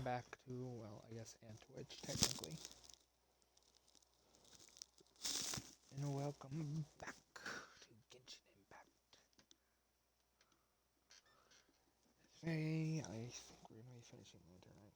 back to, well, I guess, and Twitch, technically. And welcome back to Genshin Impact. Today, I think we're going to be finishing Winter Night.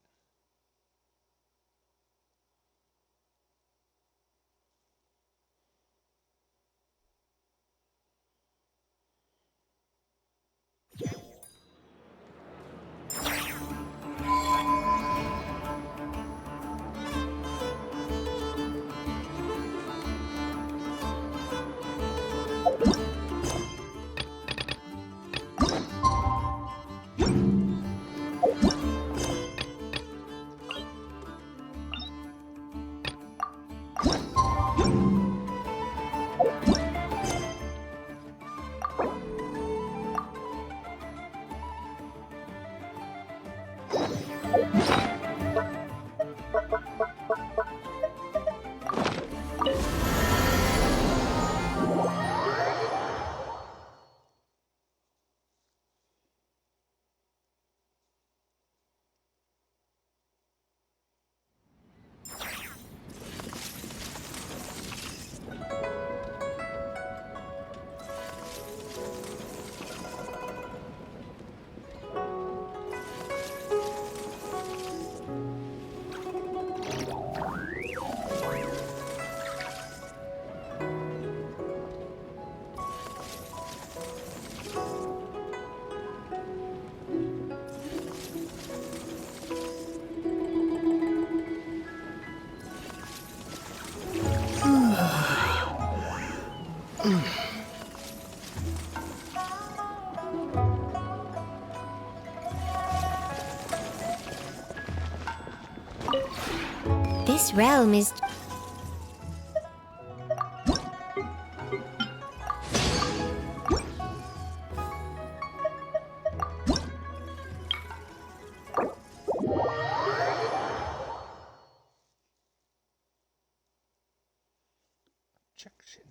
This realm is... Objection.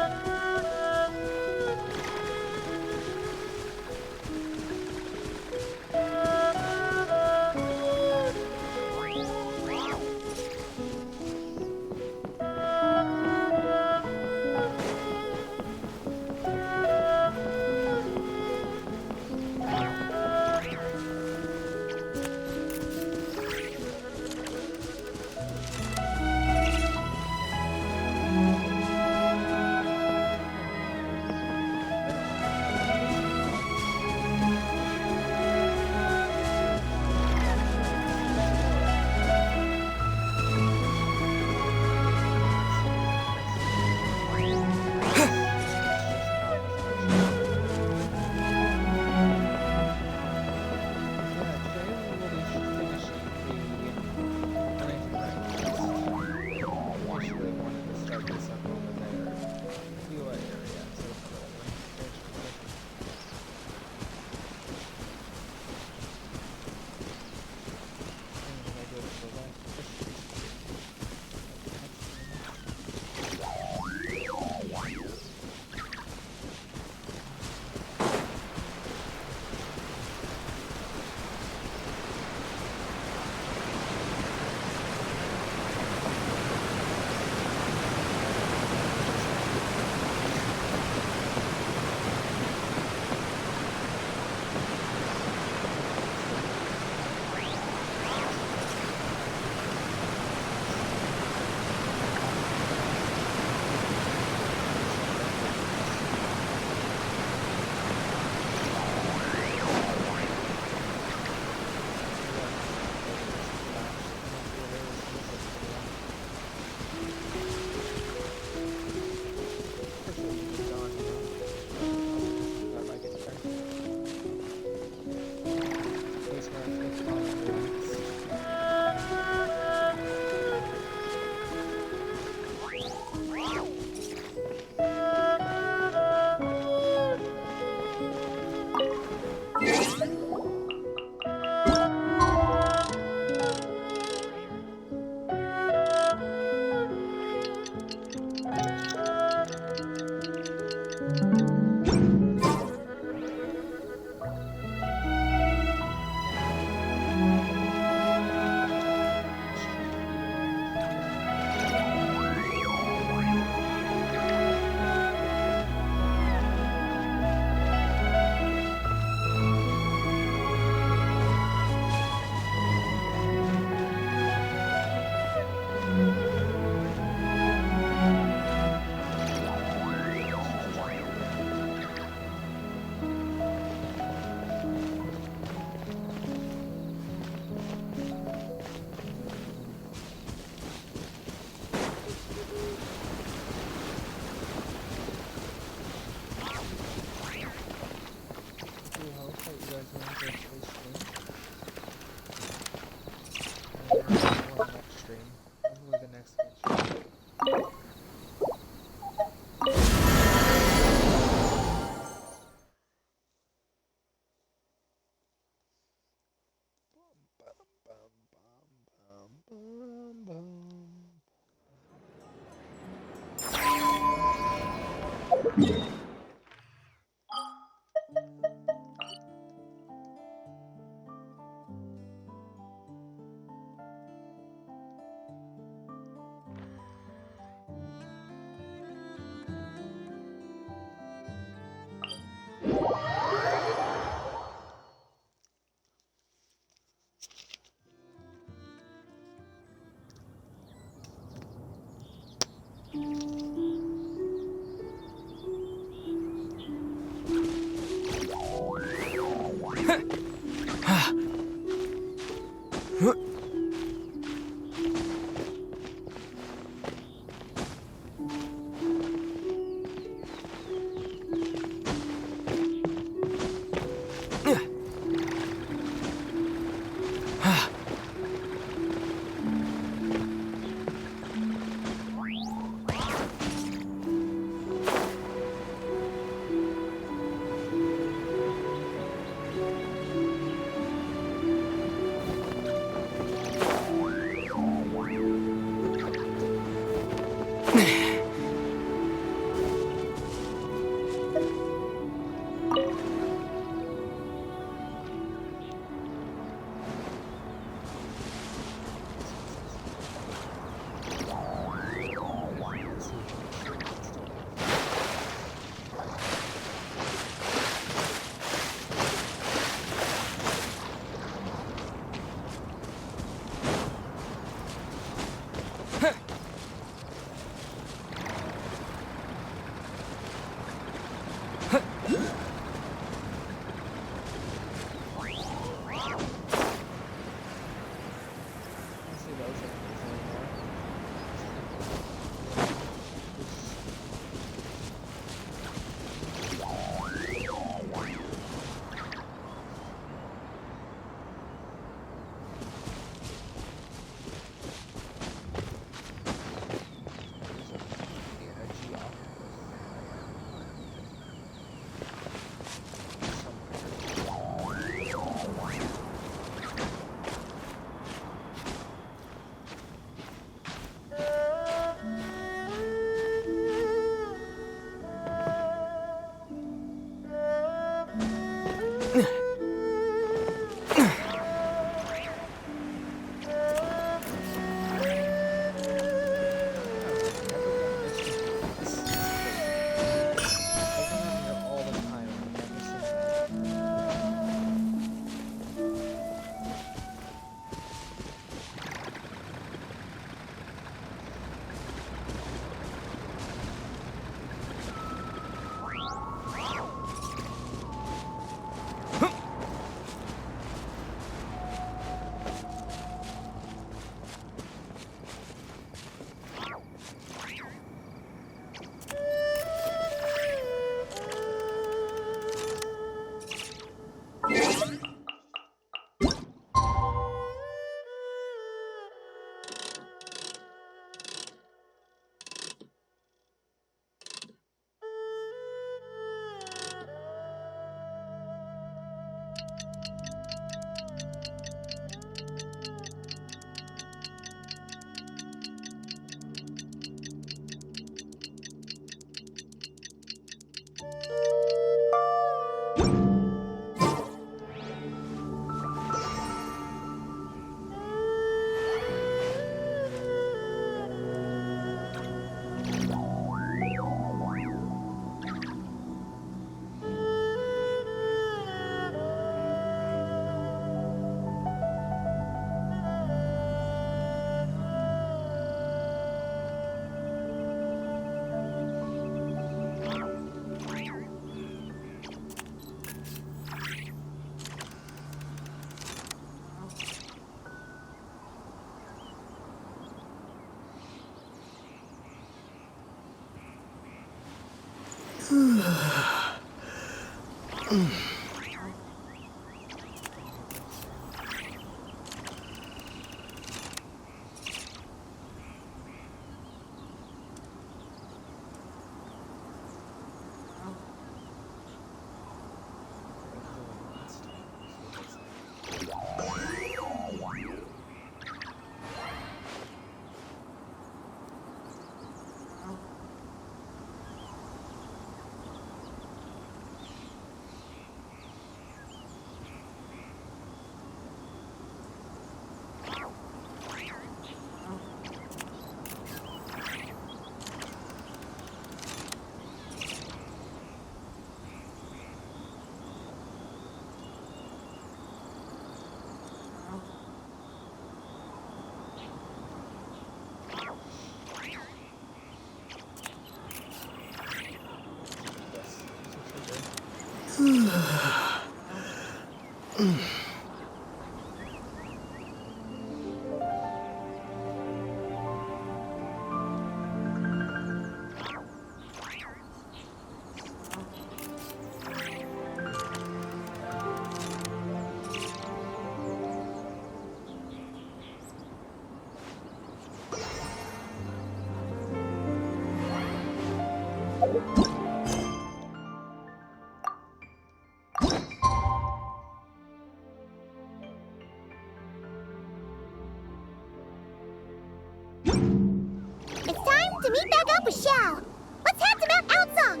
It's time to meet back up with Xiao. Let's head to Mount Outsong.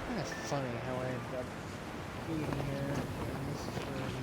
Kind of funny how I ended up being here. And this is where we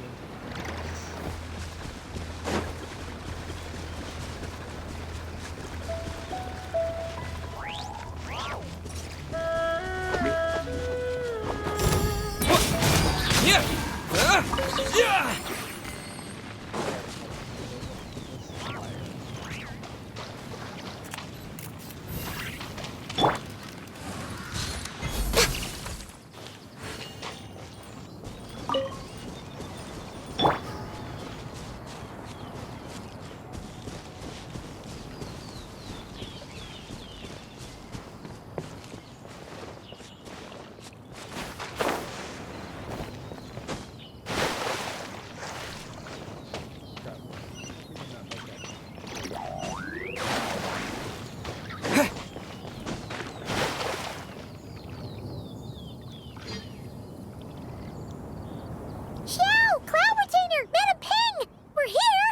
Xiao, Cloud Retainer, Madam Ping, we're here.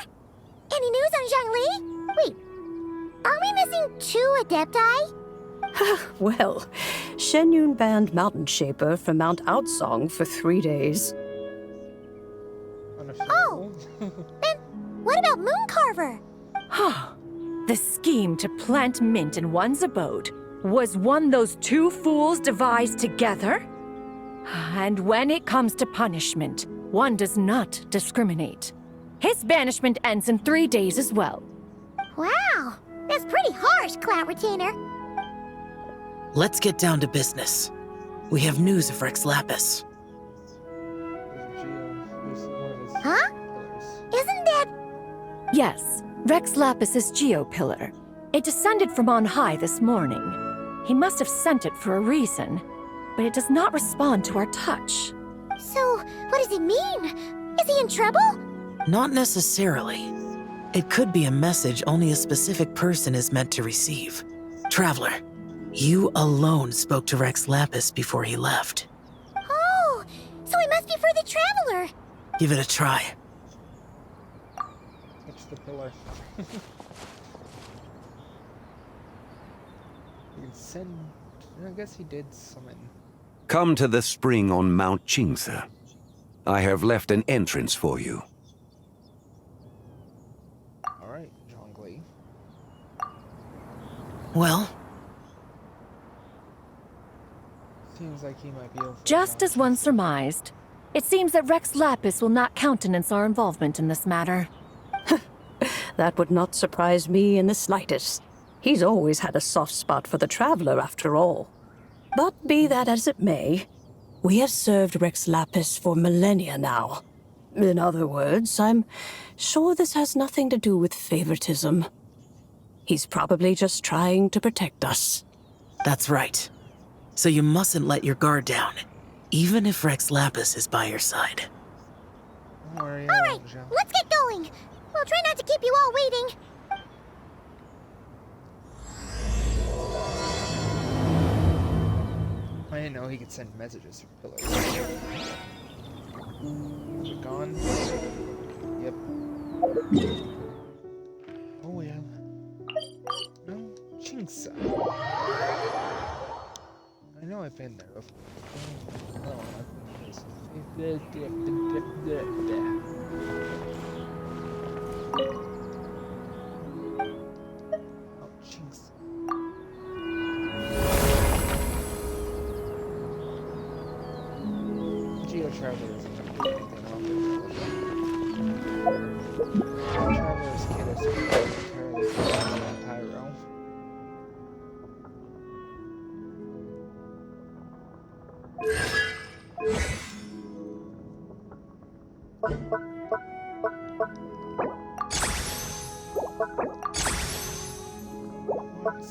Any news on Zhongli? Wait, are we missing 2 Adepti? Well, Shenyun banned Mountain Shaper from Mount Outsong for 3 days. Oh, then what about Mooncarver? The scheme to plant mint in one's abode was one those 2 fools devised together? And when it comes to punishment, one does not discriminate. His banishment ends in 3 days as well. Wow, that's pretty harsh, Cloud Retainer. Let's get down to business. We have news of Rex Lapis. Huh? Isn't that... Yes, Rex Lapis's geopillar. It descended from on high this morning. He must have sent it for a reason, but it does not respond to our touch. So, what does it mean? Is he in trouble? Not necessarily. It could be a message only a specific person is meant to receive. Traveler, you alone spoke to Rex Lapis before he left. Oh, so it must be for the Traveler. Give it a try. touch the pillar. You can send. I guess he did summon. Come to the spring on Mount Qingse. I have left an entrance for you. Alright, Zhongli. Well, Seems like he might be able to. Just as one surmised, it seems that Rex Lapis will not countenance our involvement in this matter. That would not surprise me in the slightest. He's always had a soft spot for the Traveler, after all. But be that as it may, we have served Rex Lapis for millennia now. In other words, I'm sure this has nothing to do with favoritism. He's probably just trying to protect us. that's right. So you mustn't let your guard down, even if Rex Lapis is by your side. Don't worry, All right, let's get going. We'll try not to keep you all waiting. I didn't know he could send messages through pillars. Is it gone? Yep. Oh yeah. No, Qingse. I know I've been there before. Oh, I've been Oh, Qingse. Traveler isn't going to do anything wrong. Traveler's kid is entirely from Pyro.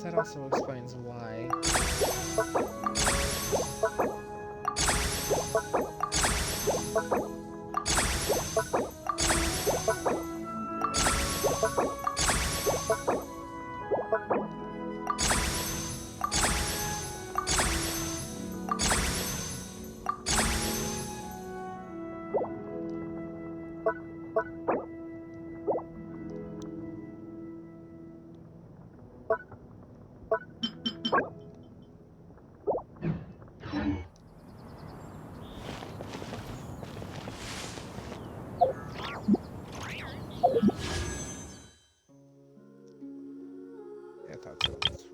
That also explains why. Yeah, I thought so.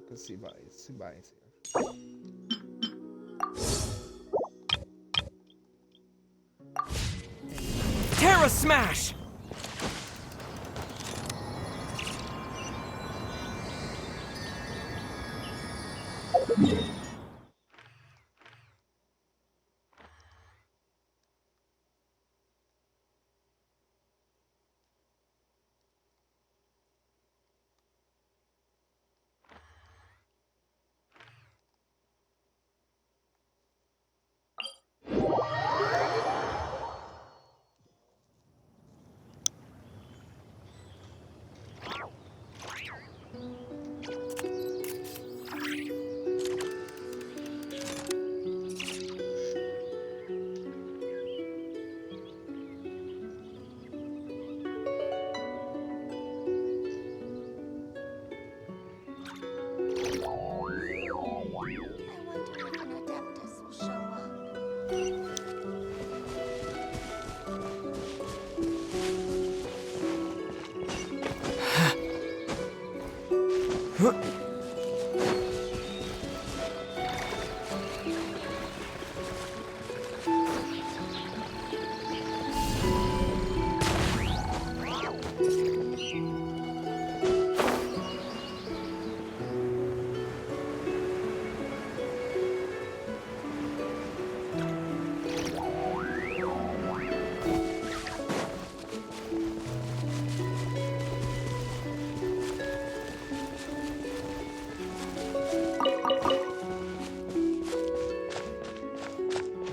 Because Sibai is here. Terra Smash!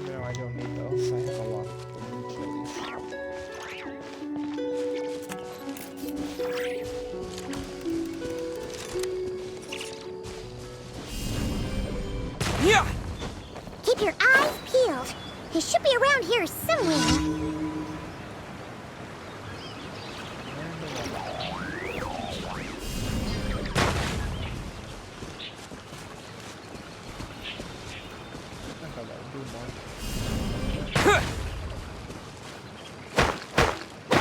No, I don't need those. I have a lot of chilies. Yeah! Keep your eyes peeled. He should be around here somewhere. I thought that would do more.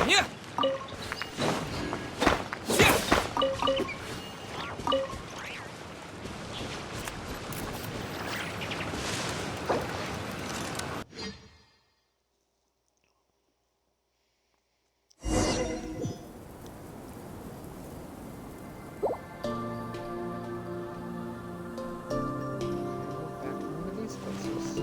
Yeah! Back to one of these places.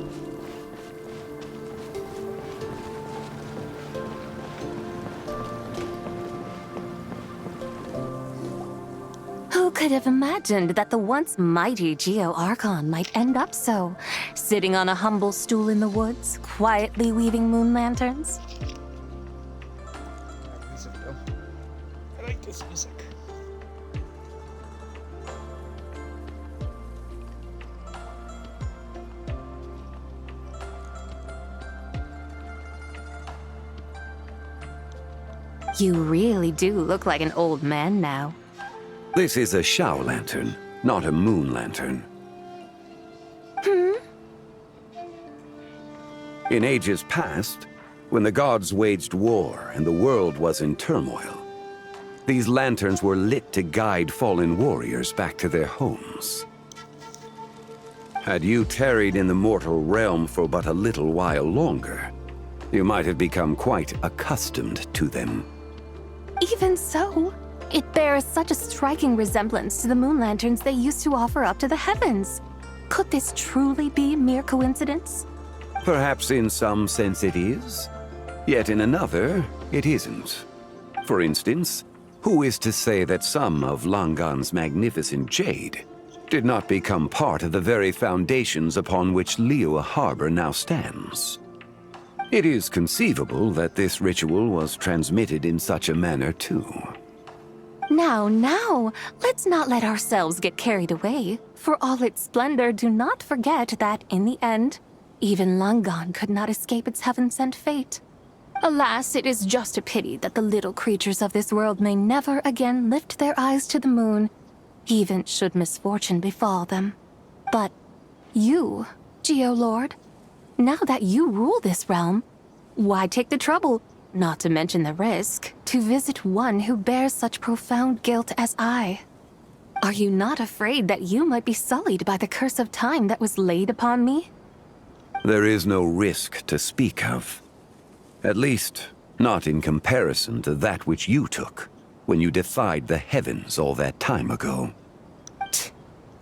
Who could have imagined that the once mighty Geo Archon might end up so, sitting on a humble stool in the woods, quietly weaving moon lanterns? That music though. I like this music. You really do look like an old man now. This is a Shao lantern, not a moon lantern. In ages past, when the gods waged war and the world was in turmoil, these lanterns were lit to guide fallen warriors back to their homes. Had you tarried in the mortal realm for but a little while longer, you might have become quite accustomed to them. Even so, it bears such a striking resemblance to the moon lanterns they used to offer up to the heavens. Could this truly be mere coincidence? Perhaps in some sense it is. Yet in another, it isn't. For instance, who is to say that some of Langan's magnificent jade did not become part of the very foundations upon which Liyue Harbor now stands? It is conceivable that this ritual was transmitted in such a manner too. Now, let's not let ourselves get carried away. For all its splendor, do not forget that, in the end, even Langan could not escape its heaven-sent fate. Alas, it is just a pity that the little creatures of this world may never again lift their eyes to the moon, even should misfortune befall them. But you, Geolord, now that you rule this realm, why take the trouble, not to mention the risk, to visit one who bears such profound guilt as I? Are you not afraid that you might be sullied by the curse of time that was laid upon me? There is no risk to speak of. At least, not in comparison to that which you took when you defied the heavens all that time ago.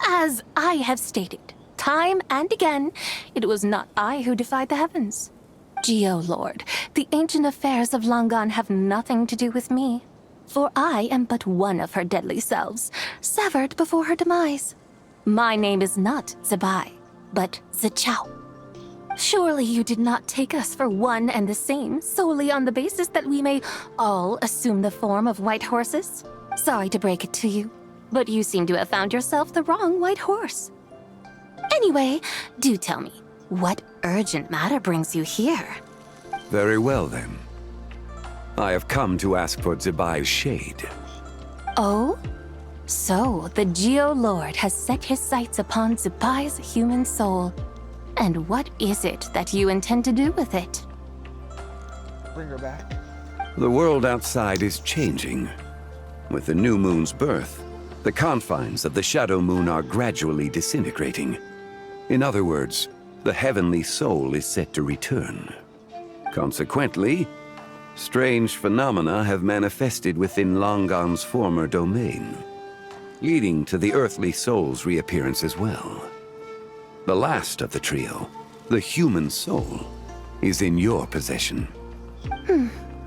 As I have stated, time and again, it was not I who defied the heavens. Geolord, the ancient affairs of Langan have nothing to do with me, for I am but one of her deadly selves, severed before her demise. My name is not Zebai, but Zichao. Surely you did not take us for one and the same, solely on the basis that we may all assume the form of white horses? Sorry to break it to you, but you seem to have found yourself the wrong white horse. Anyway, do tell me, what urgent matter brings you here? Very well then. I have come to ask for Zebai's shade. Oh? So, the Geolord has set his sights upon Zebai's human soul. And what is it that you intend to do with it? Bring her back. The world outside is changing. With the new moon's birth, the confines of the shadow moon are gradually disintegrating. In other words, the heavenly soul is set to return. Consequently, strange phenomena have manifested within Langan's former domain, leading to the earthly soul's reappearance as well. The last of the trio, the human soul, is in your possession.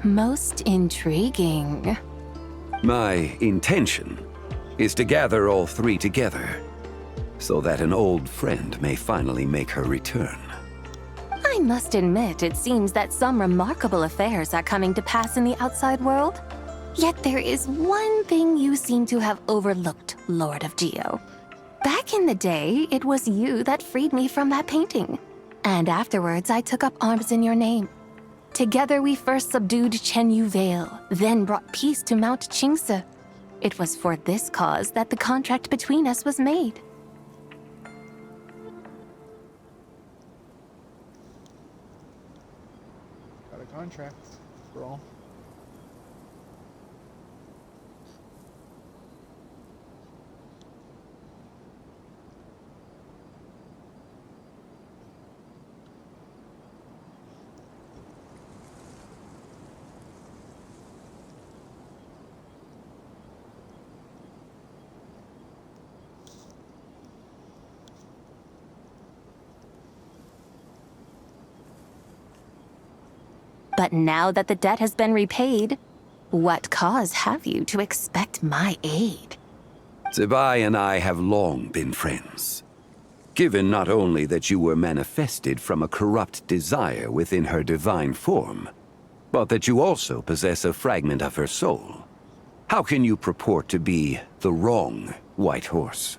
Most intriguing. My intention is to gather all three together, so that an old friend may finally make her return. I must admit, it seems that some remarkable affairs are coming to pass in the outside world. Yet there is one thing you seem to have overlooked, Lord of Geo. Back in the day, it was you that freed me from that painting. And afterwards, I took up arms in your name. Together, we first subdued Chenyu Vale, then brought peace to Mount Qingse. It was for this cause that the contract between us was made. Got a contract, girl. But now that the debt has been repaid, what cause have you to expect my aid? Zebai and I have long been friends. Given not only that you were manifested from a corrupt desire within her divine form, but that you also possess a fragment of her soul, how can you purport to be the wrong white horse?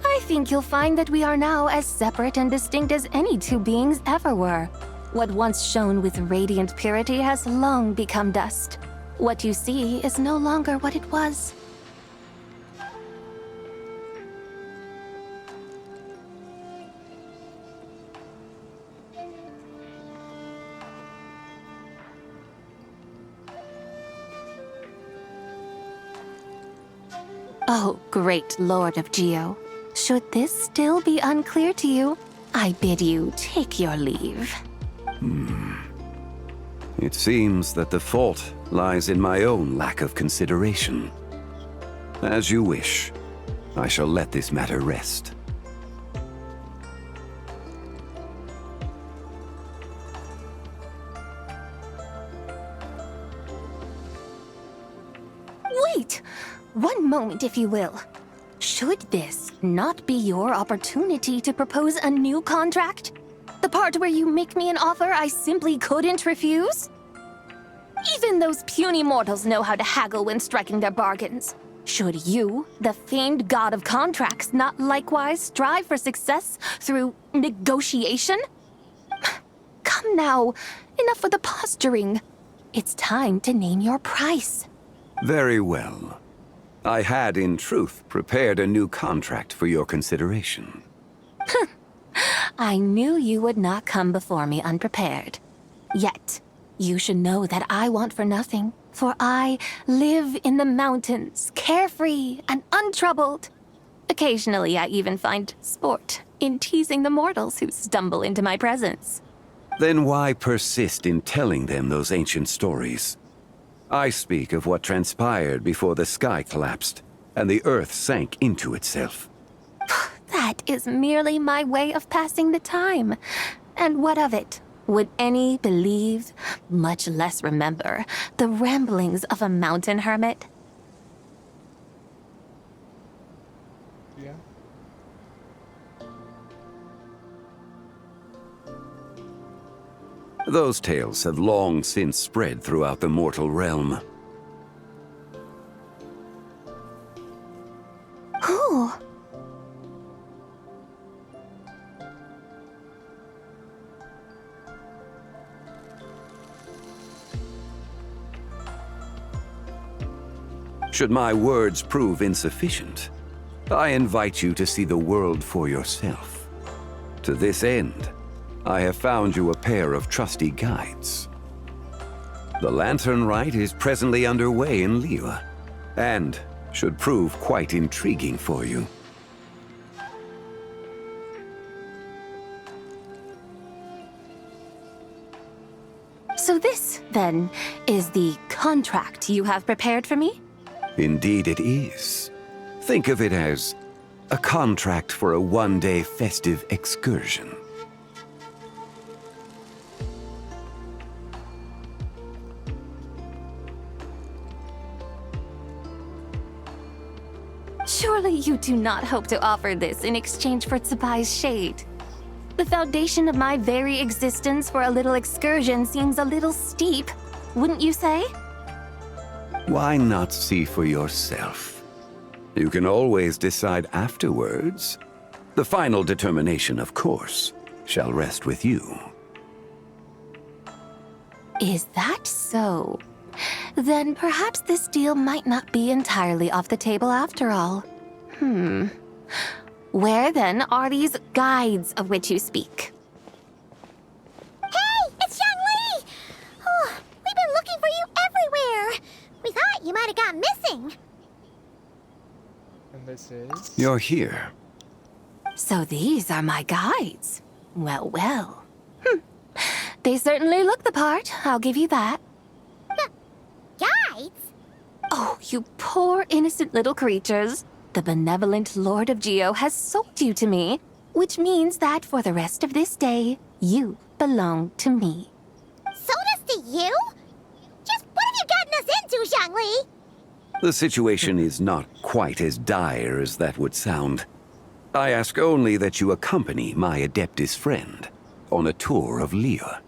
I think you'll find that we are now as separate and distinct as any two beings ever were. What once shone with radiant purity has long become dust. What you see is no longer what it was. Oh, great Lord of Geo. Should this still be unclear to you, I bid you take your leave. It seems that the fault lies in my own lack of consideration. As you wish. I shall let this matter rest. Wait! One moment, if you will. Should this not be your opportunity to propose a new contract? The part where you make me an offer I simply couldn't refuse? Even those puny mortals know how to haggle when striking their bargains. Should you, the famed god of contracts, not likewise strive for success through negotiation? Come now, enough with the posturing. It's time to name your price. Very well. I had, in truth, prepared a new contract for your consideration. I knew you would not come before me unprepared. Yet, you should know that I want for nothing, for I live in the mountains, carefree and untroubled. Occasionally, I even find sport in teasing the mortals who stumble into my presence. Then why persist in telling them those ancient stories? I speak of what transpired before the sky collapsed and the earth sank into itself. That is merely my way of passing the time. And what of it? Would any believe, much less remember, the ramblings of a mountain hermit? Yeah. Those tales have long since spread throughout the mortal realm. Who? Should my words prove insufficient, I invite you to see the world for yourself. To this end, I have found you a pair of trusty guides. The Lantern Rite is presently underway in Liyue, and should prove quite intriguing for you. So this, then, is the contract you have prepared for me? Indeed it is. Think of it as a contract for a one-day festive excursion. Surely you do not hope to offer this in exchange for Tsubai's shade. The foundation of my very existence for a little excursion seems a little steep, wouldn't you say? Why not see for yourself? You can always decide afterwards. The final determination, of course, shall rest with you. Is that so? Then perhaps this deal might not be entirely off the table after all. Where then are these guides of which you speak? Hey, it's Zhongli! Oh, we've been looking for you everywhere. We thought you might have gone missing. And this is? You're here. So these are my guides. Well, well. They certainly look the part, I'll give you that. Guides? Oh, you poor innocent little creatures. The benevolent Lord of Geo has sold you to me, which means that for the rest of this day, you belong to me. Sold us to you? Just what have you gotten us into, Zhongli? The situation is not quite as dire as that would sound. I ask only that you accompany my Adeptus friend on a tour of Liyue.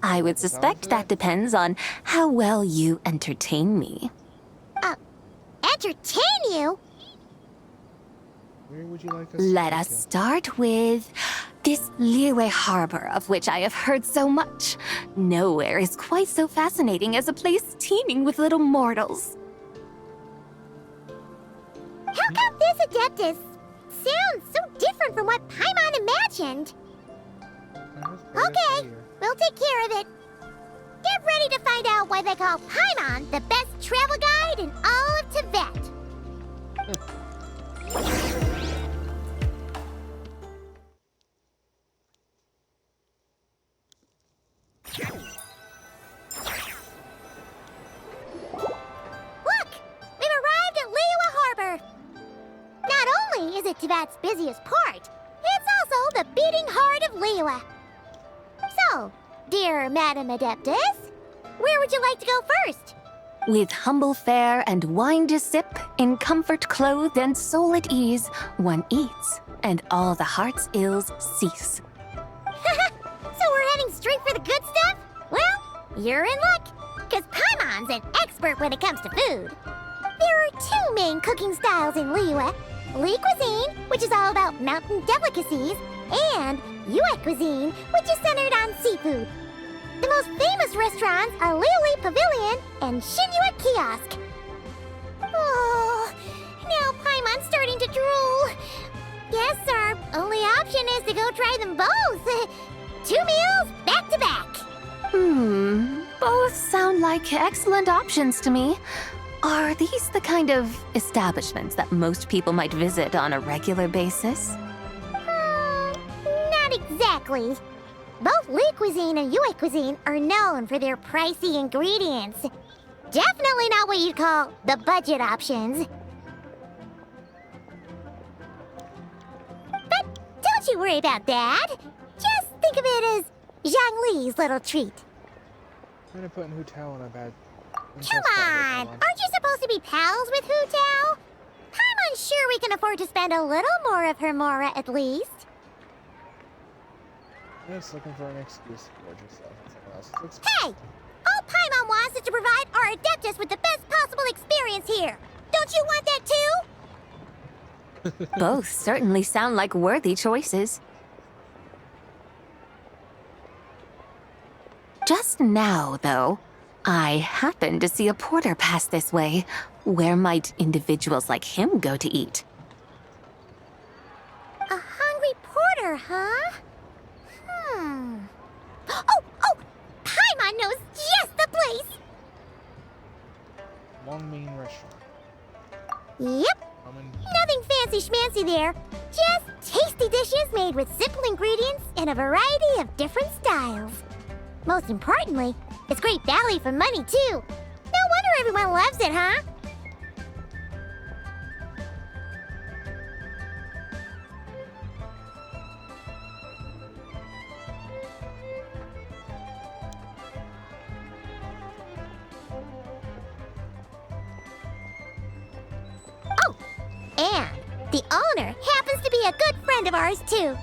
I would suspect that depends on how well you entertain me. Entertain you? Where would you like us Let to us take you? start with this Liyue harbor of which I have heard so much. Nowhere is quite so fascinating as a place teeming with little mortals. How come this Adeptus sounds so different from what Paimon imagined? Oh, that's very Okay, clear. we'll take care of it. Get ready to find out why they call Paimon the best travel guide in all of Tibet. Look! We've arrived at Liyue Harbor! Not only is it Teyvat's busiest port, it's also the beating heart of Liyue. So, dear Madam Adeptus, where would you like to go first? With humble fare and wine to sip, in comfort clothed and soul at ease, one eats, and all the heart's ills cease. So we're heading straight for the good stuff? Well, you're in luck, because Paimon's an expert when it comes to food. There are two main cooking styles in Liyue. Li cuisine, which is all about mountain delicacies, and Yue cuisine, which is centered on seafood. The most famous restaurants are Liyue Pavilion and Shinyue Kiosk. Oh, now Paimon's starting to drool. Guess our only option is to go try them both. 2 meals, back to back. Both sound like excellent options to me. Are these the kind of establishments that most people might visit on a regular basis? Not exactly. Both Li cuisine and Yue cuisine are known for their pricey ingredients. Definitely not what you'd call the budget options. But don't you worry about that. Just think of it as Zhang Li's little treat. I'm gonna put Hu Tao in a bad. Come on! Aren't you supposed to be pals with Hu Tao? I'm unsure we can afford to spend a little more of her mora at least. I'm just looking for an excuse to gorge yourself. Someone else's expense. Hey! All Paimon wants is to provide our Adeptus with the best possible experience here. Don't you want that too? Both certainly sound like worthy choices. Just now, though, I happened to see a porter pass this way. Where might individuals like him go to eat? A hungry porter, huh? Oh! Paimon knows just the place! Longmean Restaurant. Yep. Ramen. Nothing fancy schmancy there. Just tasty dishes made with simple ingredients in a variety of different styles. Most importantly, it's great value for money, too. No wonder everyone loves it, huh? Oh, and the owner happens to be a good friend of ours, too.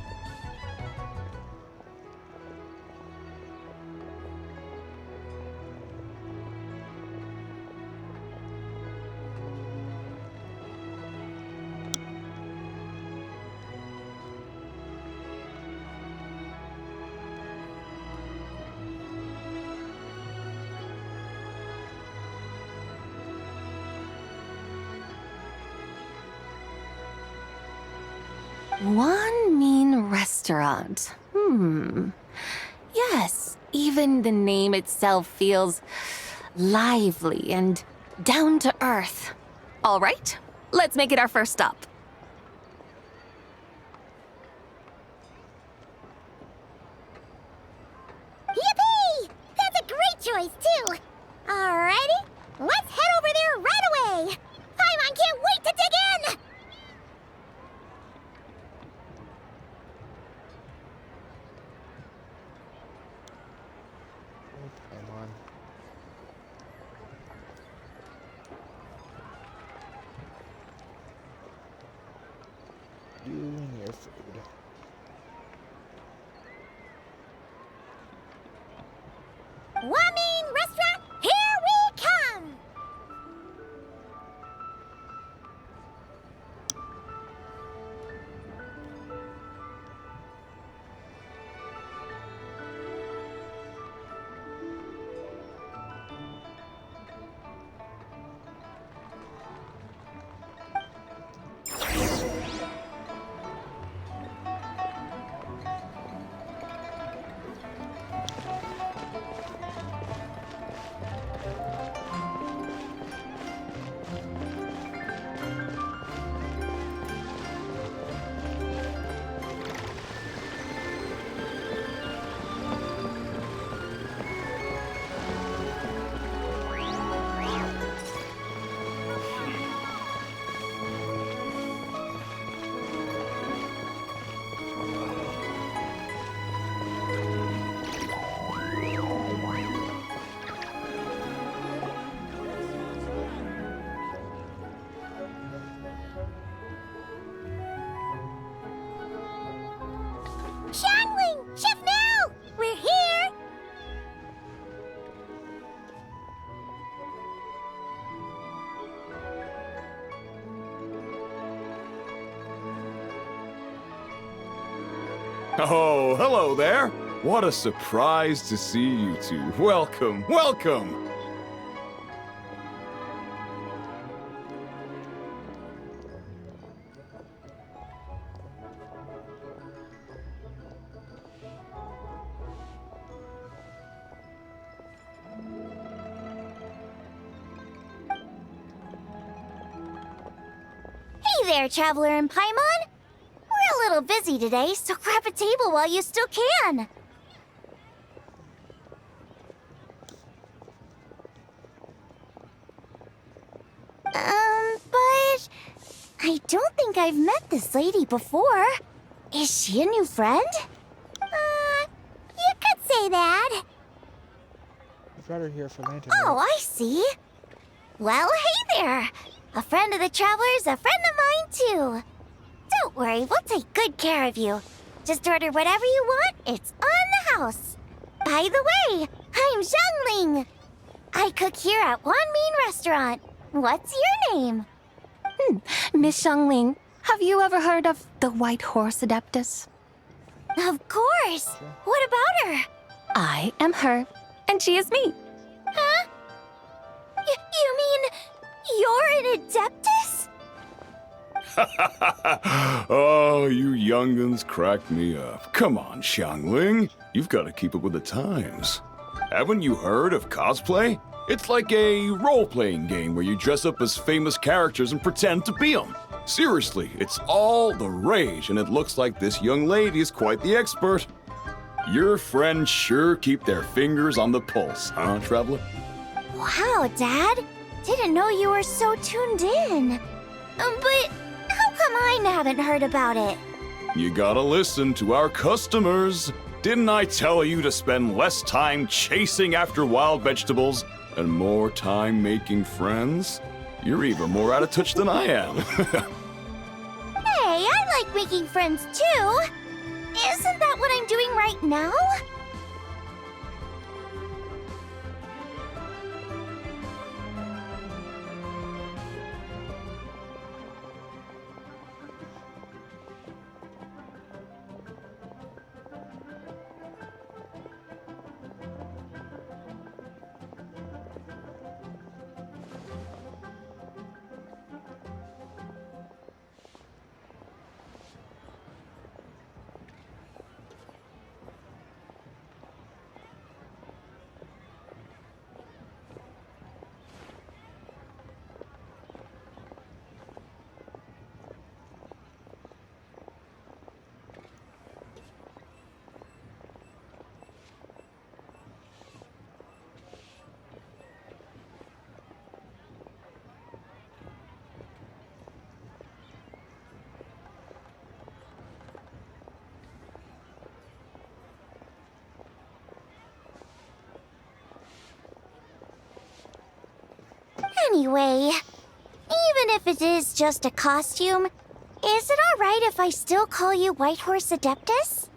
One mean restaurant. Yes, even the name itself feels lively and down to earth. All right, let's make it our first stop. Yippee! That's a great choice, too. Alrighty, let's head over there right away. Paimon can't wait to dig in! Oh, Paimon. You and your food. Wamin Restaurant, here we come! Oh, hello there. What a surprise to see you two. Welcome, welcome. Hey there, Traveler and Paimon. We're a little busy today, so grab a table while you still can. But I don't think I've met this lady before. Is she a new friend? You could say that. I've got her here for Lantern. Oh, I see. Well, hey there. A friend of the Traveler's a friend of mine, too. Don't worry, we'll take good care of you. Just order whatever you want, it's on the house. By the way, I'm Zhangling. I cook here at Wanmin Restaurant. What's your name? Miss Xiangling, have you ever heard of the White Horse Adeptus? Of course. What about her? I am her, and she is me. Huh? You mean you're an Adeptus? Oh, you young'uns crack me up. Come on, Xiangling. You've got to keep up with the times. Haven't you heard of cosplay? It's like a role-playing game where you dress up as famous characters and pretend to be them. Seriously, it's all the rage, and it looks like this young lady is quite the expert. Your friends sure keep their fingers on the pulse, huh, Traveler? Wow, Dad. Didn't know you were so tuned in. But how come I haven't heard about it? You gotta listen to our customers. Didn't I tell you to spend less time chasing after wild vegetables and more time making friends? You're even more out of touch than I am. Hey, I like making friends too. Isn't that what I'm doing right now? Anyway, even if it is just a costume, is it alright if I still call you White Horse Adeptus?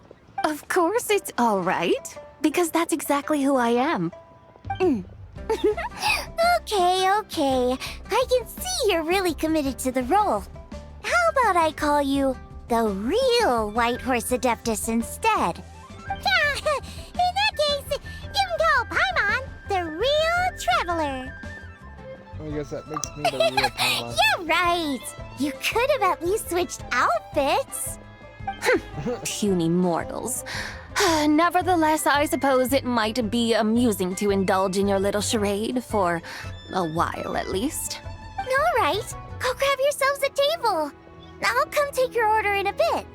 Of course it's all right, because that's exactly who I am. Okay. I can see you're really committed to the role. How about I call you the real White Horse Adeptus instead? In that case, you can call Paimon the real Traveler. I guess that makes me the real Paimon. You're right. You could have at least switched outfits. Puny mortals. Nevertheless, I suppose it might be amusing to indulge in your little charade for a while at least. All right, go grab yourselves a table. I'll come take your order in a bit.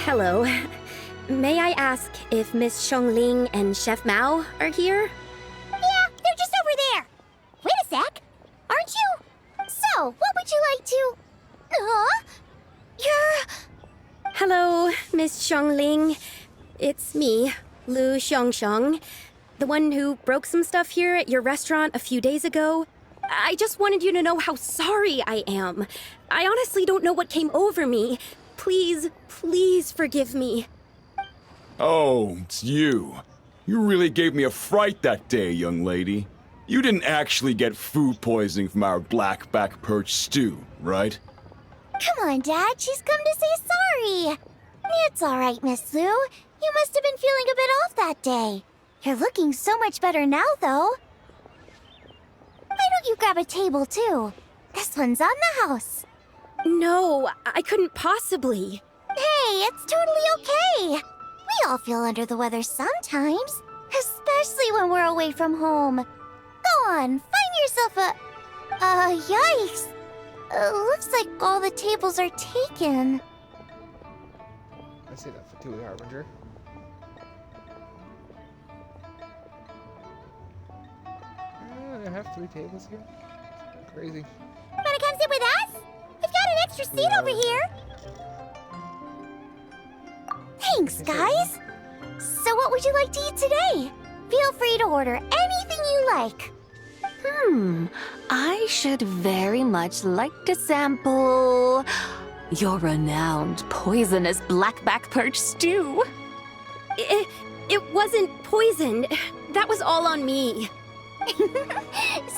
Hello. May I ask if Miss Xiangling and Chef Mao are here? Yeah, they're just over there. Wait a sec. Aren't you? So, what would you like to... You're... Hello, Miss Xiangling. It's me, Lu Xiangxiang, the one who broke some stuff here at your restaurant a few days ago. I just wanted you to know how sorry I am. I honestly don't know what came over me. Please, please forgive me. Oh, it's you. You really gave me a fright that day, young lady. You didn't actually get food poisoning from our blackback perch stew, right? Come on, Dad. She's come to say sorry. It's all right, Miss Lou. You must have been feeling a bit off that day. You're looking so much better now, though. Why don't you grab a table, too? This one's on the house. No, I couldn't possibly. Hey, it's totally okay. We all feel under the weather sometimes, especially when we're away from home. Go on, find yourself a... yikes. Looks like all the tables are taken. I say that for Tui Harbinger. I have 3 tables here. Crazy. Wanna come sit with us? We've got an extra seat over here. Thanks, guys. So what would you like to eat today? Feel free to order anything you like. I should very much like to sample your renowned poisonous blackback perch stew. It wasn't poisoned. That was all on me.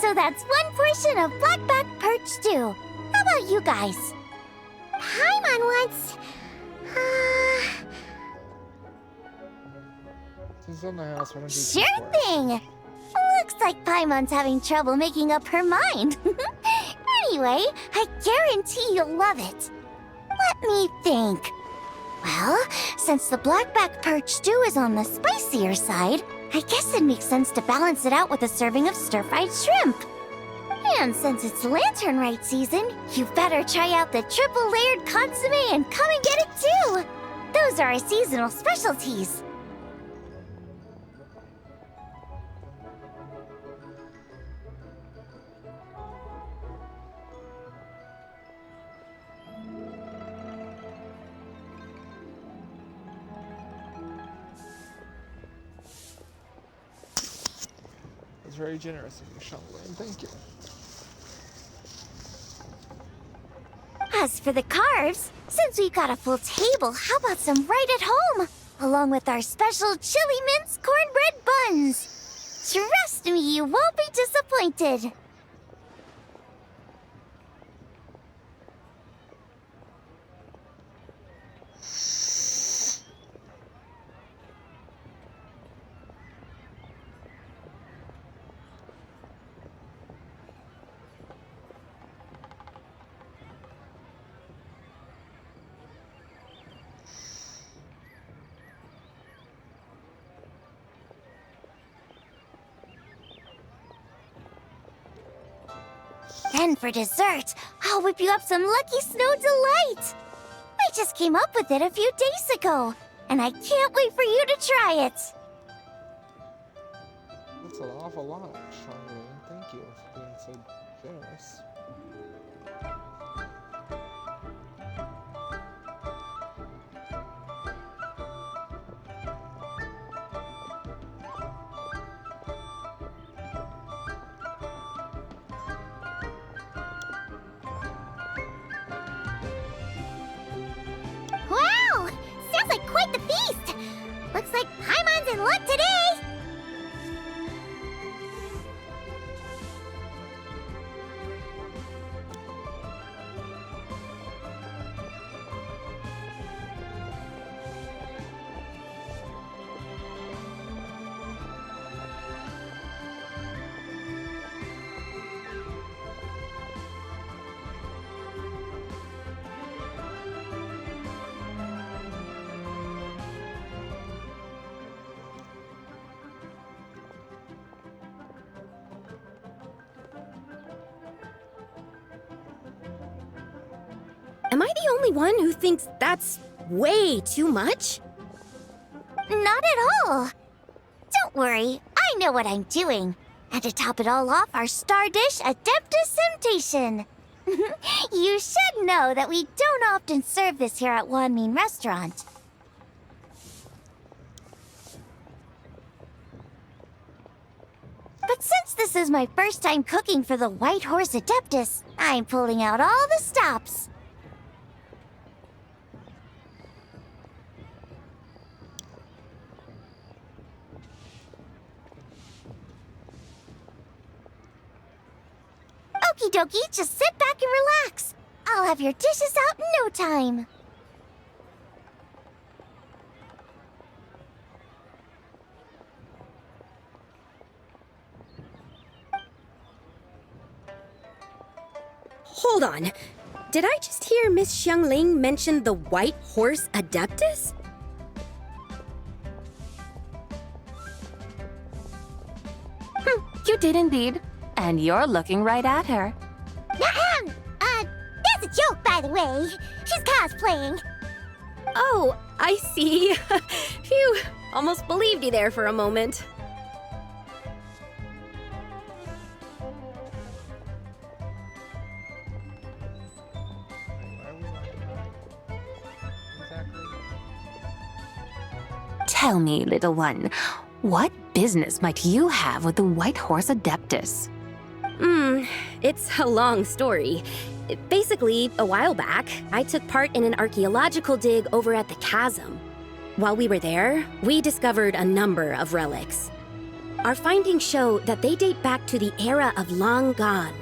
So that's one portion of blackback perch stew. How about you guys? Paimon wants... Since it's on the house, why don't you Sure eat for us? thing. Looks like Paimon's having trouble making up her mind. Anyway, I guarantee you'll love it. Let me think. Well, since the blackback perch stew is on the spicier side, I guess it makes sense to balance it out with a serving of stir-fried shrimp. And since it's Lantern Rite season, you better try out the triple-layered consomme and come and get it too. Those are our seasonal specialties. That's very generous of you, Shangling. Thank you. As for the carbs, since we've got a full table, how about some right at home? Along with our special chili mince cornbread buns. Trust me, you won't be disappointed. Then for dessert, I'll whip you up some Lucky Snow Delight. I just came up with it a few days ago, and I can't wait for you to try it. That's an awful lot, Shangling. Thank you for being so generous. Wow! Sounds like quite the feast! Looks like Paimon's in luck today! Am I the only one who thinks that's way too much? Not at all. Don't worry, I know what I'm doing. And to top it all off, our star dish, Adeptus Temptation. You should know that we don't often serve this here at Wanmin Restaurant. But since this is my first time cooking for the White Horse Adeptus, I'm pulling out all the stops. Okie dokie, just sit back and relax. I'll have your dishes out in no time. Hold on. Did I just hear Miss Xiangling mention the White Horse Adeptus? You did indeed. And you're looking right at her. Ahem! That's a joke, by the way. She's cosplaying. Oh, I see. Phew, almost believed you there for a moment. Why are we like that? Exactly. Tell me, little one, what business might you have with the White Horse Adeptus? It's a long story. Basically, a while back, I took part in an archaeological dig over at the chasm. While we were there, we discovered a number of relics. Our findings show that they date back to the era of Long Gone,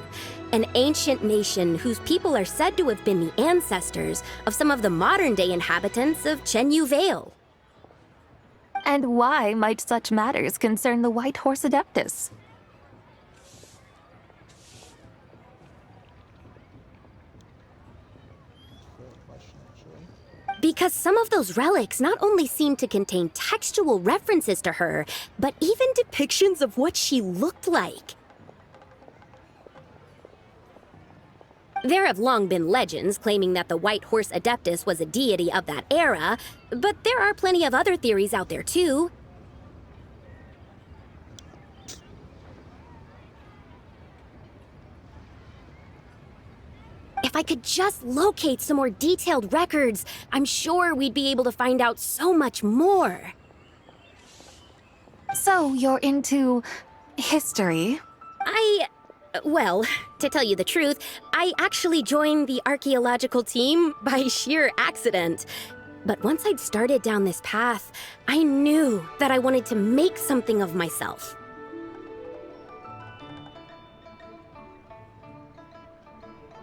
an ancient nation whose people are said to have been the ancestors of some of the modern-day inhabitants of Chenyu Vale. And why might such matters concern the White Horse Adeptus? Good question, actually. Because some of those relics not only seem to contain textual references to her, but even depictions of what she looked like. There have long been legends claiming that the White Horse Adeptus was a deity of that era, but there are plenty of other theories out there too. If I could just locate some more detailed records, I'm sure we'd be able to find out so much more. So you're into history? Well, to tell you the truth, I actually joined the archaeological team by sheer accident. But once I'd started down this path, I knew that I wanted to make something of myself.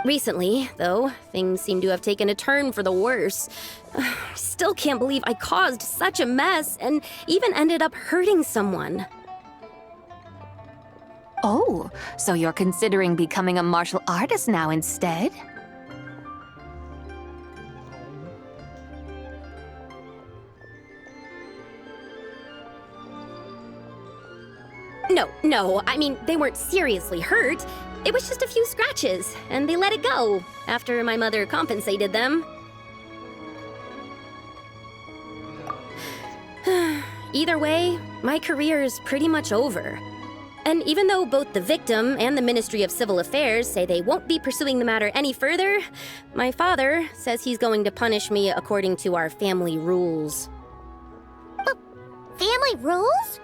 Recently, though, things seem to have taken a turn for the worse. Still can't believe I caused such a mess and even ended up hurting someone. Oh, so you're considering becoming a martial artist now instead? No, I mean, they weren't seriously hurt. It was just a few scratches, and they let it go after my mother compensated them. Either way, my career is pretty much over. And even though both the victim and the Ministry of Civil Affairs say they won't be pursuing the matter any further, my father says he's going to punish me according to our family rules. Family rules?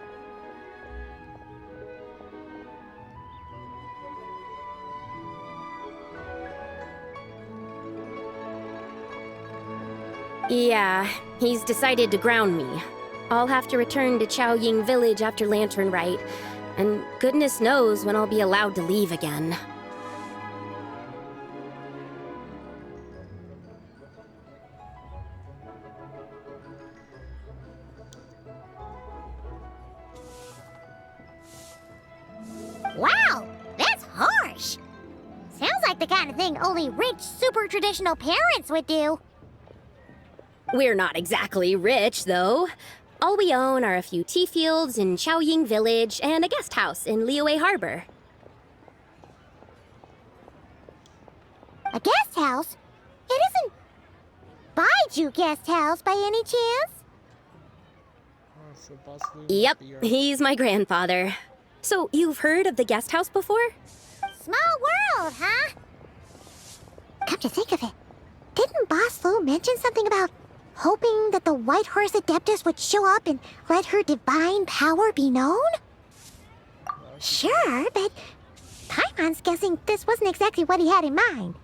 Yeah, he's decided to ground me. I'll have to return to Chaoying Village after Lantern Rite, and goodness knows when I'll be allowed to leave again. Wow, that's harsh. Sounds like the kind of thing only rich, super traditional parents would do. We're not exactly rich, though. All we own are a few tea fields in Chaoying Village and a guest house in Liyue Harbor. A guest house? It isn't Baiju Guest House by any chance? Oh, so Boss Lou must Yep, be your- he's my grandfather. So, you've heard of the guest house before? Small world, huh? Come to think of it, didn't Boss Lou mention something about hoping that the White Horse Adeptus would show up and let her divine power be known? Sure, but Paimon's guessing this wasn't exactly what he had in mind.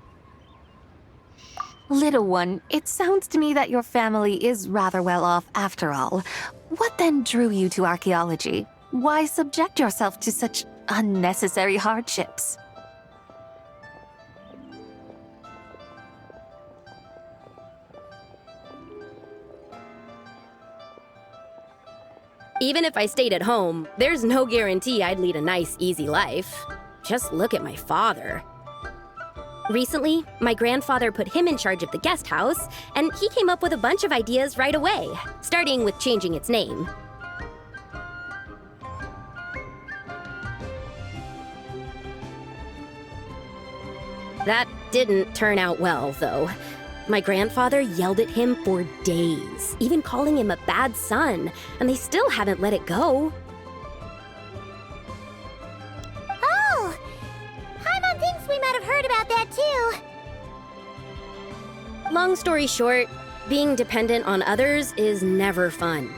Little one, it sounds to me that your family is rather well off after all. What then drew you to archaeology? Why subject yourself to such unnecessary hardships? Even if I stayed at home, there's no guarantee I'd lead a nice, easy life. Just look at my father. Recently, my grandfather put him in charge of the guest house, and he came up with a bunch of ideas right away, starting with changing its name. That didn't turn out well, though. My grandfather yelled at him for days, even calling him a bad son, and they still haven't let it go. Oh! Paimon thinks we might have heard about that too. Long story short, being dependent on others is never fun.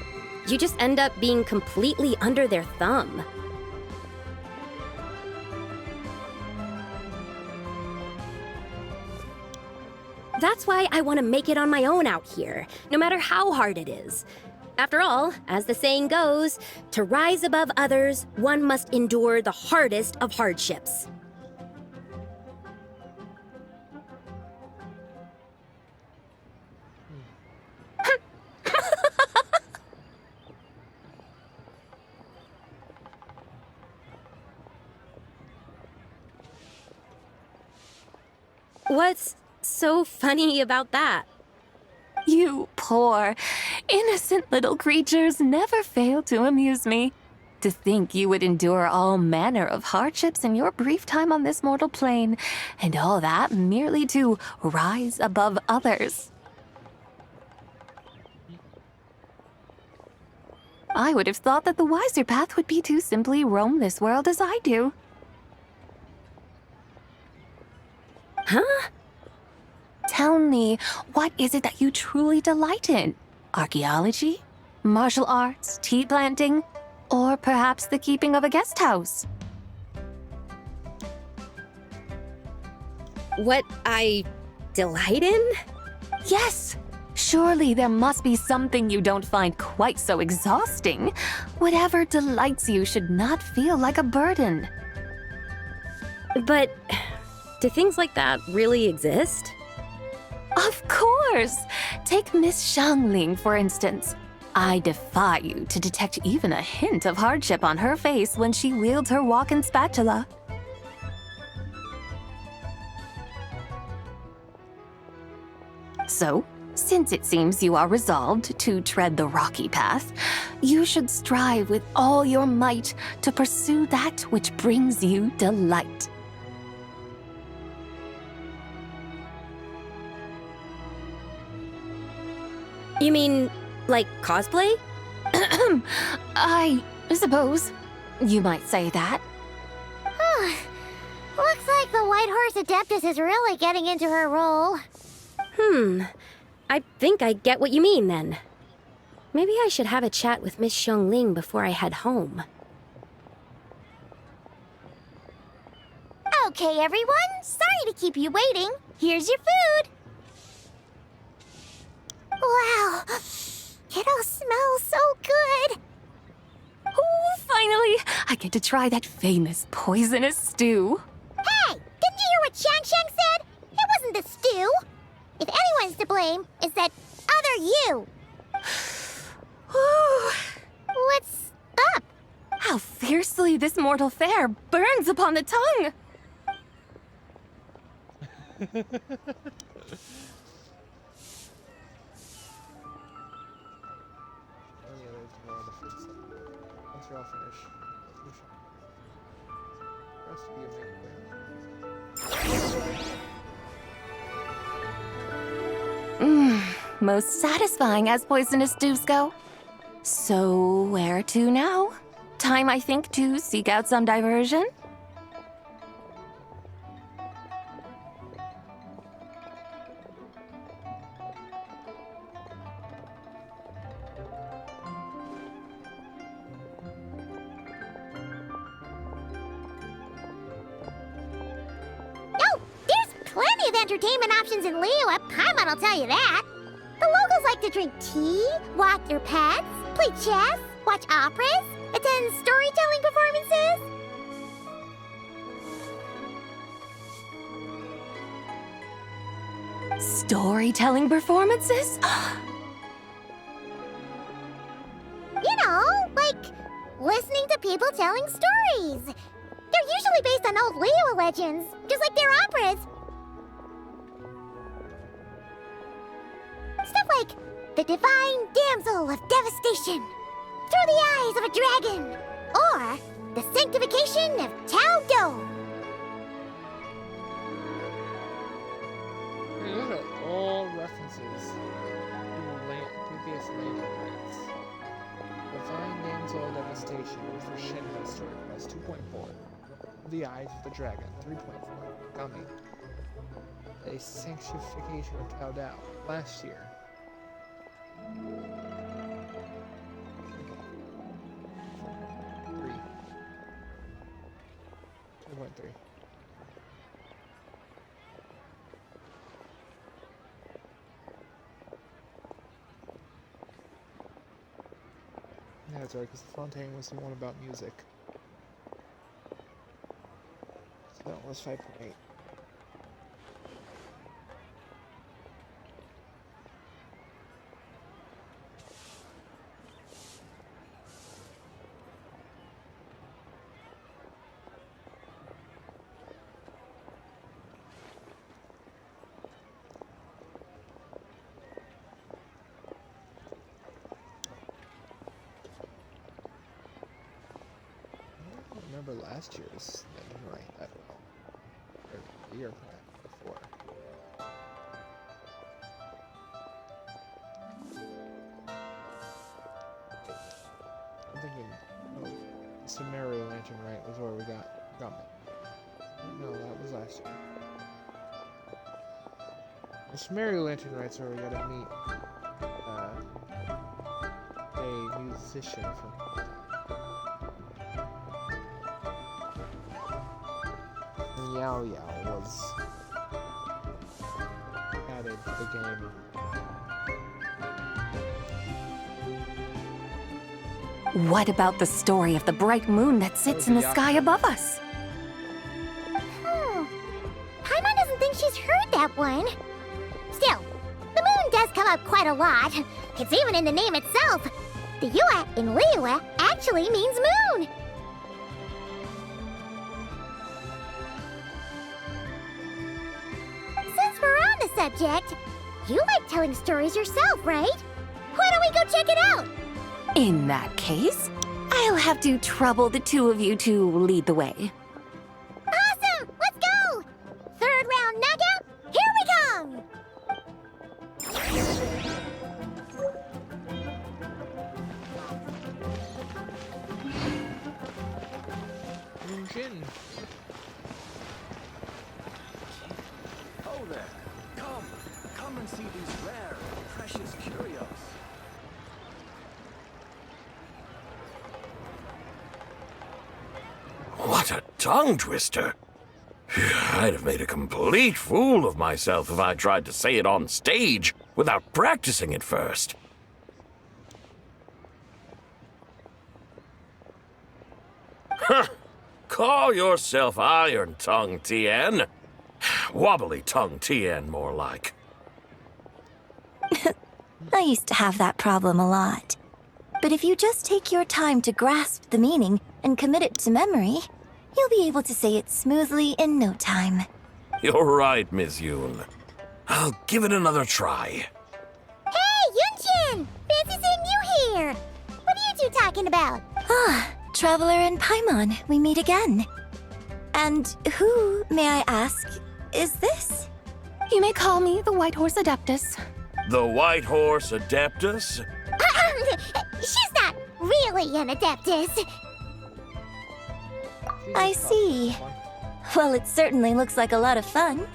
You just end up being completely under their thumb. That's why I want to make it on my own out here, no matter how hard it is. After all, as the saying goes, to rise above others, one must endure the hardest of hardships. What's so funny about that? You poor, innocent little creatures never fail to amuse me. To think you would endure all manner of hardships in your brief time on this mortal plane, and all that merely to rise above others. I would have thought that the wiser path would be to simply roam this world as I do. Huh? Tell me, what is it that you truly delight in? Archaeology? Martial arts? Tea planting? Or perhaps the keeping of a guest house? What I delight in? Yes! Surely there must be something you don't find quite so exhausting. Whatever delights you should not feel like a burden. But do things like that really exist? Of course! Take Miss Xiangling, for instance. I defy you to detect even a hint of hardship on her face when she wields her walking spatula. So, since it seems you are resolved to tread the rocky path, you should strive with all your might to pursue that which brings you delight. You mean, like cosplay? I suppose you might say that. Looks like the White Horse Adeptus is really getting into her role. I think I get what you mean then. Maybe I should have a chat with Miss Xiangling before I head home. Okay, everyone. Sorry to keep you waiting. Here's your food. Wow. It all smells so good. Oh, finally! I get to try that famous poisonous stew. Hey! Didn't you hear what Shang said? It wasn't the stew. If anyone's to blame, it's that other you. What's up? How fiercely this mortal fare burns upon the tongue! Any other tomorrow on the food side. Once you're all finished, we should. Has to be a main Most satisfying as poisonous stews go. So, where to now? Time, I think, to seek out some diversion? Oh, there's plenty of entertainment options in Liyue. Paimon will tell you that. The locals like to drink tea, walk their pets, play chess, watch operas, attend storytelling performances. Storytelling performances? You know, like listening to people telling stories. They're usually based on old Liyue legends, just like their operas. Stuff like the Divine Damsel of Devastation, Through the Eyes of a Dragon, or the Sanctification of Tao Do. Those are all references to previous Lantern Rites. Divine Damsel of Devastation for Shinra Story Quest 2.4. The Eyes of the Dragon 3.4. Gummy. A Sanctification of Tao Dao last year. 2.3. Yeah, that's right, because Fontaine was the one about music. So that was 5.8. Remember last year's Lantern Rite that well. Or the year before. I'm thinking, oh, the Sumeria Lantern Rite was where we got Gummy. No, that was last year. The Sumeria Lantern Rite's where we got to meet a musician from Yao Yao was added to the game. What about the story of the bright moon that sits in the sky above us? Paimon doesn't think she's heard that one. Still, the moon does come up quite a lot. It's even in the name itself. The Yue in Liyue actually means moon. Since we're on the subject, you like telling stories yourself, right? Why don't we go check it out? In that case, I'll have to trouble the two of you to lead the way. Awesome! Let's go! Third round knockout, here we come! Genshin. Oh there! Come and see these rare, precious curios. What a tongue twister! I'd have made a complete fool of myself if I tried to say it on stage without practicing it first. Huh! Call yourself Iron Tongue, Tien. Wobbly Tongue Tien, more like. I used to have that problem a lot. But if you just take your time to grasp the meaning and commit it to memory, you'll be able to say it smoothly in no time. You're right, Miss Yoon. I'll give it another try. Hey, Yunchin! Fancy seeing you here! What are you two talking about? Ah, Traveler and Paimon, we meet again. And who, may I ask, is this? You may call me the White Horse Adeptus. The White Horse Adeptus? She's not really an Adeptus. I see. Well, it certainly looks like a lot of fun.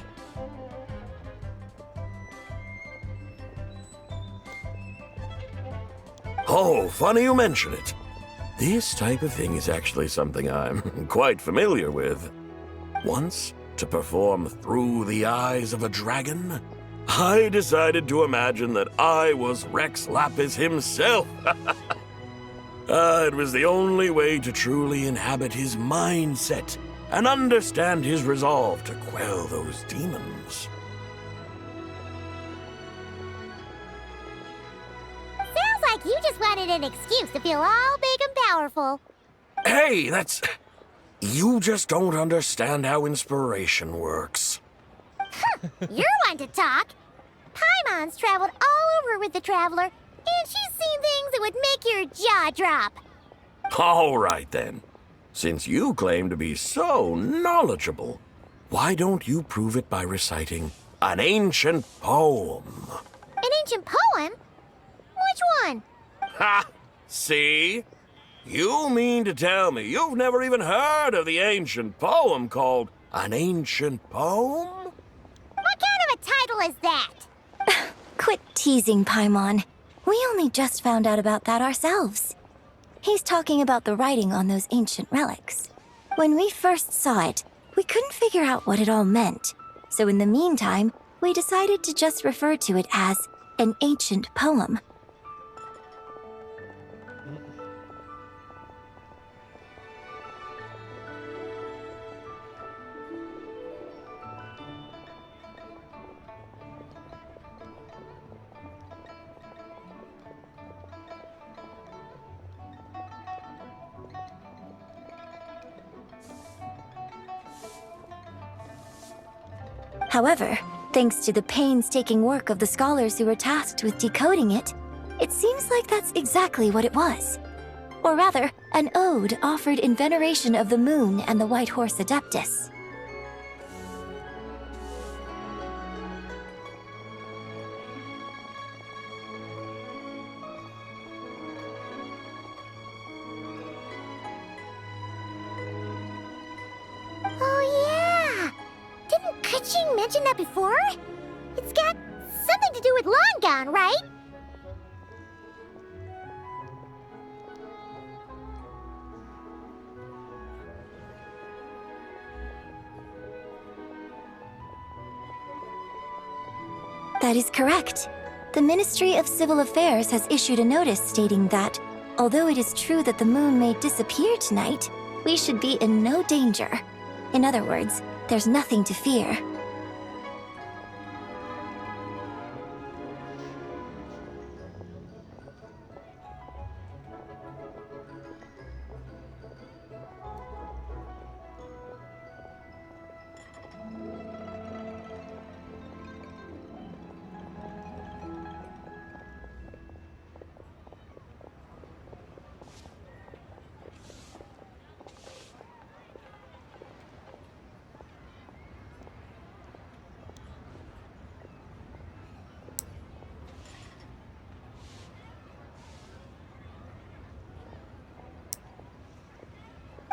Oh, funny you mention it. This type of thing is actually something I'm quite familiar with. Once, to perform Through the Eyes of a Dragon, I decided to imagine that I was Rex Lapis himself. It was the only way to truly inhabit his mindset and understand his resolve to quell those demons. Sounds like you just wanted an excuse to feel all big and powerful. Hey, that's... You just don't understand how inspiration works. You're one to talk. Paimon's traveled all over with the Traveler, and she's seen things that would make your jaw drop. All right, then. Since you claim to be so knowledgeable, why don't you prove it by reciting an ancient poem? An ancient poem? Which one? Ha! See? You mean to tell me you've never even heard of the ancient poem called An Ancient Poem? What kind of a title is that? Quit teasing, Paimon. We only just found out about that ourselves. He's talking about the writing on those ancient relics. When we first saw it, we couldn't figure out what it all meant. So in the meantime, we decided to just refer to it as an ancient poem. However, thanks to the painstaking work of the scholars who were tasked with decoding it, it seems like that's exactly what it was. Or rather, an ode offered in veneration of the moon and the White Horse Adeptus. Ching mentioned that before? It's got something to do with Longon, right? That is correct. The Ministry of Civil Affairs has issued a notice stating that, although it is true that the moon may disappear tonight, we should be in no danger. In other words, there's nothing to fear.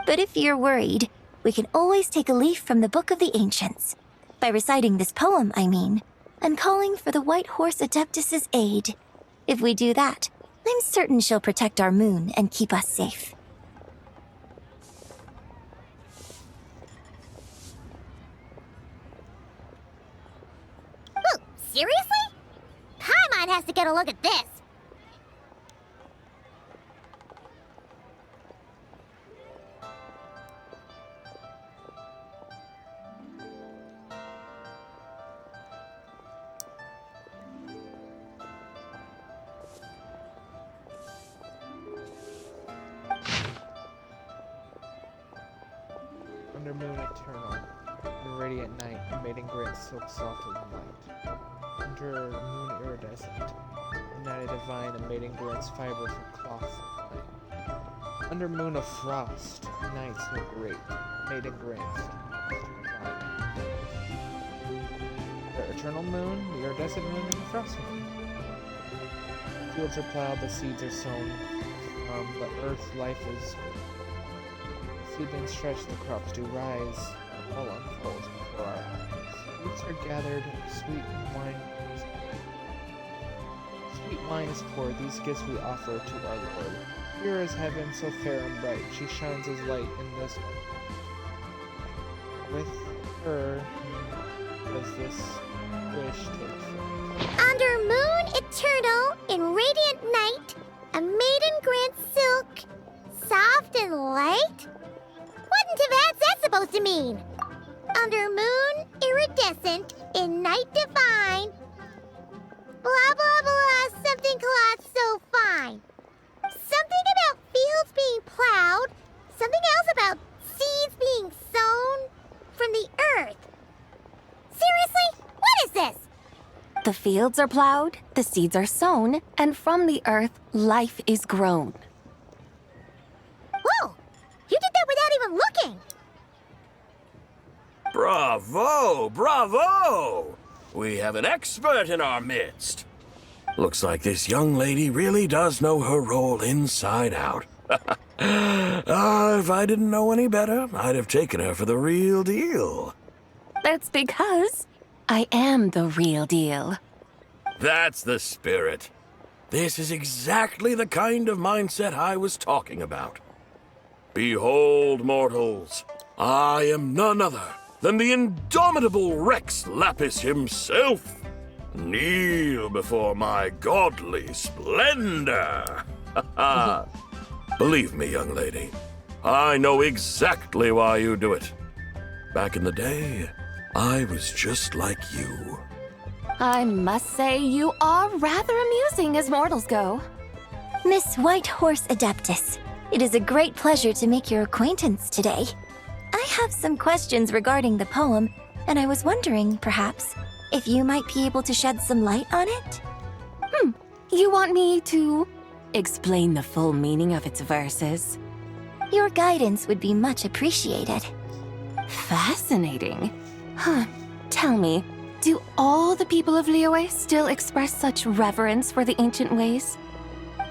But if you're worried, we can always take a leaf from the Book of the Ancients. By reciting this poem, I mean, and calling for the White Horse Adeptus's aid. If we do that, I'm certain she'll protect our moon and keep us safe. Oh, seriously? Paimon has to get a look at this. Under moon eternal, in radiant night, a maiden grants silk soft as light. Under moon iridescent, in night a divine, a maiden grants fiber for cloth so fine. Under moon of frost, nights no great, maiden grants divine. The eternal moon, the iridescent moon, and the frost moon. Fields are plowed, the seeds are sown, but earth life is seedlings stretch, the crops do rise, all unfolds before our eyes. Fruits are gathered, sweet wine is poured, these gifts we offer to our Lord. Pure as heaven, so fair and bright, she shines as light in this one. With her does this wish take flight. Under moon eternal, in radiant night, a maiden grants silk, soft and light? What in Tibet's that supposed to mean? Under moon iridescent, in night divine. Blah blah blah, something cloth so fine. Something about fields being The fields are plowed, the seeds are sown, and from the earth, life is grown. Whoa! You did that without even looking! Bravo! Bravo! We have an expert in our midst. Looks like this young lady really does know her role inside out. If I didn't know any better, I'd have taken her for the real deal. That's because I am the real deal. That's the spirit. This is exactly the kind of mindset I was talking about. Behold, mortals, I am none other than the indomitable Rex Lapis himself. Kneel before my godly splendor. Believe me, young lady, I know exactly why you do it. Back in the day, I was just like you. I must say you are rather amusing as mortals go. Miss White Horse Adeptus, it is a great pleasure to make your acquaintance today. I have some questions regarding the poem, and I was wondering, perhaps, if you might be able to shed some light on it? You want me to explain the full meaning of its verses? Your guidance would be much appreciated. Fascinating. Tell me, do all the people of Liyue still express such reverence for the ancient ways?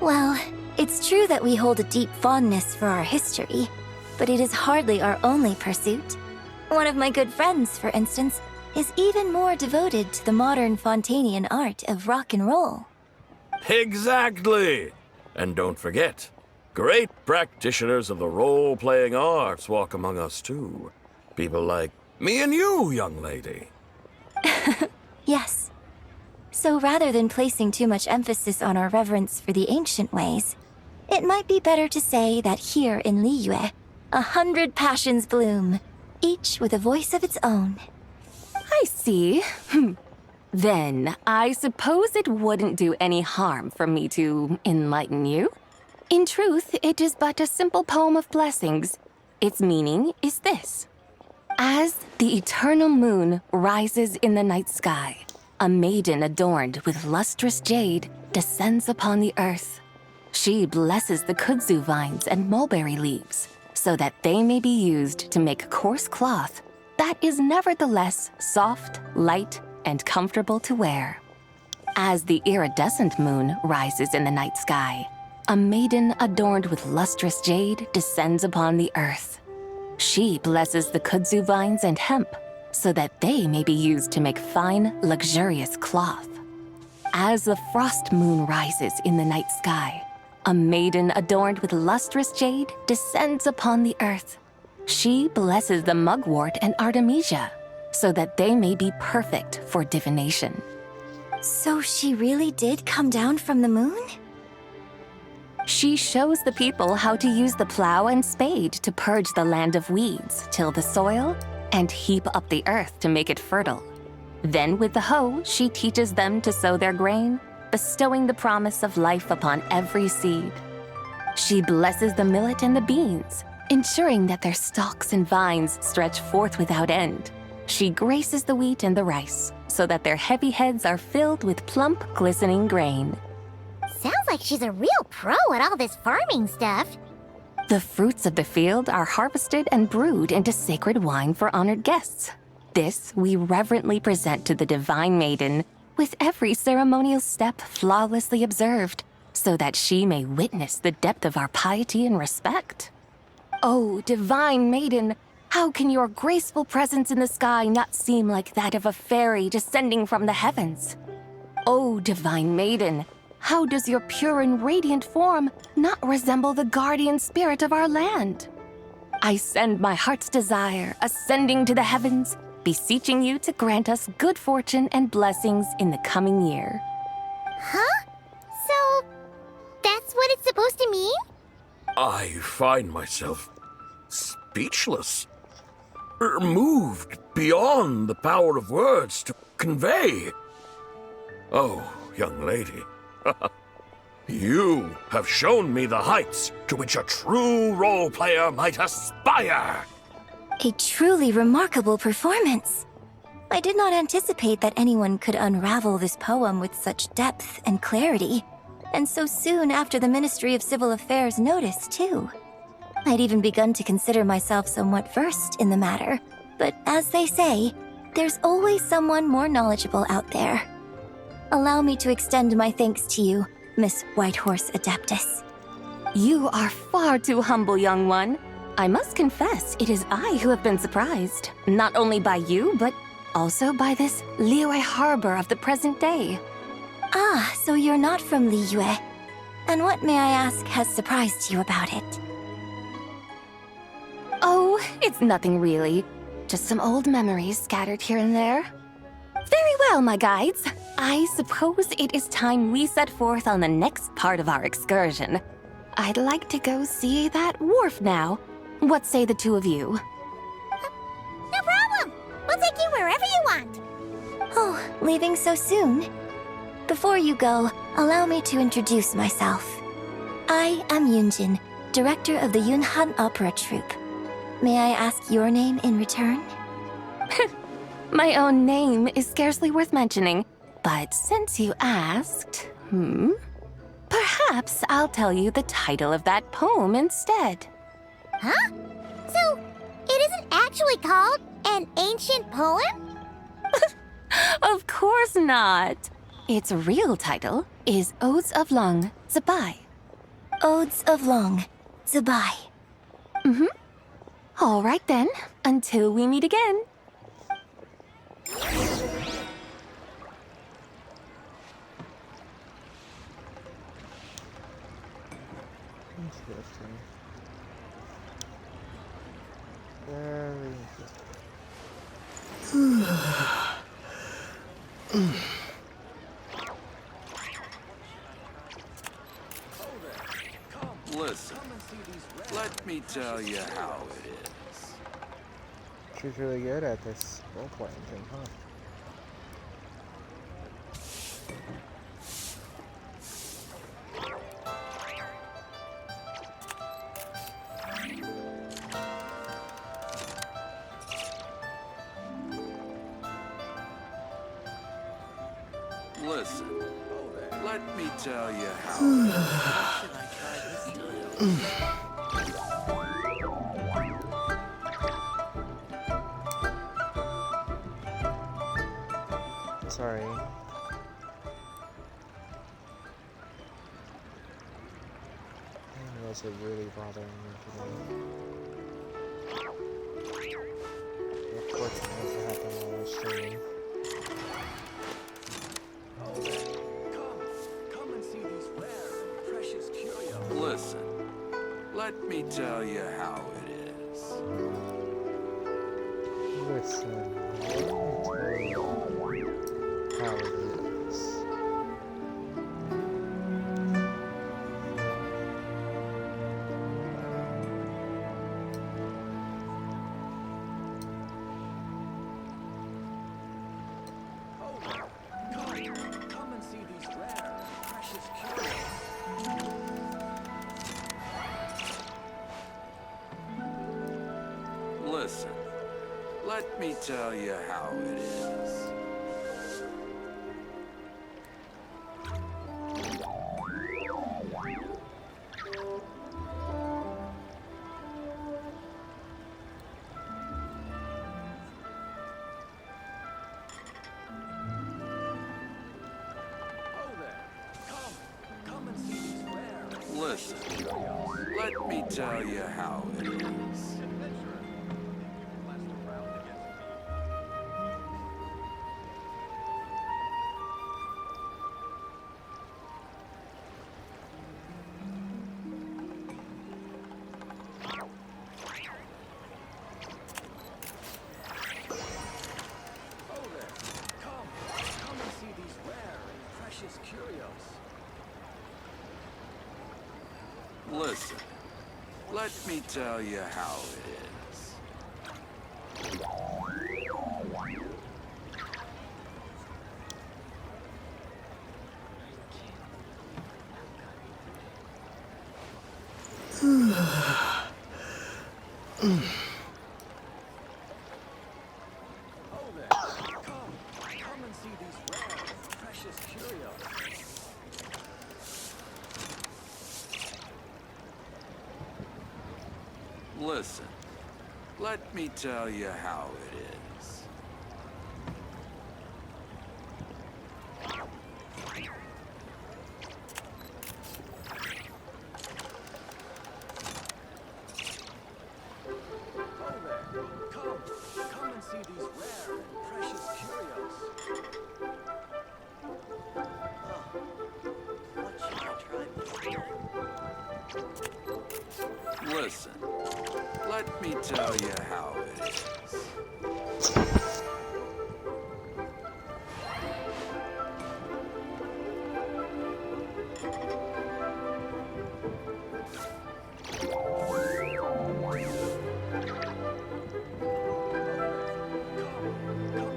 Well, it's true that we hold a deep fondness for our history, but it is hardly our only pursuit. One of my good friends, for instance, is even more devoted to the modern Fontanian art of rock and roll. Exactly! And don't forget, great practitioners of the role-playing arts walk among us too. People like me and you, young lady. Yes. So rather than placing too much emphasis on our reverence for the ancient ways, it might be better to say that here in Liyue, 100 passions bloom, each with a voice of its own. I see. Then, I suppose it wouldn't do any harm for me to enlighten you. In truth, it is but a simple poem of blessings. Its meaning is this. As the eternal moon rises in the night sky, a maiden adorned with lustrous jade descends upon the earth. She blesses the kudzu vines and mulberry leaves so that they may be used to make coarse cloth that is nevertheless soft, light, and comfortable to wear. As the iridescent moon rises in the night sky, a maiden adorned with lustrous jade descends upon the earth. She blesses the kudzu vines and hemp so that they may be used to make fine, luxurious cloth. As the frost moon rises in the night sky, a maiden adorned with lustrous jade descends upon the earth. She blesses the mugwort and artemisia so that they may be perfect for divination. So she really did come down from the moon? She shows the people how to use the plow and spade to purge the land of weeds, till the soil, and heap up the earth to make it fertile. Then with the hoe, she teaches them to sow their grain, bestowing the promise of life upon every seed. She blesses the millet and the beans, ensuring that their stalks and vines stretch forth without end. She graces the wheat and the rice, so that their heavy heads are filled with plump, glistening grain. Sounds like she's a real pro at all this farming stuff. The fruits of the field are harvested and brewed into sacred wine for honored guests. This we reverently present to the divine maiden, with every ceremonial step flawlessly observed, so that she may witness the depth of our piety and respect. Oh, divine maiden, how can your graceful presence in the sky not seem like that of a fairy descending from the heavens? Oh, divine maiden, how does your pure and radiant form not resemble the guardian spirit of our land? I send my heart's desire, ascending to the heavens, beseeching you to grant us good fortune and blessings in the coming year. Huh? So, that's what it's supposed to mean? I find myself speechless, moved beyond the power of words to convey. Oh, young lady, you have shown me the heights to which a true role player might aspire. A truly remarkable performance. I did not anticipate that anyone could unravel this poem with such depth and clarity, and so soon after the Ministry of Civil Affairs noticed, too. I'd even begun to consider myself somewhat versed in the matter, but as they say, there's always someone more knowledgeable out there. Allow me to extend my thanks to you, Miss Whitehorse Adeptus. You are far too humble, young one. I must confess, it is I who have been surprised, not only by you, but also by this Liyue harbor of the present day. Ah, so you're not from Liyue. And what, may I ask, has surprised you about it? Oh, it's nothing really. Just some old memories scattered here and there. Very well, my guides. I suppose it is time we set forth on the next part of our excursion. I'd like to go see that wharf now. What say the two of you? No problem. We'll take you wherever you want. Oh, leaving so soon? Before you go, allow me to introduce myself. I am Yunjin, director of the Yunhan Opera Troupe. May I ask your name in return? My own name is scarcely worth mentioning, but since you asked, perhaps I'll tell you the title of that poem instead. Huh? So, it isn't actually called an ancient poem? Of course not. Its real title is Odes of Long Zabai. Odes of Long Zabai. All right then, until we meet again. Interesting. Very interesting. Listen, let me tell you how it is. She's really good at this role-playing thing, huh? Listen, let me tell you how it is. Sorry. Those are really bothering me today. Of course it has to happen while I'm streaming. Come and see these rare and precious curios. Listen, let me tell you how it is. Listen, let me tell you how it is. Come and see these rare and precious curios. Listen, let me tell you how it is. Listen, let me tell you how it is. Come and see these rare and precious curios. Listen, let me tell you how it is. Listen, let me tell you how it is. Come and see these rare and precious curios. What should I try this? Listen, let me tell you how it is. Come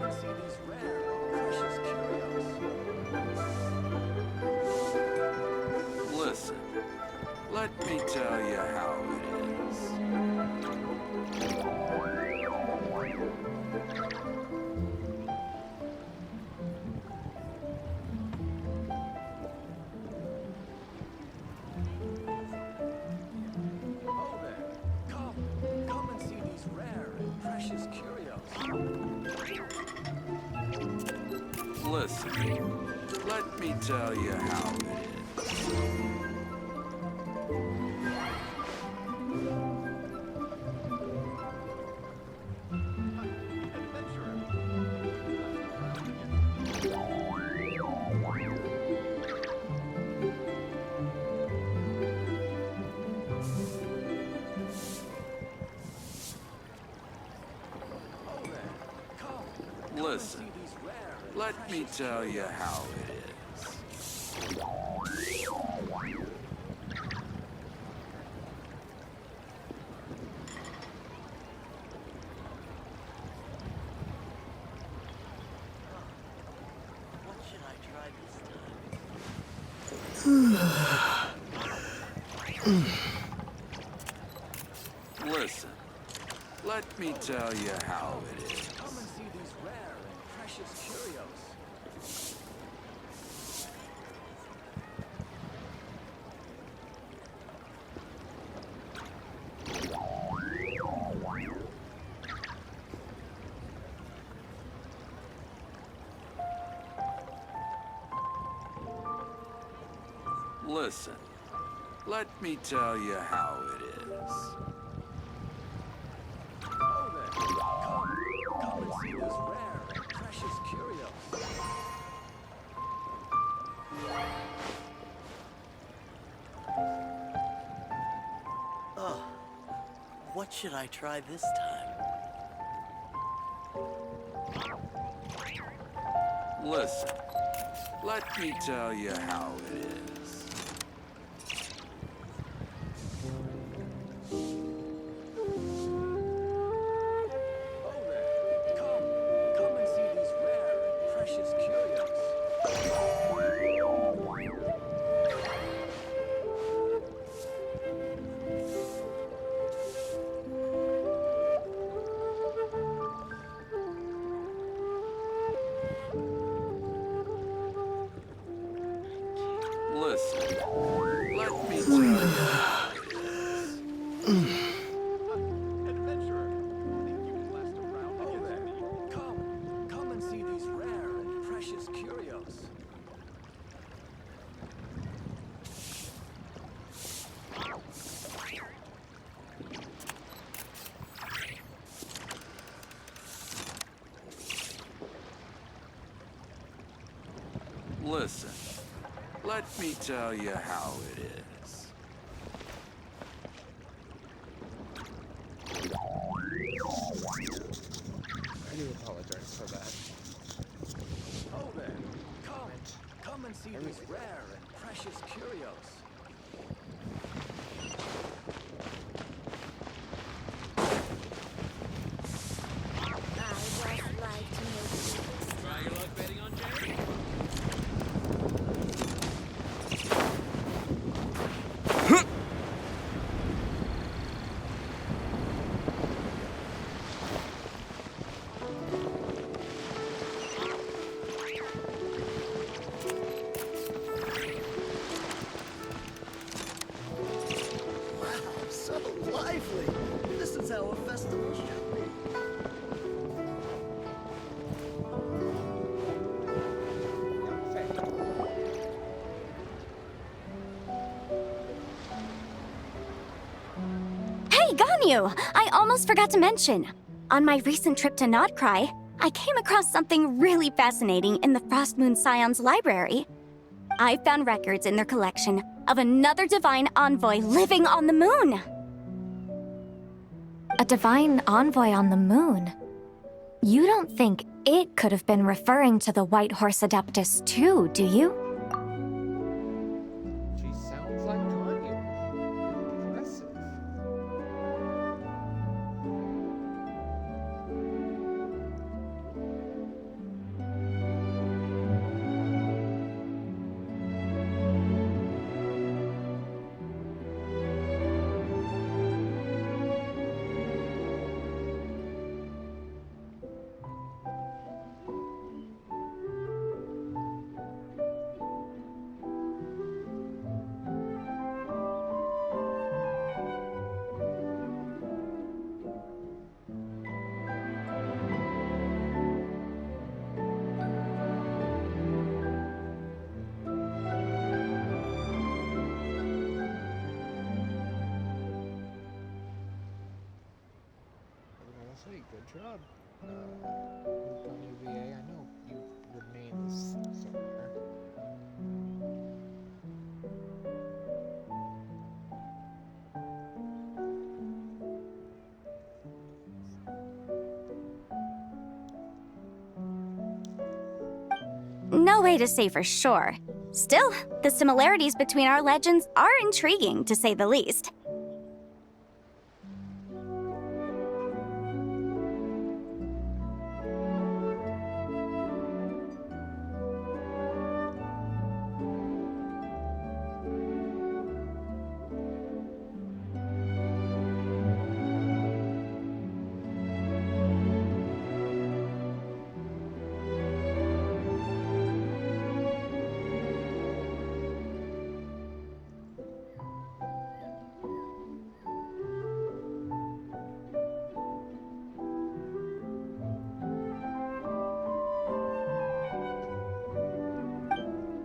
and see these rare and precious curios. Listen, let me tell you how it is. Oh there, come and see these rare and precious curios. Listen, let me tell you how it is. Listen, let me tell you how it is. What should I try this time? Listen, let me tell you how it is. Come and see these rare and precious curios. Listen, let me tell you how it is. Oh there, come and see these rare and precious curios. Oh, what should I try this time? Listen, let me tell you how it is. Listen, let me tell you how it is. Adventurer, think you can last around? Oh there, come and see these rare and precious curios. Listen, let me tell you how it is. I do apologize for that. Oh there, come and see these rare and precious curios. Try your luck betting on Jerry? Wow, so lively. This now a festival should be. Hey, Ganyu! I almost forgot to mention. On my recent trip to Nodcry, I came across something really fascinating in the Frostmoon Scion's library. I found records in their collection of another divine envoy living on the moon. A divine envoy on the moon? You don't think it could have been referring to the White Horse Adeptus too, do you? She sounds like Ganyu. Impressive. Say good job. WVA, I know your name is somewhere. No way to say for sure. Still, the similarities between our legends are intriguing, to say the least.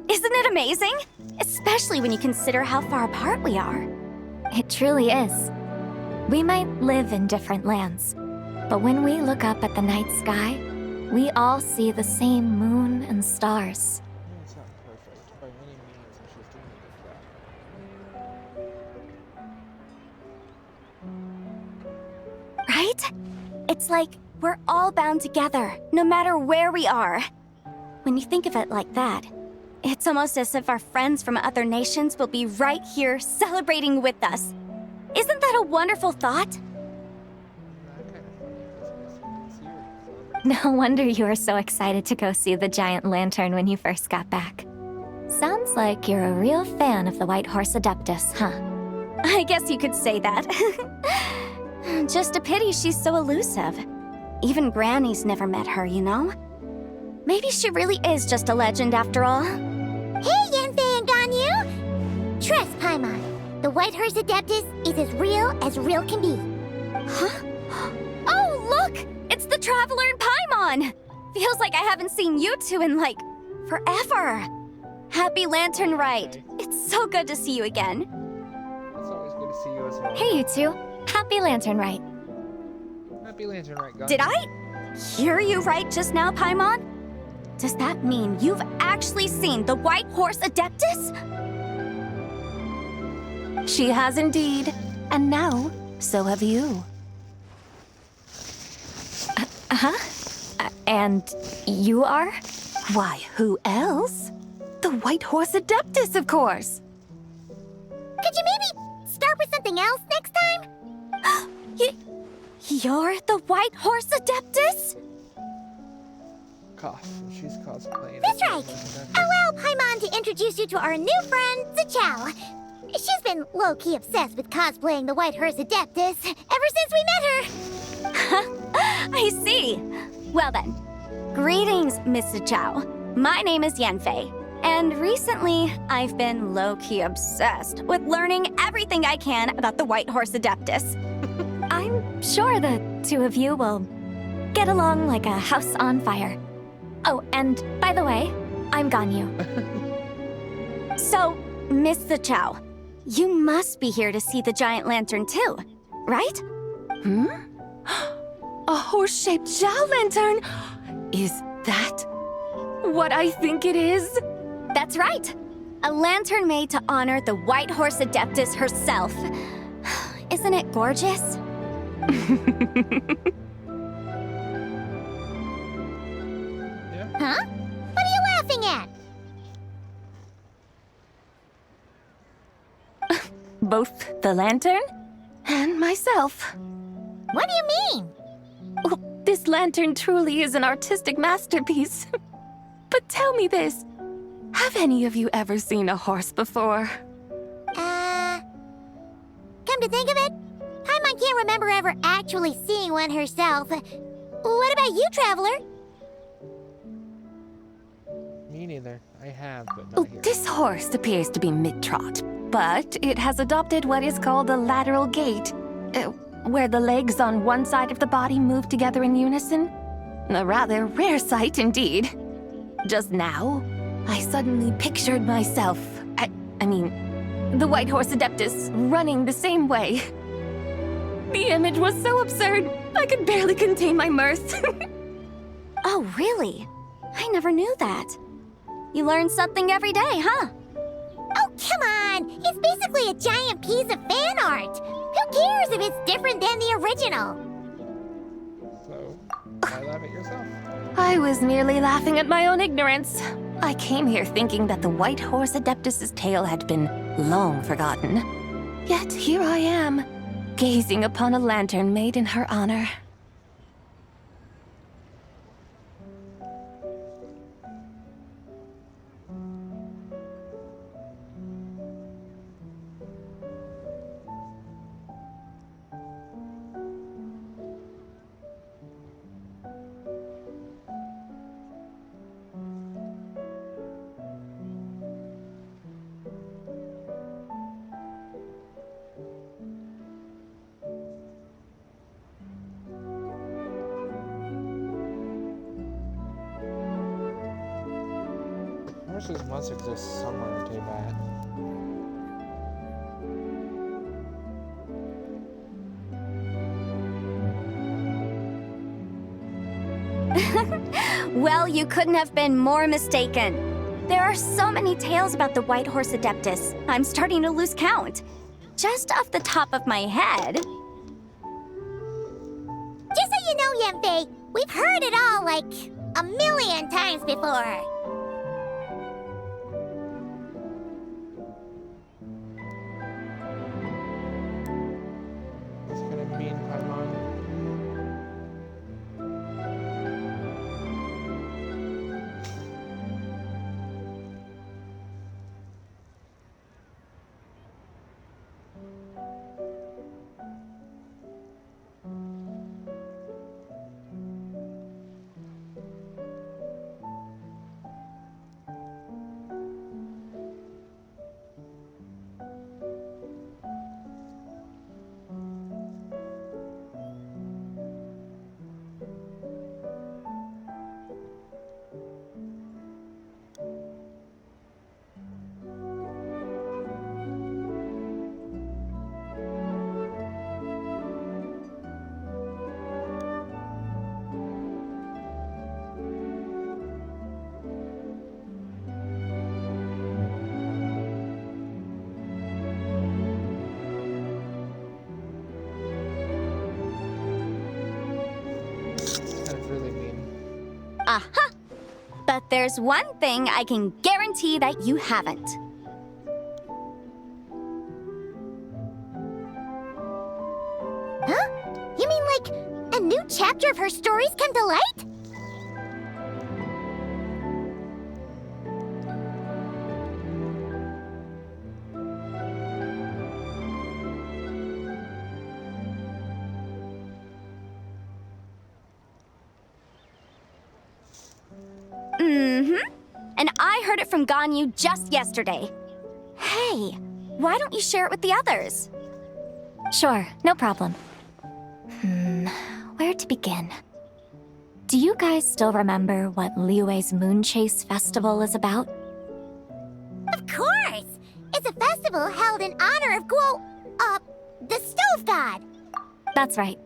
Isn't it amazing? Especially when you consider how far apart we are. It truly is. We might live in different lands, but when we look up at the night sky, we all see the same moon and stars. It's not perfect by any means, and she's doing a good job. Right? It's like we're all bound together, no matter where we are. When you think of it like that, it's almost as if our friends from other nations will be right here celebrating with us. Isn't that a wonderful thought? No wonder you were so excited to go see the giant lantern when you first got back. Sounds like you're a real fan of the White Horse Adeptus, huh? I guess you could say that. Just a pity she's so elusive. Even Granny's never met her, you know? Maybe she really is just a legend after all. Hey, Yanfei and Ganyu! Trust Paimon. The White Horse Adeptus is as real can be. Huh? Oh, look! It's the Traveler and Paimon! Feels like I haven't seen you two in, like, forever. Happy Lantern Rite. It's so good to see you again. It's always good to see you as well. Hey, you two. Happy Lantern Rite. Happy Lantern Rite, Ganyu. Did I hear you right just now, Paimon? Does that mean you've actually seen the White Horse Adeptus? She has indeed. And now, so have you. And you are? Why, who else? The White Horse Adeptus, of course. Could you maybe start with something else next time? You're the White Horse Adeptus? Cough. She's cosplaying. That's right. Allow Paimon to introduce you to our new friend, Zichao. She's been low-key obsessed with cosplaying the White Horse Adeptus ever since we met her. I see. Well then, greetings, Miss Zichao. My name is Yanfei, and recently I've been low-key obsessed with learning everything I can about the White Horse Adeptus. I I'm sure the two of you will get along like a house on fire. Oh, and by the way, I'm Ganyu. So, Miss the Chow, you must be here to see the giant lantern too, right? Hmm? A horse-shaped Zhao lantern? Is that what I think it is? That's right. A lantern made to honor the White Horse Adeptus herself. Isn't it gorgeous? Huh? What are you laughing at? Both the lantern and myself. What do you mean? Well, this lantern truly is an artistic masterpiece. But tell me this. Have any of you ever seen a horse before? Come to think of it, Paimon can't remember ever actually seeing one herself. What about you, Traveler? Me neither. I have, but Oh, not here. this horse appears to be mid-trot, but it has adopted what is called a lateral gait, where the legs on one side of the body move together in unison. A rather rare sight indeed. Just now, I suddenly pictured myself, I mean, the White Horse Adeptus running the same way. The image was so absurd, I could barely contain my mirth. Oh, really? I never knew that. You learn something every day, huh? Oh, come on! It's basically a giant piece of fan art! Who cares if it's different than the original? So, why laugh at yourself? I was merely laughing at my own ignorance. I came here thinking that the White Horse Adeptus's tale had been long forgotten. Yet here I am, gazing upon a lantern made in her honor. Horses must exist somewhere in Teyvat. Well, you couldn't have been more mistaken. There are so many tales about the White Horse Adeptus, I'm starting to lose count. Just off the top of my head. Just so you know, Yanfei, we've heard it all like a million times before. What's gonna mean, Paimon? That's really mean. Aha! But there's one thing I can guarantee that you haven't. Huh? You mean like a new chapter of her stories come to light? Mm-hmm. And I heard it from Ganyu just yesterday. Hey, why don't you share it with the others? Sure, no problem. begin? Do you guys still remember what Liyue's Moon Chase Festival is about? Of course! It's a festival held in honor of the Stove God. That's right.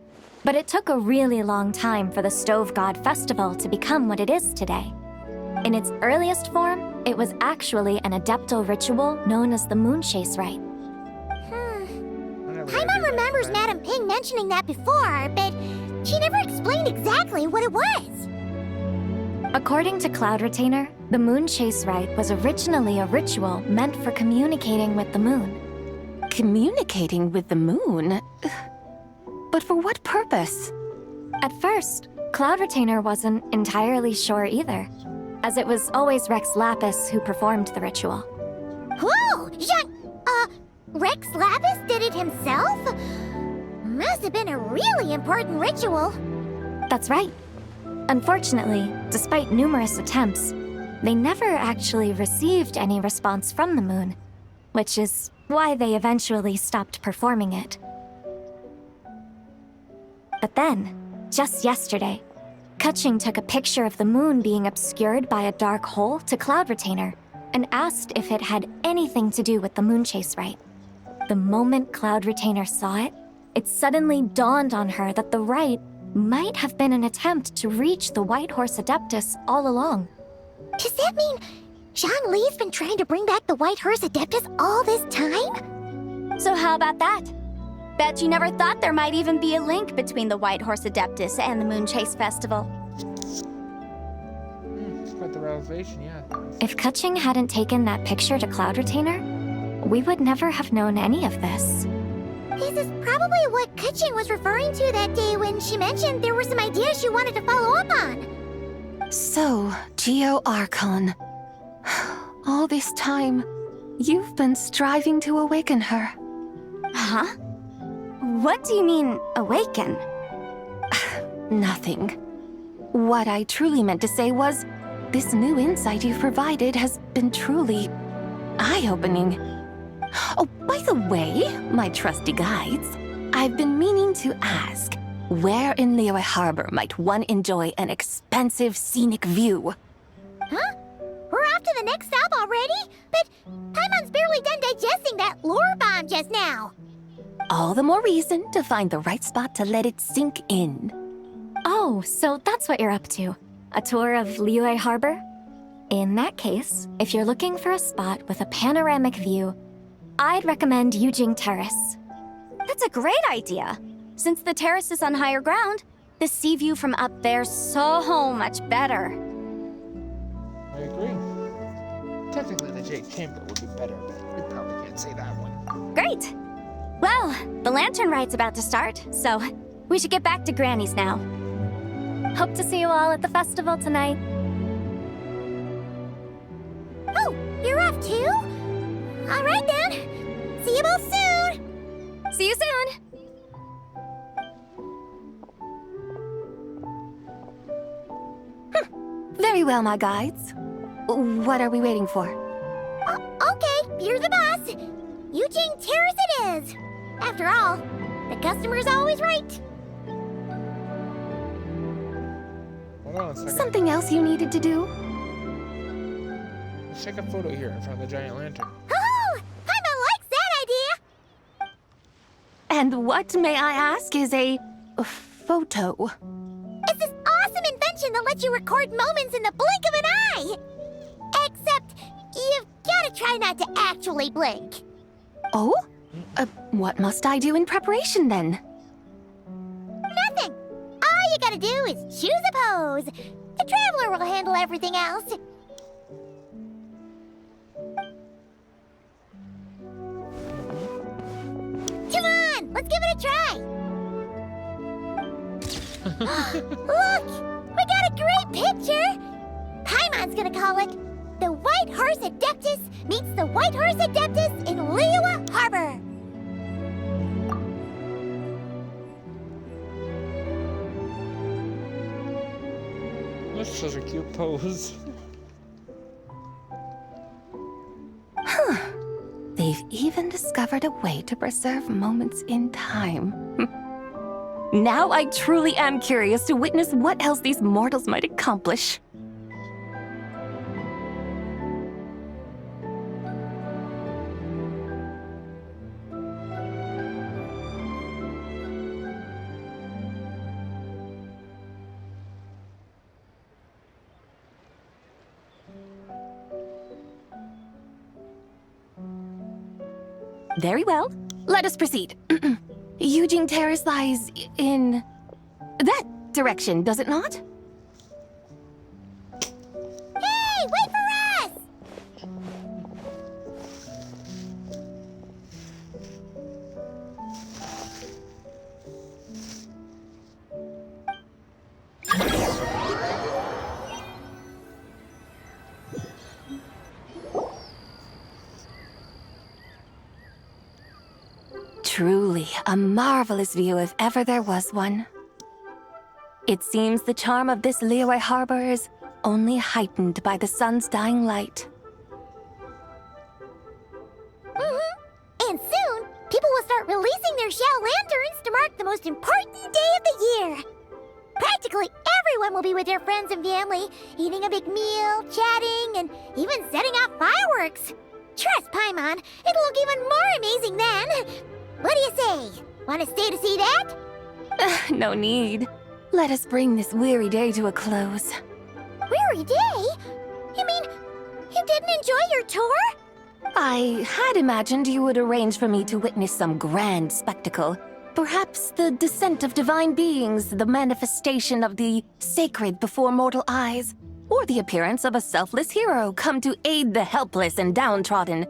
But it took a really long time for the Stove God Festival to become what it is today. In its earliest form, it was actually an adeptal ritual known as the Moon Chase Rite. Paimon remembers Madame Ping mentioning that before, but she never explained exactly what it was. According to Cloud Retainer, the Moon Chase Rite was originally a ritual meant for communicating with the moon. Communicating with the moon? But for what purpose? At first, Cloud Retainer wasn't entirely sure either, as it was always Rex Lapis who performed the ritual. Whoa! Rex Lapis did it himself? Must have been a really important ritual. That's right. Unfortunately, despite numerous attempts, they never actually received any response from the moon, which is why they eventually stopped performing it. But then, just yesterday, Kutching took a picture of the moon being obscured by a dark hole to Cloud Retainer and asked if it had anything to do with the Moon Chase Rite. The moment Cloud Retainer saw it, it suddenly dawned on her that the rite might have been an attempt to reach the White Horse Adeptus all along. Does that mean Zhang Li's been trying to bring back the White Horse Adeptus all this time? So how about that? Bet you never thought there might even be a link between the White Horse Adeptus and the Moon Chase Festival. It's quite the revelation, yeah. If Kutching hadn't taken that picture to Cloud Retainer, we would never have known any of this. This is probably what Kutching was referring to that day when she mentioned there were some ideas she wanted to follow up on. So, Geo Archon. All this time, you've been striving to awaken her. Huh? What do you mean, awaken? Nothing. What I truly meant to say was, this new insight you've provided has been truly eye-opening. Oh, by the way, my trusty guides, I've been meaning to ask, where in Liyue Harbor might one enjoy an expansive scenic view? Huh? We're off to the next stop already? But Paimon's barely done digesting that lore bomb just now. All the more reason to find the right spot to let it sink in. Oh, so that's what you're up to. A tour of Liyue Harbor? In that case, if you're looking for a spot with a panoramic view, I'd recommend Yujing Terrace. That's a great idea. Since the terrace is on higher ground, the sea view from up there's so much better. I agree. Technically, the Jade Chamber would be better, but we probably can't say that one. Great! Well, the Lantern Rite's about to start, so we should get back to Granny's now. Hope to see you all at the festival tonight. Oh, you're off too? All right then. See you both soon. See you soon. Very well, my guides. What are we waiting for? Okay, you're the boss. Eugene Terrace it is. After all, the customer's always right. Hold on a second. Something else you needed to do? Let's take a photo here in front of the giant lantern. Oh, Paimon likes that idea. And what, may I ask, is a photo? It's this awesome invention that lets you record moments in the blink of an eye. Except, you've gotta try not to actually blink. Oh? What must I do in preparation then? Nothing. All you gotta do is choose a pose. The Traveler will handle everything else. Come on, let's give it a try. Look, we got a great picture. Paimon's gonna call it The White Horse Adeptus Meets the White Horse Adeptus in Liyue Harbor. That's such a cute pose. They've even discovered a way to preserve moments in time. Now I truly am curious to witness what else these mortals might accomplish. Very well. Let us proceed. Eugene Terrace lies in that direction, does it not? Hey, wait for us! Truly a marvelous view if ever there was one. It seems the charm of this Liyue harbor is only heightened by the sun's dying light. And soon, people will start releasing their Xiao lanterns to mark the most important day of the year. Practically everyone will be with their friends and family, eating a big meal, chatting, and even setting off fireworks. Trust Paimon, it'll look even more amazing then. What do you say? Want to stay to see that? No need. Let us bring this weary day to a close. Weary day? You mean you didn't enjoy your tour? I had imagined you would arrange for me to witness some grand spectacle. Perhaps the descent of divine beings, the manifestation of the sacred before mortal eyes, or the appearance of a selfless hero come to aid the helpless and downtrodden.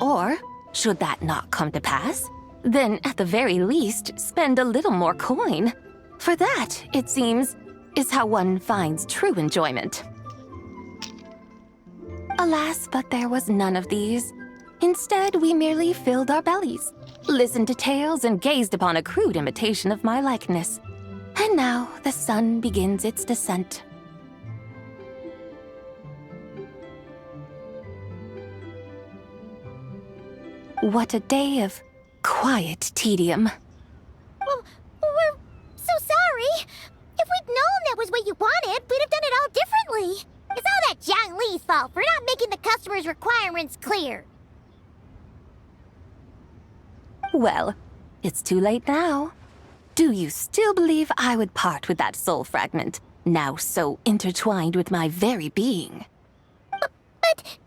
Or, should that not come to pass, then at the very least spend a little more coin. For that, it seems, is how one finds true enjoyment. Alas, but there was none of these. Instead, we merely filled our bellies, listened to tales, and gazed upon a crude imitation of my likeness. And now the sun begins its descent. What a day of quiet tedium. Well, we're so sorry. If we'd known that was what you wanted, we'd have done it all differently. It's all that Jiang Li's fault for not making the customer's requirements clear. Well, it's too late now. Do you still believe I would part with that soul fragment, now so intertwined with my very being? But...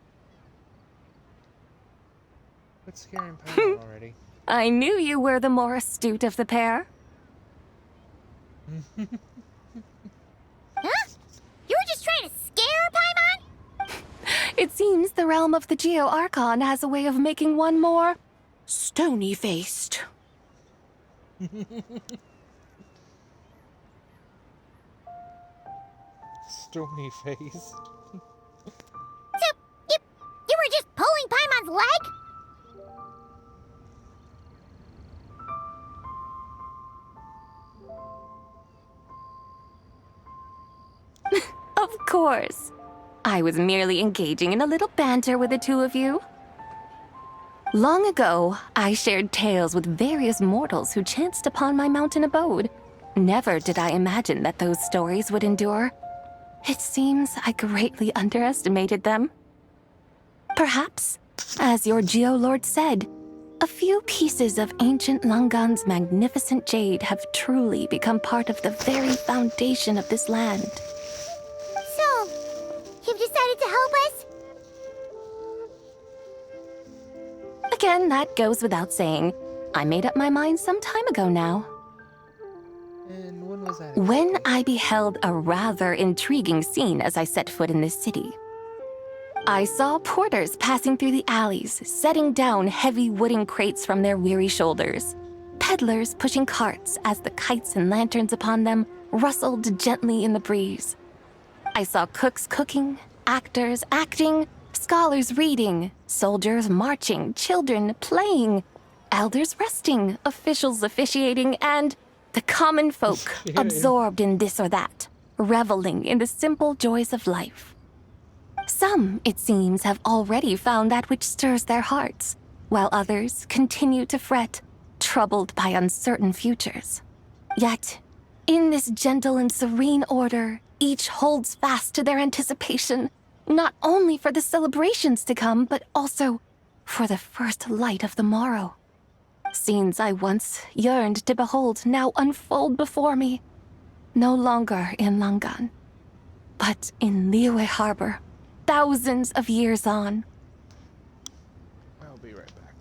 Quit scaring Paimon already. I knew you were the more astute of the pair. Huh? You were just trying to scare Paimon? It seems the realm of the Geo Archon has a way of making one more stony-faced. Stony face. So, you were just pulling Paimon's leg? Of course. I was merely engaging in a little banter with the two of you. Long ago, I shared tales with various mortals who chanced upon my mountain abode. Never did I imagine that those stories would endure. It seems I greatly underestimated them. Perhaps, as your Geolord said, a few pieces of ancient Langan's magnificent jade have truly become part of the very foundation of this land. So, you've decided to help us? Again, that goes without saying. I made up my mind some time ago now. And when was that? When I beheld a rather intriguing scene as I set foot in this city. I saw porters passing through the alleys, setting down heavy wooden crates from their weary shoulders. Peddlers pushing carts as the kites and lanterns upon them rustled gently in the breeze. I saw cooks cooking, actors acting, scholars reading, soldiers marching, children playing, elders resting, officials officiating, and the common folk absorbed in this or that, reveling in the simple joys of life. Some, it seems, have already found that which stirs their hearts, while others continue to fret, troubled by uncertain futures. Yet, in this gentle and serene order, each holds fast to their anticipation, not only for the celebrations to come, but also for the first light of the morrow. Scenes I once yearned to behold now unfold before me, no longer in Langan, but in Liyue Harbor, thousands of years on. I'll be right back.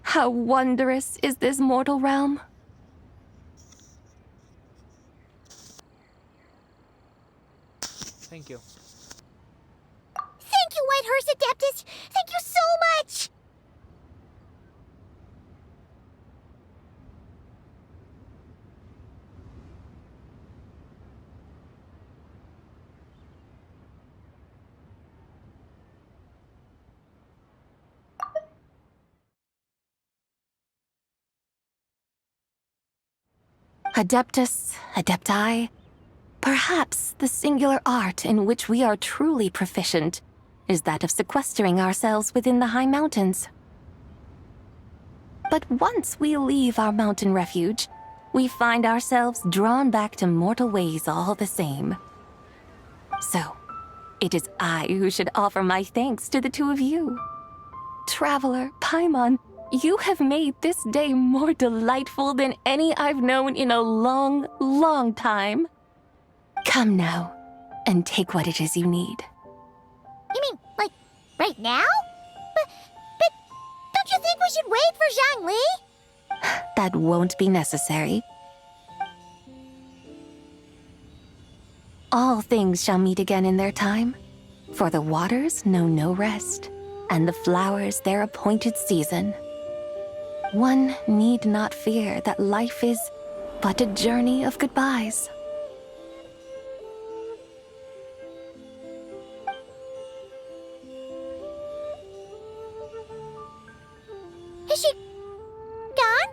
How wondrous is this mortal realm? Thank you. Thank you, Whitehurst Adeptus! Thank you so much! Adeptus, Adepti. Perhaps the singular art in which we are truly proficient is that of sequestering ourselves within the high mountains. But once we leave our mountain refuge, we find ourselves drawn back to mortal ways all the same. So, it is I who should offer my thanks to the two of you. Traveler, Paimon, you have made this day more delightful than any I've known in a long, long time. Come now, and take what it is you need. You mean, like, right now? But don't you think we should wait for Zhangli? That won't be necessary. All things shall meet again in their time, for the waters know no rest, and the flowers their appointed season. One need not fear that life is but a journey of goodbyes. Is she gone?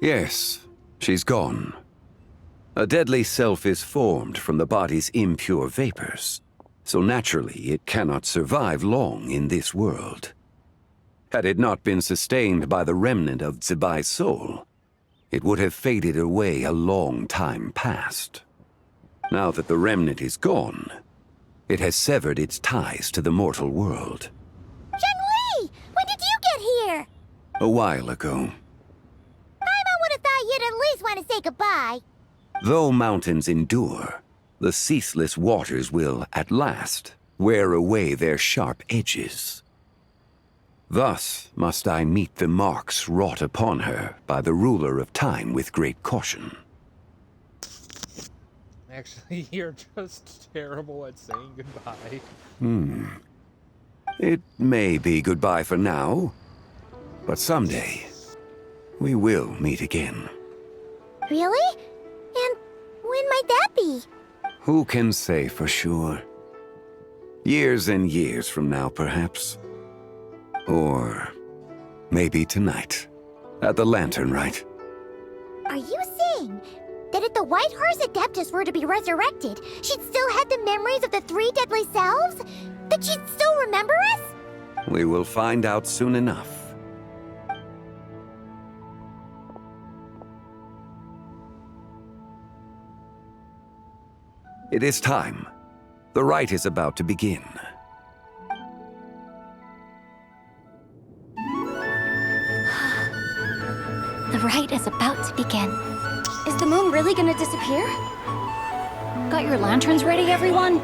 Yes, she's gone. A deadly self is formed from the body's impure vapors, so naturally it cannot survive long in this world. Had it not been sustained by the remnant of Zibai's soul, it would have faded away a long time past. Now that the remnant is gone, it has severed its ties to the mortal world. Zhangli! When did you get here? A while ago. Paimon would have thought you'd at least want to say goodbye. Though mountains endure, the ceaseless waters will, at last, wear away their sharp edges. Thus must I meet the marks wrought upon her by the ruler of time with great caution. Actually, you're just terrible at saying goodbye. It may be goodbye for now, but someday we will meet again. Really? And when might that be? Who can say for sure? Years and years from now, perhaps. Or maybe tonight, at the Lantern Rite. Are you saying that if the White Horse Adeptus were to be resurrected, she'd still have the memories of the three deadly selves? That she'd still remember us? We will find out soon enough. It is time. The rite is about to begin. The rite is about to begin. Is the moon really gonna disappear? Got your lanterns ready, everyone?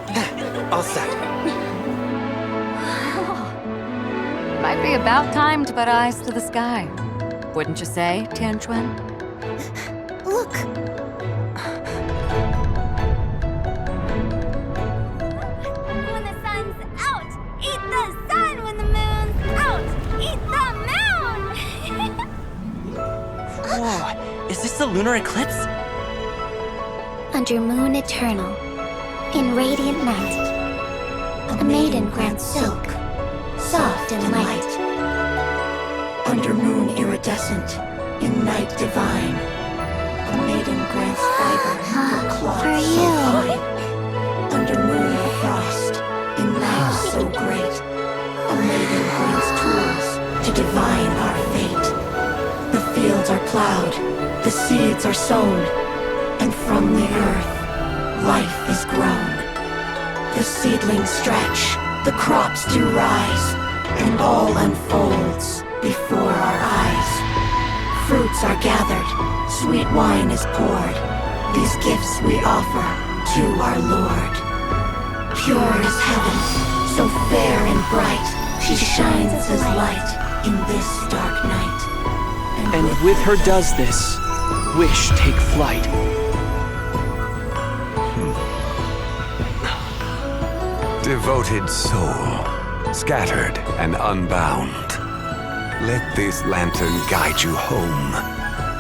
All set. Might be about time to put eyes to the sky. Wouldn't you say, Tianchuan? Look! When the sun's out, eat the sun. When the moon's out, eat the moon! Whoa, is this the lunar eclipse? Under moon eternal, in radiant night, a maiden grants silk, soft and light. Under moon iridescent, in night divine, a maiden grants fiber for cloth For so you. fine. Under moon of frost, in night so great, a maiden grants tools to divine our fate. The fields are plowed, the seeds are sown, and from the earth, life is grown. The seedlings stretch, the crops do rise, and all unfolds before our eyes. Fruits are gathered, sweet wine is poured. These gifts we offer to our Lord. Pure as heaven, so fair and bright, she shines as light in this dark night. And with her does this, wish take flight. Devoted soul, scattered and unbound. Let this lantern guide you home.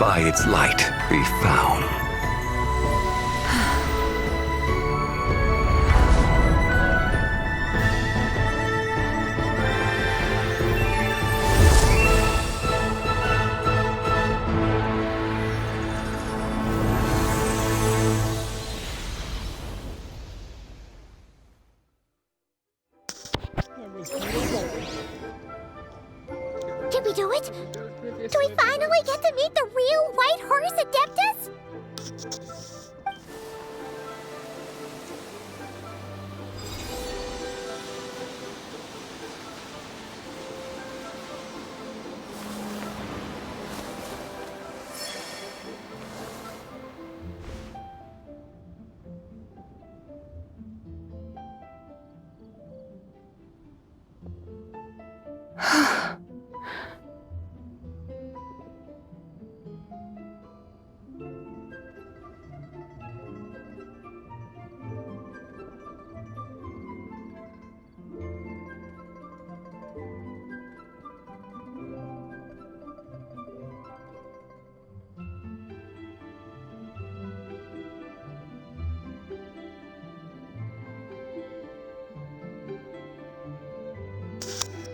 By its light be found. do it? Do we finally get to meet the real White Horse Adeptus?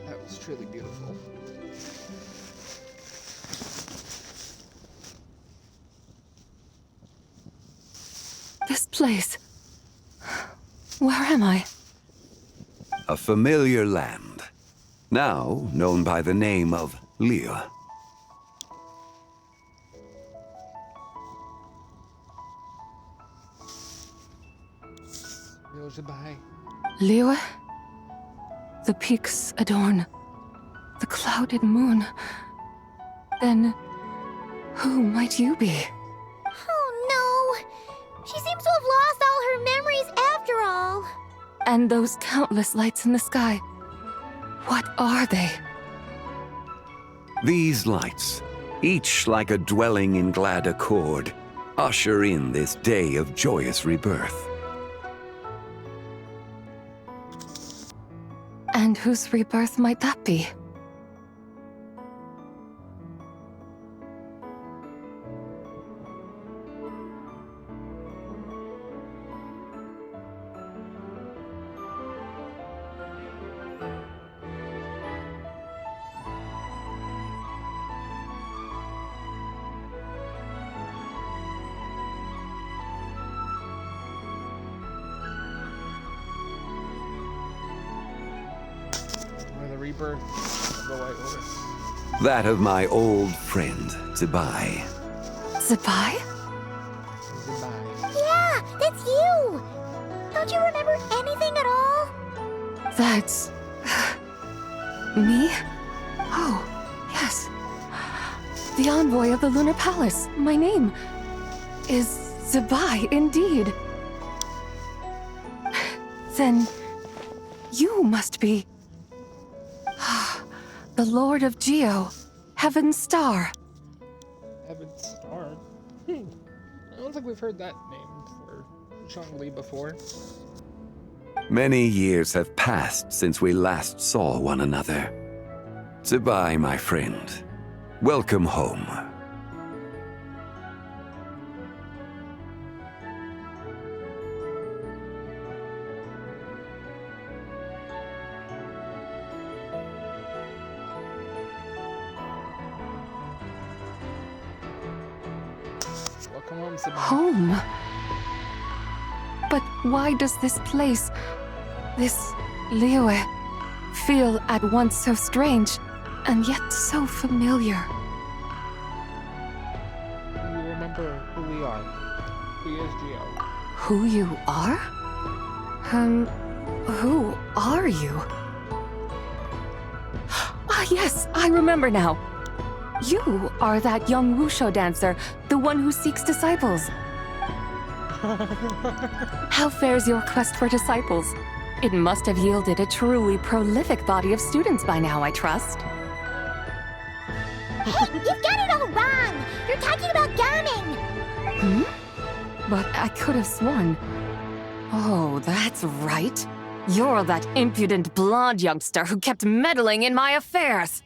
That was truly beautiful. This place. Where am I? A familiar land, now known by the name of Liyue. Goodbye. Liyue? The peaks adorn the clouded moon. Then, who might you be? Oh no! She seems to have lost all her memories after all. And those countless lights in the sky. What are they? These lights, each like a dwelling in glad accord, usher in this day of joyous rebirth. And whose rebirth might that be? Rebirth of the White Horse. That of my old friend, Zibai. Zibai? Yeah, that's you! Don't you remember anything at all? That's... me? Oh, yes. The envoy of the Lunar Palace. My name is Zibai, indeed. Then you must be... the Lord of Geo, Heaven's Star. Heaven's Star? I don't think we've heard that name for Zhongli before. Many years have passed since we last saw one another. Zibai, my friend. Welcome home. Home? But why does this place, this Liyue, feel at once so strange and yet so familiar? You remember who we are. He is Geo. Who you are? Who are you? Ah, yes, I remember now. You are that young Wushu dancer, the one who seeks disciples. How fares your quest for disciples? It must have yielded a truly prolific body of students by now, I trust. Hey, you've got it all wrong! You're talking about gaming! But I could have sworn... Oh, that's right. You're that impudent blonde youngster who kept meddling in my affairs.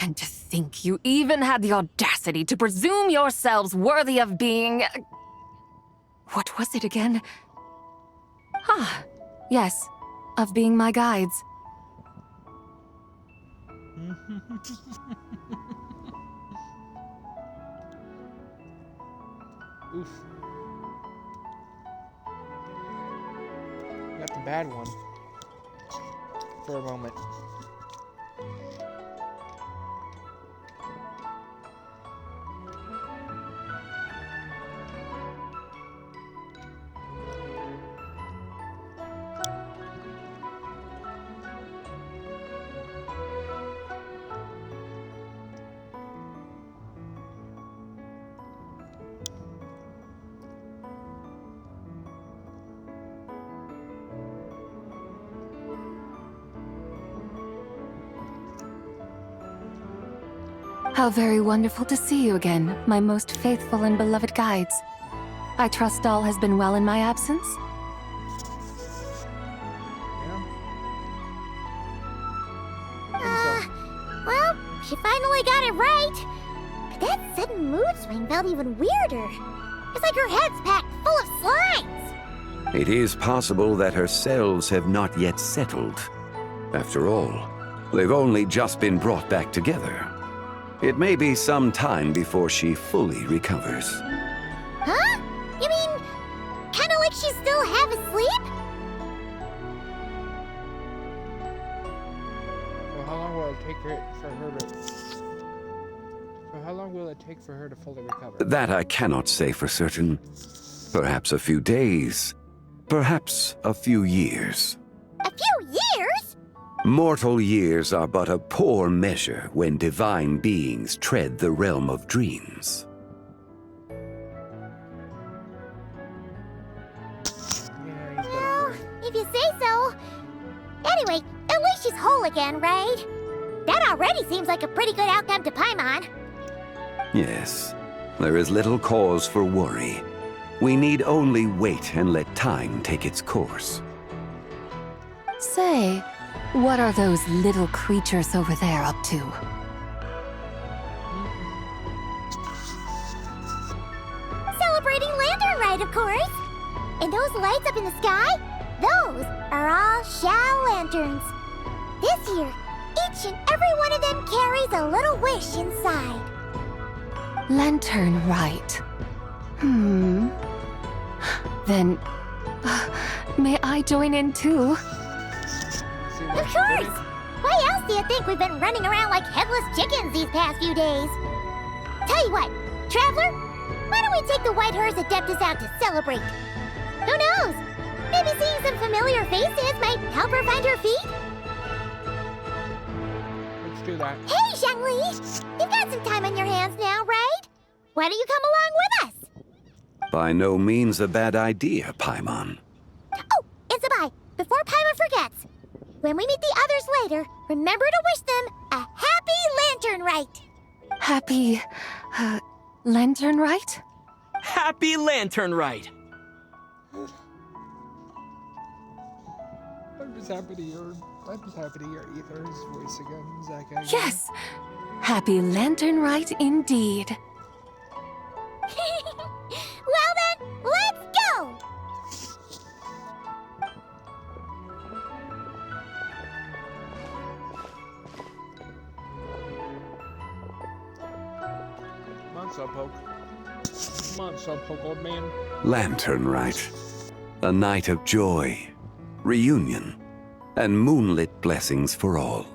And to think you even had the audacity to presume yourselves worthy of being... What was it again? Ah, yes, of being my guides. Oof. Got the bad one. For a moment. How very wonderful to see you again, my most faithful and beloved guides. I trust all has been well in my absence? Well, she finally got it right. But that sudden mood swing felt even weirder. It's like her head's packed full of slimes. It is possible that her cells have not yet settled. After all, they've only just been brought back together. It may be some time before she fully recovers. Huh? You mean, kinda like she's still half asleep? So how long will it take for her to... So how long will it take for her to fully recover? That I cannot say for certain. Perhaps a few days. Perhaps a few years. A few years? Mortal years are but a poor measure when divine beings tread the realm of dreams. Well, if you say so. Anyway, at least she's whole again, right? That already seems like a pretty good outcome to Paimon. Yes, there is little cause for worry. We need only wait and let time take its course. Say, what are those little creatures over there up to? Celebrating Lantern Rite, of course. And those lights up in the sky, those are all Shao lanterns. This year, each and every one of them carries a little wish inside. Lantern Rite. Then, may I join in too? Of course! Why else do you think we've been running around like headless chickens these past few days? Tell you what, Traveler, why don't we take the White Hearse Adeptus out to celebrate? Who knows? Maybe seeing some familiar faces might help her find her feet? Let's do that. Hey, Xiangli! You've got some time on your hands now, right? Why don't you come along with us? By no means a bad idea, Paimon. Oh, and Sabai, before Paimon forgets, when we meet the others later, remember to wish them a happy Lantern Rite. Happy, Lantern Rite? Happy Lantern Rite! I'm just happy to hear Ether's voice again, Zach. Yes! Happy Lantern Rite indeed. Well then, let's go! Come on, Slowpoke. Come on, Slowpoke, old man. Lantern Rite. A night of joy, reunion, and moonlit blessings for all.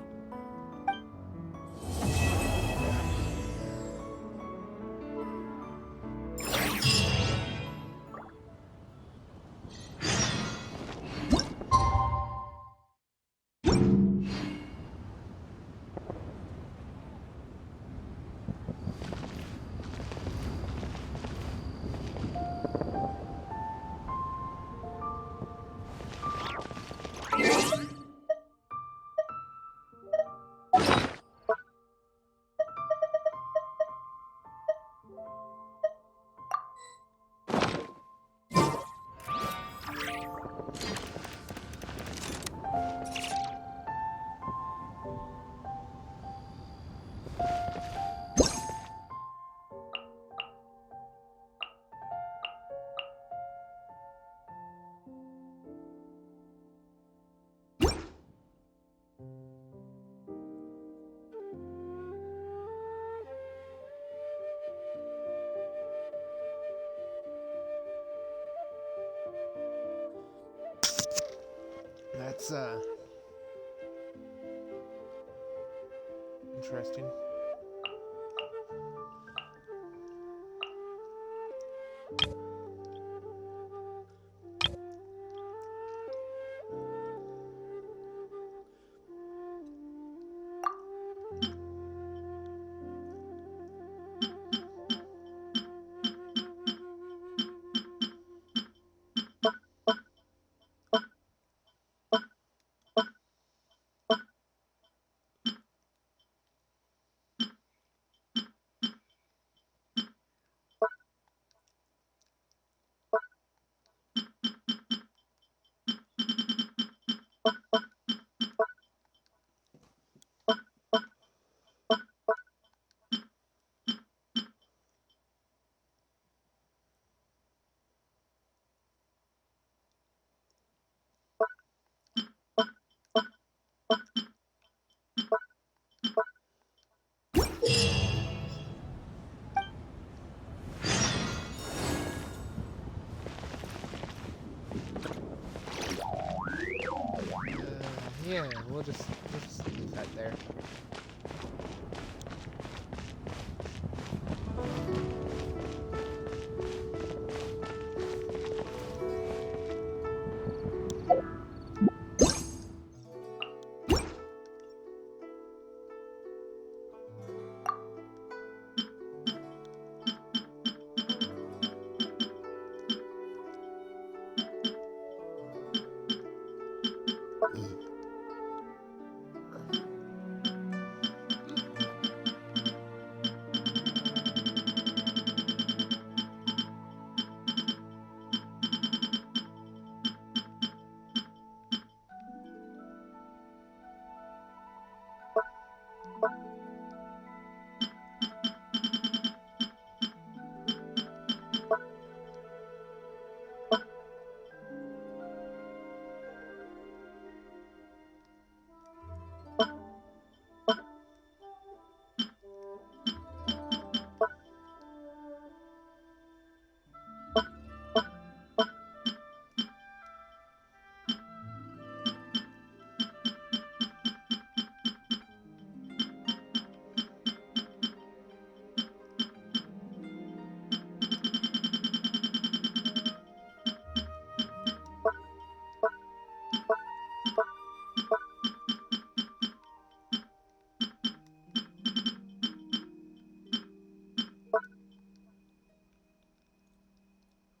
That's, interesting. Yeah, we'll just leave that there.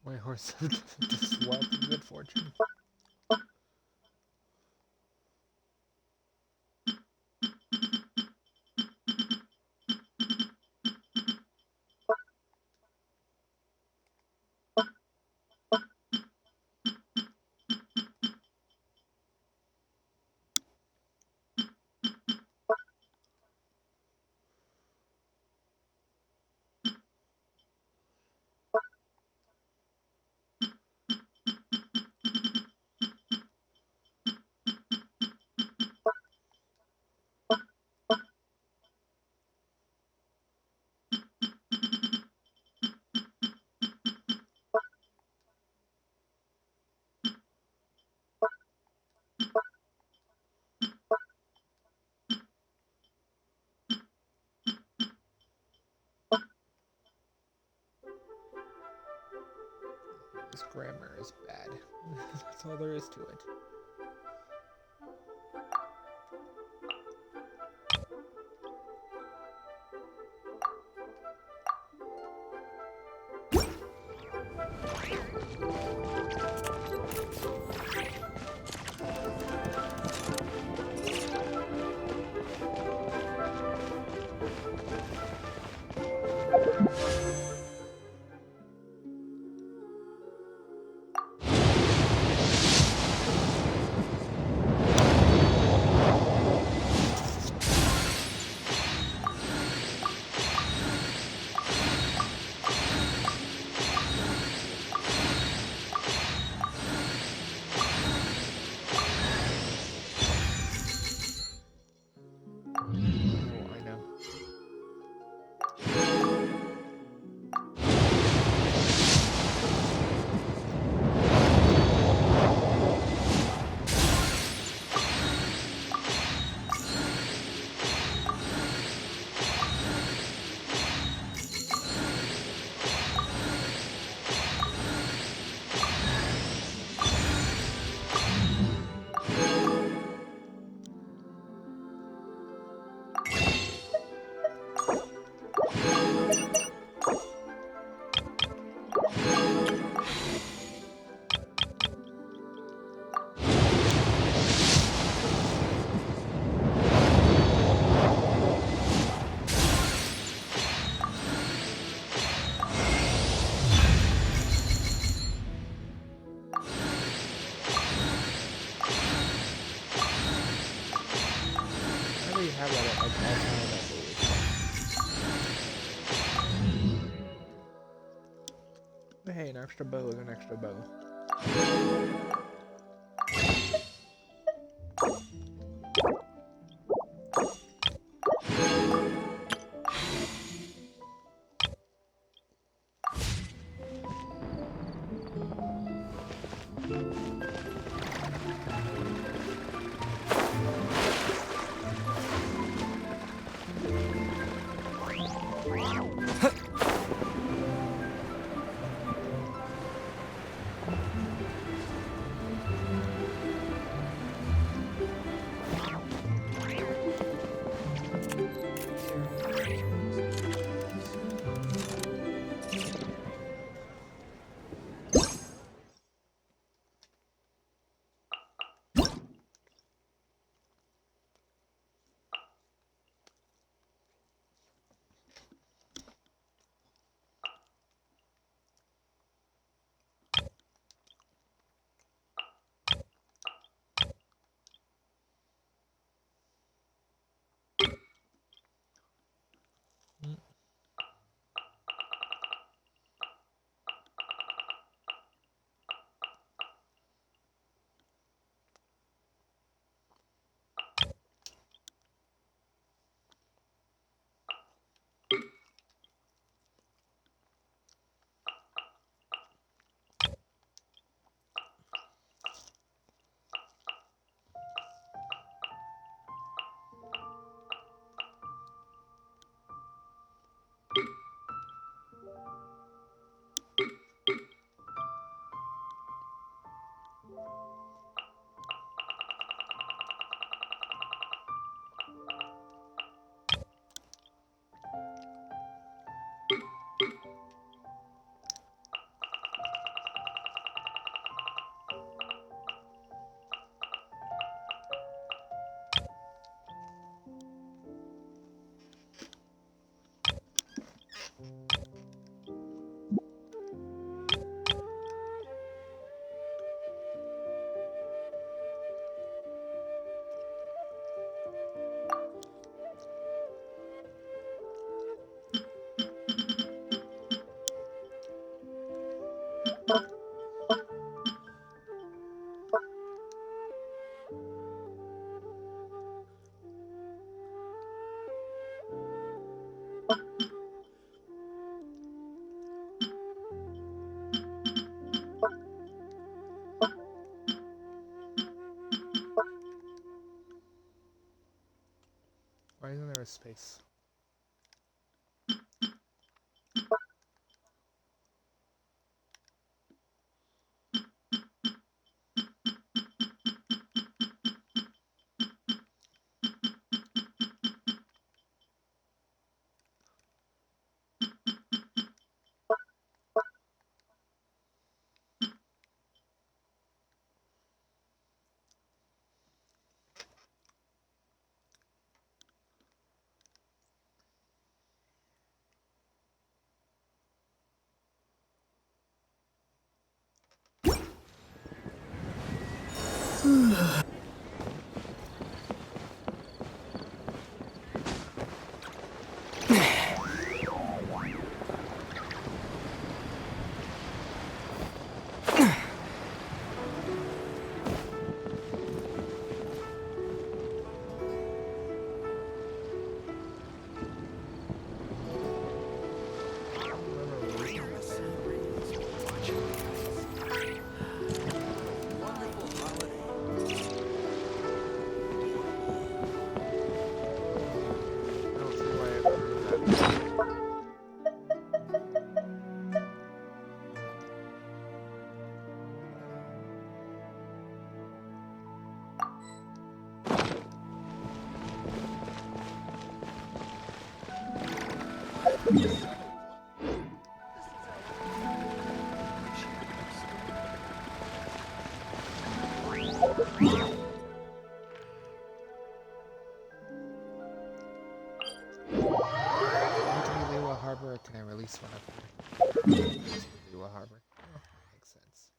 My horse just wealth and good fortune. This grammar is bad. That's all there is to it. Have that at like all time, I believe. But hey, an extra bow is an extra bow. Why isn't there a space? Harbor, or can I release one of them? Liwa Harbor. Oh, makes sense.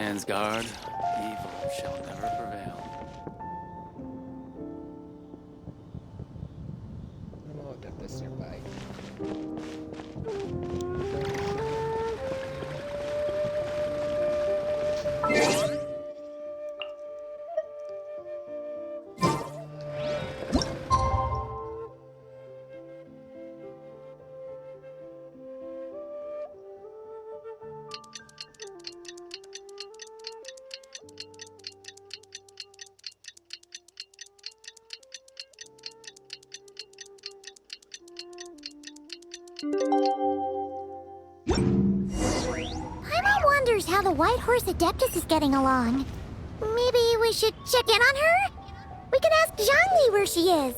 Stands guard, evil shall never prevail. I'm gonna look at this nearby. Paimon wonders how the White Horse Adeptus is getting along. Maybe we should check in on her? We can ask Zhangli where she is.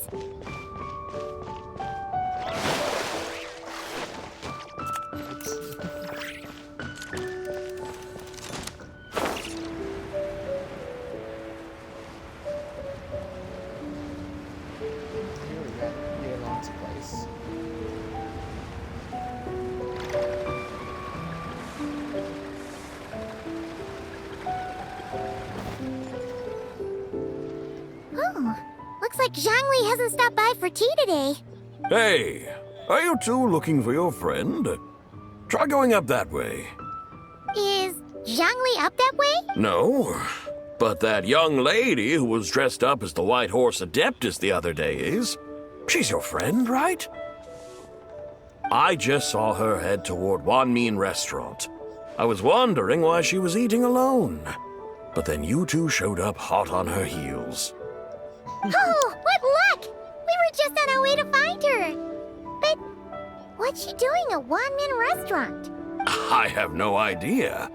Here we got Yealon's place. Oh, looks like Zhangli hasn't stopped by for tea today. Hey, are you two looking for your friend? Try going up that way. Is Zhangli up that way? No, but that young lady who was dressed up as the White Horse Adeptus the other day is. She's your friend, right? I just saw her head toward Wanmin Restaurant. I was wondering why she was eating alone. But then you two showed up hot on her heels. Oh, what luck! We were just on our way to find her. But what's she doing at Wanmin Restaurant? I have no idea.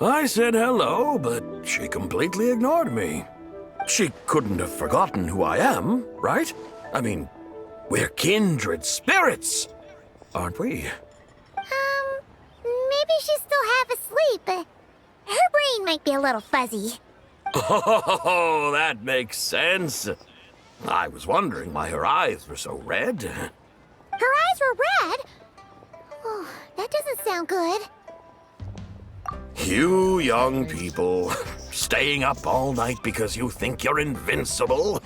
I said hello, but she completely ignored me. She couldn't have forgotten who I am, right? I mean, we're kindred spirits, aren't we? Maybe she's still half asleep. Her brain might be a little fuzzy. Oh, that makes sense. I was wondering why her eyes were so red. Her eyes were red? Oh, that doesn't sound good. You young people, staying up all night because you think you're invincible.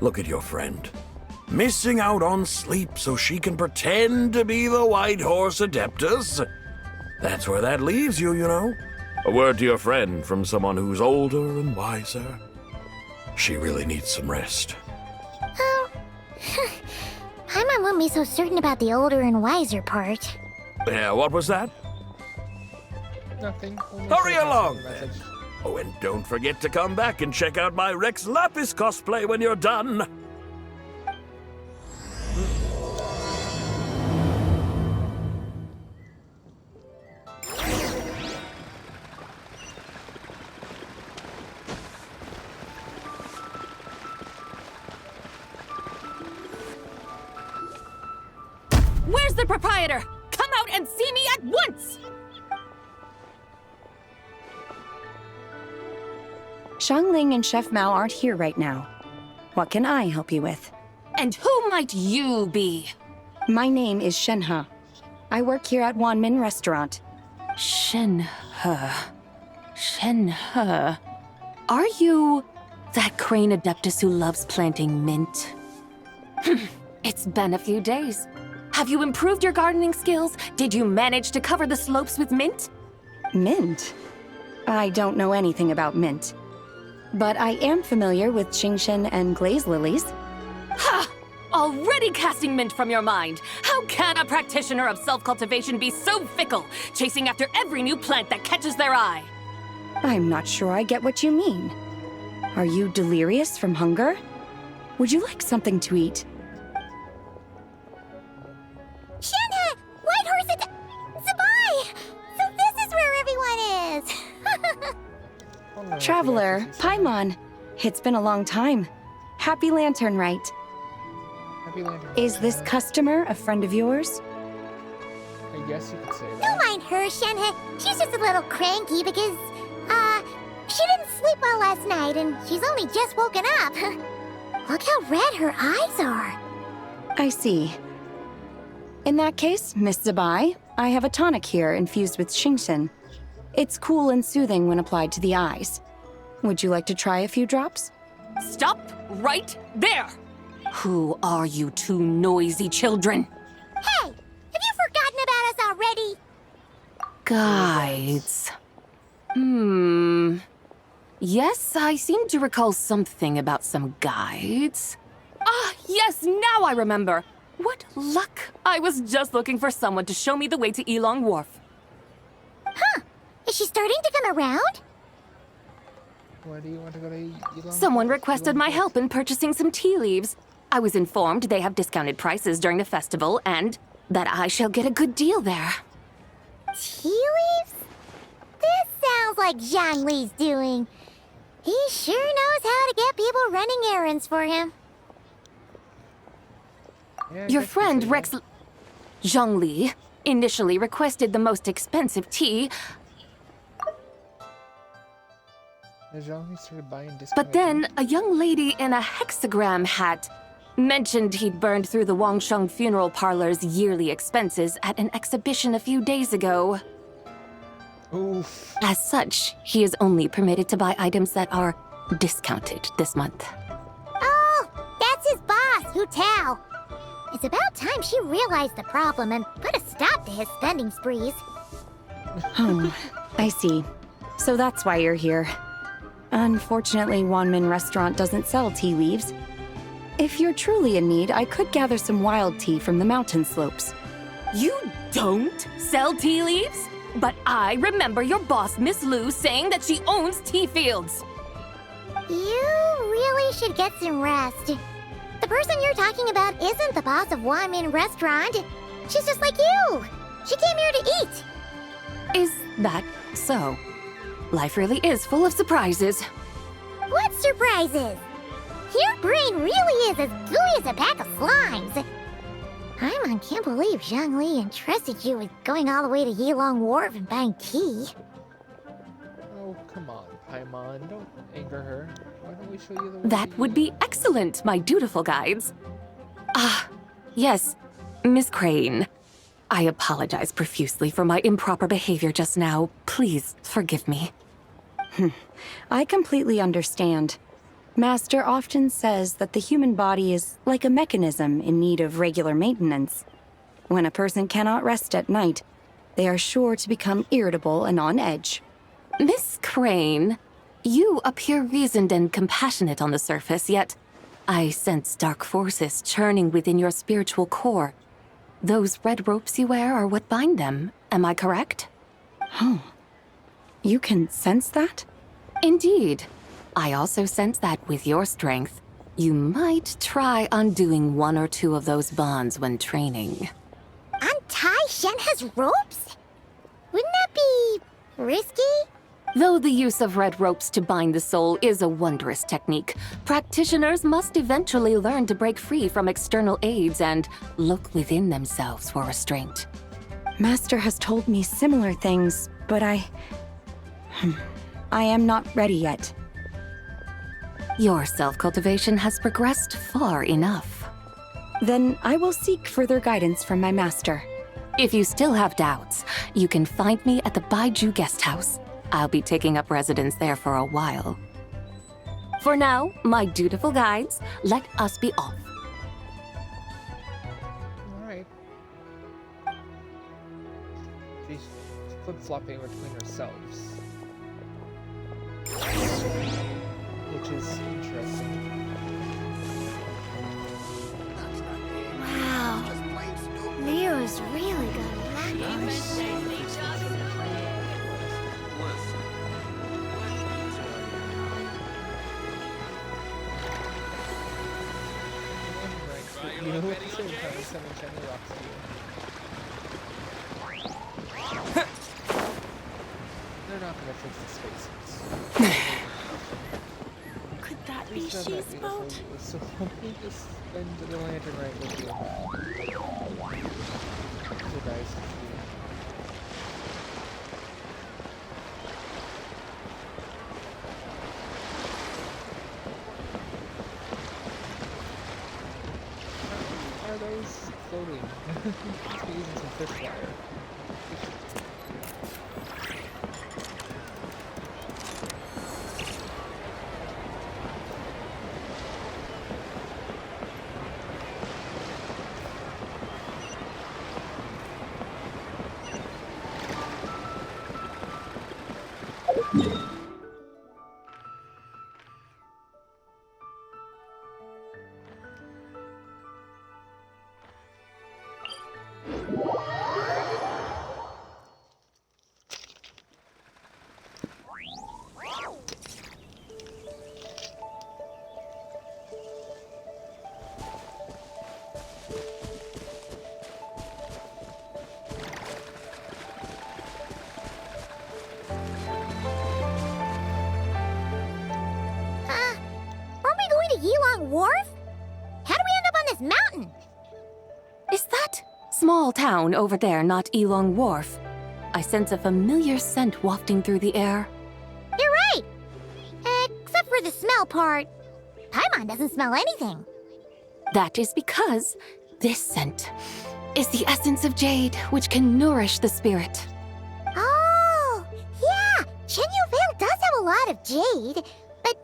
Look at your friend. Missing out on sleep so she can pretend to be the White Horse Adeptus. That's where that leaves you, you know. A word to your friend from someone who's older and wiser. She really needs some rest. Oh, Paimon won't be so certain about the older and wiser part. Yeah, what was that? Nothing. Hurry along, then. Oh, and don't forget to come back and check out my Rex Lapis cosplay when you're done. Where's the proprietor? Come out and see me at once! Xiangling and Chef Mao aren't here right now. What can I help you with? And who might you be? My name is Shenhe. I work here at Wanmin Restaurant. Shenhe. Shenhe. Are you that crane adeptus who loves planting mint? It's been a few days. Have you improved your gardening skills? Did you manage to cover the slopes with mint? Mint? I don't know anything about mint. But I am familiar with Genshin and glaze lilies. Ha! Already casting mint from your mind. How can a practitioner of self-cultivation be so fickle, chasing after every new plant that catches their eye? I'm not sure I get what you mean. Are you delirious from hunger? Would you like something to eat? Shenhe! White Horse Zabai! So this is where everyone is! Traveler, Paimon. It's been a long time. Happy Lantern, Rite. Happy Lantern. Is this customer a friend of yours? I guess you could say that. Don't mind her, Shenhe. She's just a little cranky because, she didn't sleep well last night and she's only just woken up. Look how red her eyes are. I see. In that case, Miss Zabai, I have a tonic here infused with Shingshin. It's cool and soothing when applied to the eyes. Would you like to try a few drops? Stop right there! Who are you two noisy children? Hey, have you forgotten about us already? Guides. Yes, I seem to recall something about some guides. Ah, yes, now I remember. What luck! I was just looking for someone to show me the way to Elong Wharf. Huh. Is she starting to come around? Where do you want to go to Elon? Someone requested my help in purchasing some tea leaves. I was informed they have discounted prices during the festival and that I shall get a good deal there. Tea leaves? This sounds like Zhang Li's doing. He sure knows how to get people running errands for him. Yeah, Your friend Rex Zhang Li initially requested the most expensive tea, but then a young lady in a hexagram hat mentioned he'd burned through the Wangsheng Funeral Parlor's yearly expenses at an exhibition a few days ago. Oof. As such, he is only permitted to buy items that are discounted this month. Oh, that's his boss, Hu Tao. It's about time she realized the problem and put a stop to his spending sprees. Oh, I see. So that's why you're here. Unfortunately, Wanmin Restaurant doesn't sell tea leaves. If you're truly in need, I could gather some wild tea from the mountain slopes. You don't sell tea leaves? But I remember your boss, Miss Lu, saying that she owns tea fields. You really should get some rest. The person you're talking about isn't the boss of Wanmin Restaurant. She's just like you. She came here to eat. Is that so? Life really is full of surprises. What surprises? Your brain really is as gooey as a pack of slimes. Paimon can't believe Zhang Li entrusted you with going all the way to Yilong Wharf and buying tea. Oh, come on, Paimon. Don't anger her. Why don't we show you the way? That would be excellent, my dutiful guides. Ah, yes, Miss Crane. I apologize profusely for my improper behavior just now. Please forgive me. I completely understand. Master often says that the human body is like a mechanism in need of regular maintenance. When a person cannot rest at night, they are sure to become irritable and on edge. Miss Crane, you appear reasoned and compassionate on the surface, yet I sense dark forces churning within your spiritual core. Those red ropes you wear are what bind them, am I correct? Oh, you can sense that? Indeed. I also sense that with your strength, you might try undoing one or two of those bonds when training. Untie Shen has ropes? Wouldn't that be risky? Though the use of red ropes to bind the soul is a wondrous technique, practitioners must eventually learn to break free from external aids and look within themselves for restraint. Master has told me similar things, but I am not ready yet. Your self-cultivation has progressed far enough. Then I will seek further guidance from my master. If you still have doubts, you can find me at the Baiju Guest House. I'll be taking up residence there for a while. For now, my dutiful guides, let us be off. Alright. She's flip-flopping between herselves. Which is interesting. Wow. Nero's really got You know what? This is probably sending shiny rocks to you. They're not gonna fix the spaces. Could that be she's boat? So let me just spend the lantern right with you. So guys, are those floating? Let's be using some fish wire. Aren't we going to Yilong Wharf? How do we end up on this mountain? Is that small town over there not Elong Wharf? I sense a familiar scent wafting through the air. You're right! Except for the smell part. Paimon doesn't smell anything. That is because this scent is the essence of jade, which can nourish the spirit. Oh, yeah! Shenyu Vale does have a lot of jade, but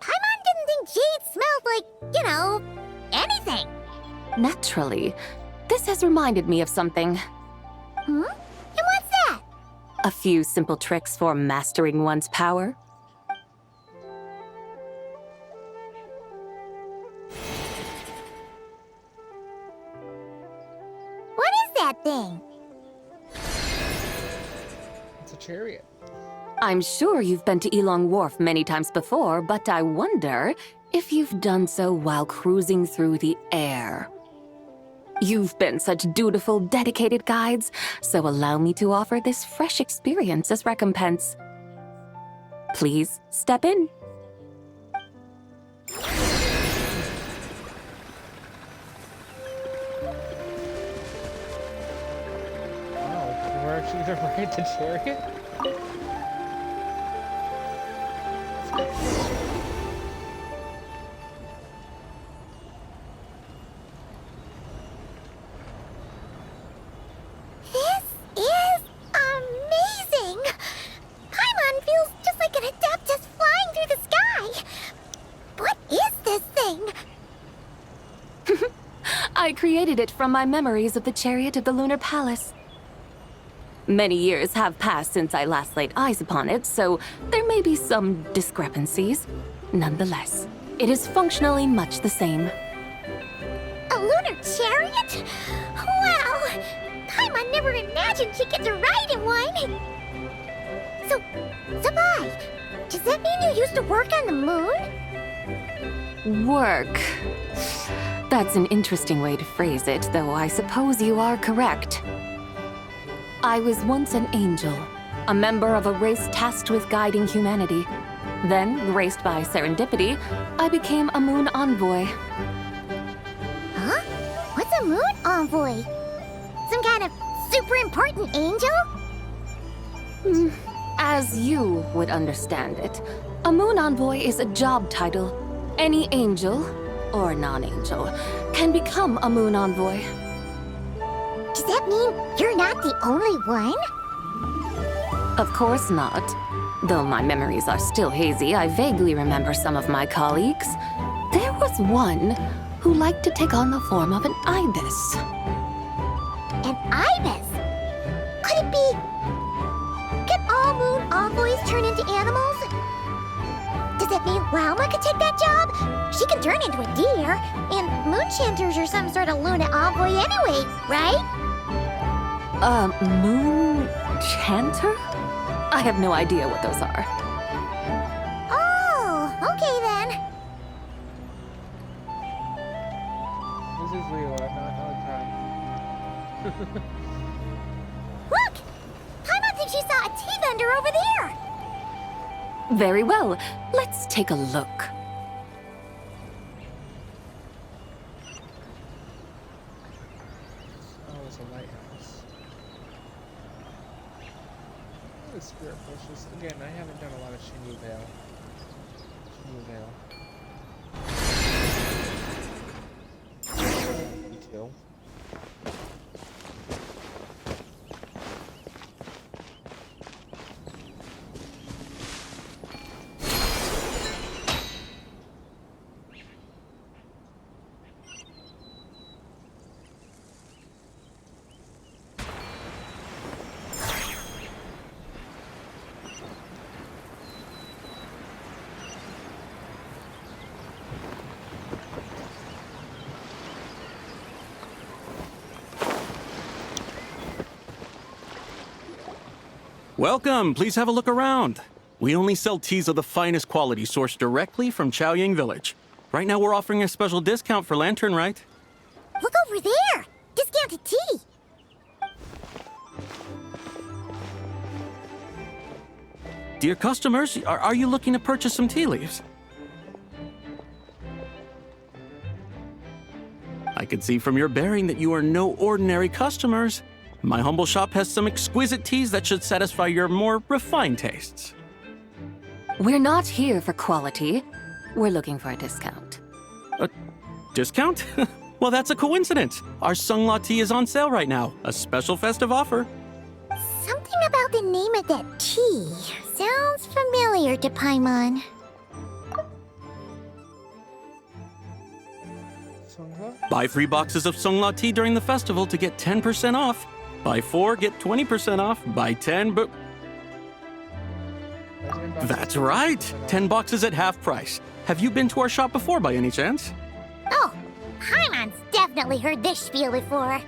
Paimon didn't think jade smelled like, anything. Naturally, this has reminded me of something. Hmm? And what's that? A few simple tricks for mastering one's power. What is that thing? It's a chariot. I'm sure you've been to Elong Wharf many times before, but I wonder if you've done so while cruising through the air. You've been such dutiful, dedicated guides, so allow me to offer this fresh experience as recompense. Please step in. Wow, we're actually gonna ride the chariot? This is amazing! Paimon feels just like an Adeptus flying through the sky. What is this thing? I created it from my memories of the chariot of the Lunar Palace. Many years have passed since I last laid eyes upon it, so there may be some discrepancies. Nonetheless, it is functionally much the same. A lunar chariot? Wow! Paimon never imagined she'd get to ride in one! So, Sabai, does that mean you used to work on the moon? Work. That's an interesting way to phrase it, though I suppose you are correct. I was once an angel, a member of a race tasked with guiding humanity. Then, graced by serendipity, I became a moon envoy. Huh? What's a moon envoy? Some kind of super important angel? As you would understand it, a moon envoy is a job title. Any angel, or non-angel, can become a moon envoy. Does that mean you're not the only one? Of course not. Though my memories are still hazy, I vaguely remember some of my colleagues. There was one who liked to take on the form of an ibis. An ibis? Could it be... Can all moon envoys turn into animals? Does that mean Lauma could take that job? She can turn into a deer, and moon chanters are some sort of Luna envoy anyway, right? Moon chanter? I have no idea what those are. Oh, okay then. This is Leo, not cry. Look! Paimon thinks she saw a tea vendor over there! Very well. Let's take a look. Oh, it's a lighthouse. The spirit bushes. Again, I haven't done a lot of Shenyu Vale. Detail. Welcome. Please have a look around. We only sell teas of the finest quality sourced directly from Chaoying Village. Right now we're offering a special discount for Lantern Rite. Look over there! Discounted tea! Dear customers, are you looking to purchase some tea leaves? I can see from your bearing that you are no ordinary customers. My humble shop has some exquisite teas that should satisfy your more refined tastes. We're not here for quality. We're looking for a discount. A discount? Well, that's a coincidence. Our Sungla tea is on sale right now. A special festive offer. Something about the name of that tea sounds familiar to Paimon. Buy 3 boxes of Sungla tea during the festival to get 10% off. Buy 4, get 20% off. Buy 10, but... That's right. 10 boxes at half price. Have you been to our shop before by any chance? Oh, Paimon's definitely heard this spiel before.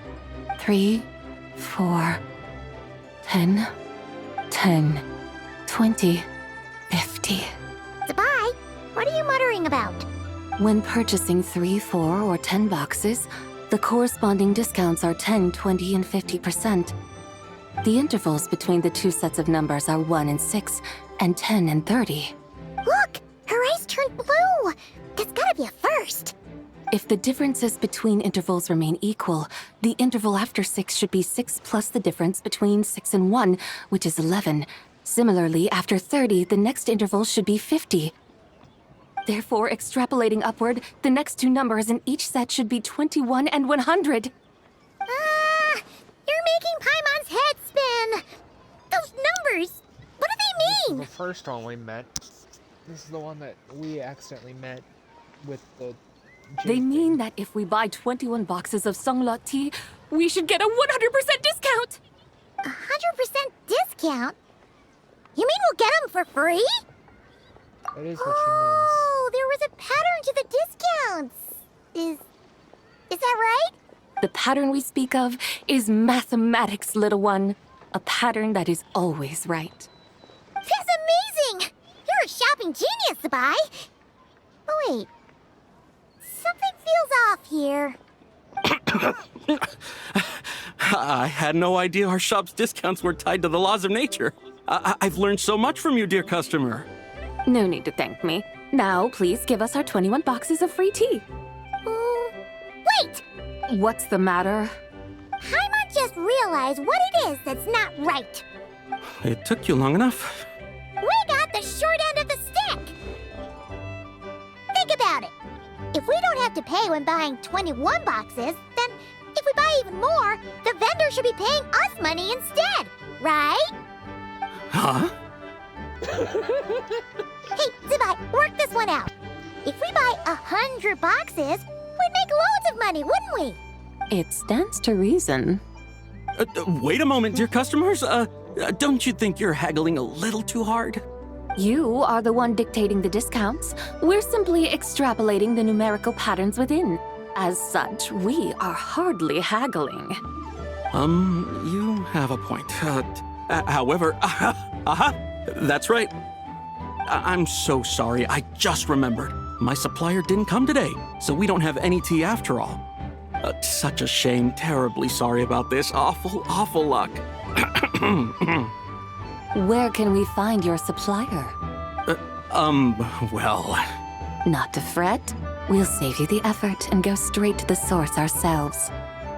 3, 4, 10, 10, 20, 50. Zabai, what are you muttering about? When purchasing 3, 4, or 10 boxes, the corresponding discounts are 10, 20, and 50%. The intervals between the two sets of numbers are 1 and 6, and 10 and 30. Look! Her eyes turned blue! That's gotta be a first! If the differences between intervals remain equal, the interval after 6 should be 6 plus the difference between 6 and 1, which is 11. Similarly, after 30, the next interval should be 50. Therefore, extrapolating upward, the next two numbers in each set should be 21 and 100. You're making Paimon's head spin! Those numbers! What do they mean? The first one we met. This is the one that we accidentally met with the... They mean that if we buy 21 boxes of Sungla tea, we should get a 100% discount! 100% discount? You mean we'll get them for free? That is what she means. Oh, there was a pattern to the discounts. Is that right? The pattern we speak of is mathematics, little one. A pattern that is always right. That's amazing! You're a shopping genius, Zabai. Oh, wait. Something feels off here. I had no idea our shop's discounts were tied to the laws of nature. I've learned so much from you, dear customer. No need to thank me. Now, please give us our 21 boxes of free tea. Wait! What's the matter? Paimon just realized what it is that's not right. It took you long enough. We got the short end of the stick. Think about it. If we don't have to pay when buying 21 boxes, then if we buy even more, the vendor should be paying us money instead, right? Huh? Hey, Zabai, work this one out. If we buy 100 boxes, we'd make loads of money, wouldn't we? It stands to reason. Wait a moment, dear customers. Don't you think you're haggling a little too hard? You are the one dictating the discounts. We're simply extrapolating the numerical patterns within. As such, we are hardly haggling. You have a point. However, that's right. I'm so sorry. I just remembered. My supplier didn't come today, so we don't have any tea after all. Such a shame. Terribly sorry about this. Awful luck. Where can we find your supplier? Well... Not to fret. We'll save you the effort and go straight to the source ourselves.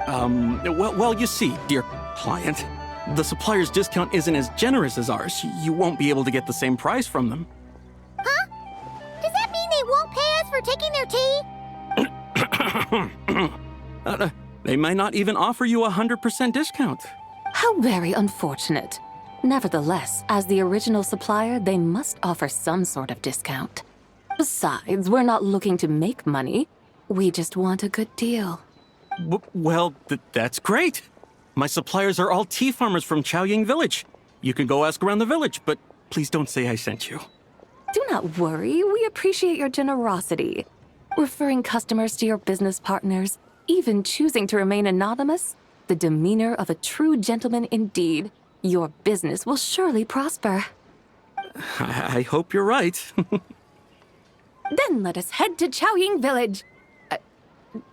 Well, you see, dear client, the supplier's discount isn't as generous as ours. You won't be able to get the same price from them. Huh? Does that mean they won't pay us for taking their tea? They might not even offer you a 100% discount. How very unfortunate. Nevertheless, as the original supplier, they must offer some sort of discount. Besides, we're not looking to make money. We just want a good deal. Well, that's great. My suppliers are all tea farmers from Chaoying Village. You can go ask around the village, but please don't say I sent you. Do not worry. We appreciate your generosity. Referring customers to your business partners, even choosing to remain anonymous, the demeanor of a true gentleman indeed. Your business will surely prosper. I hope you're right. Then let us head to Chaoying Village.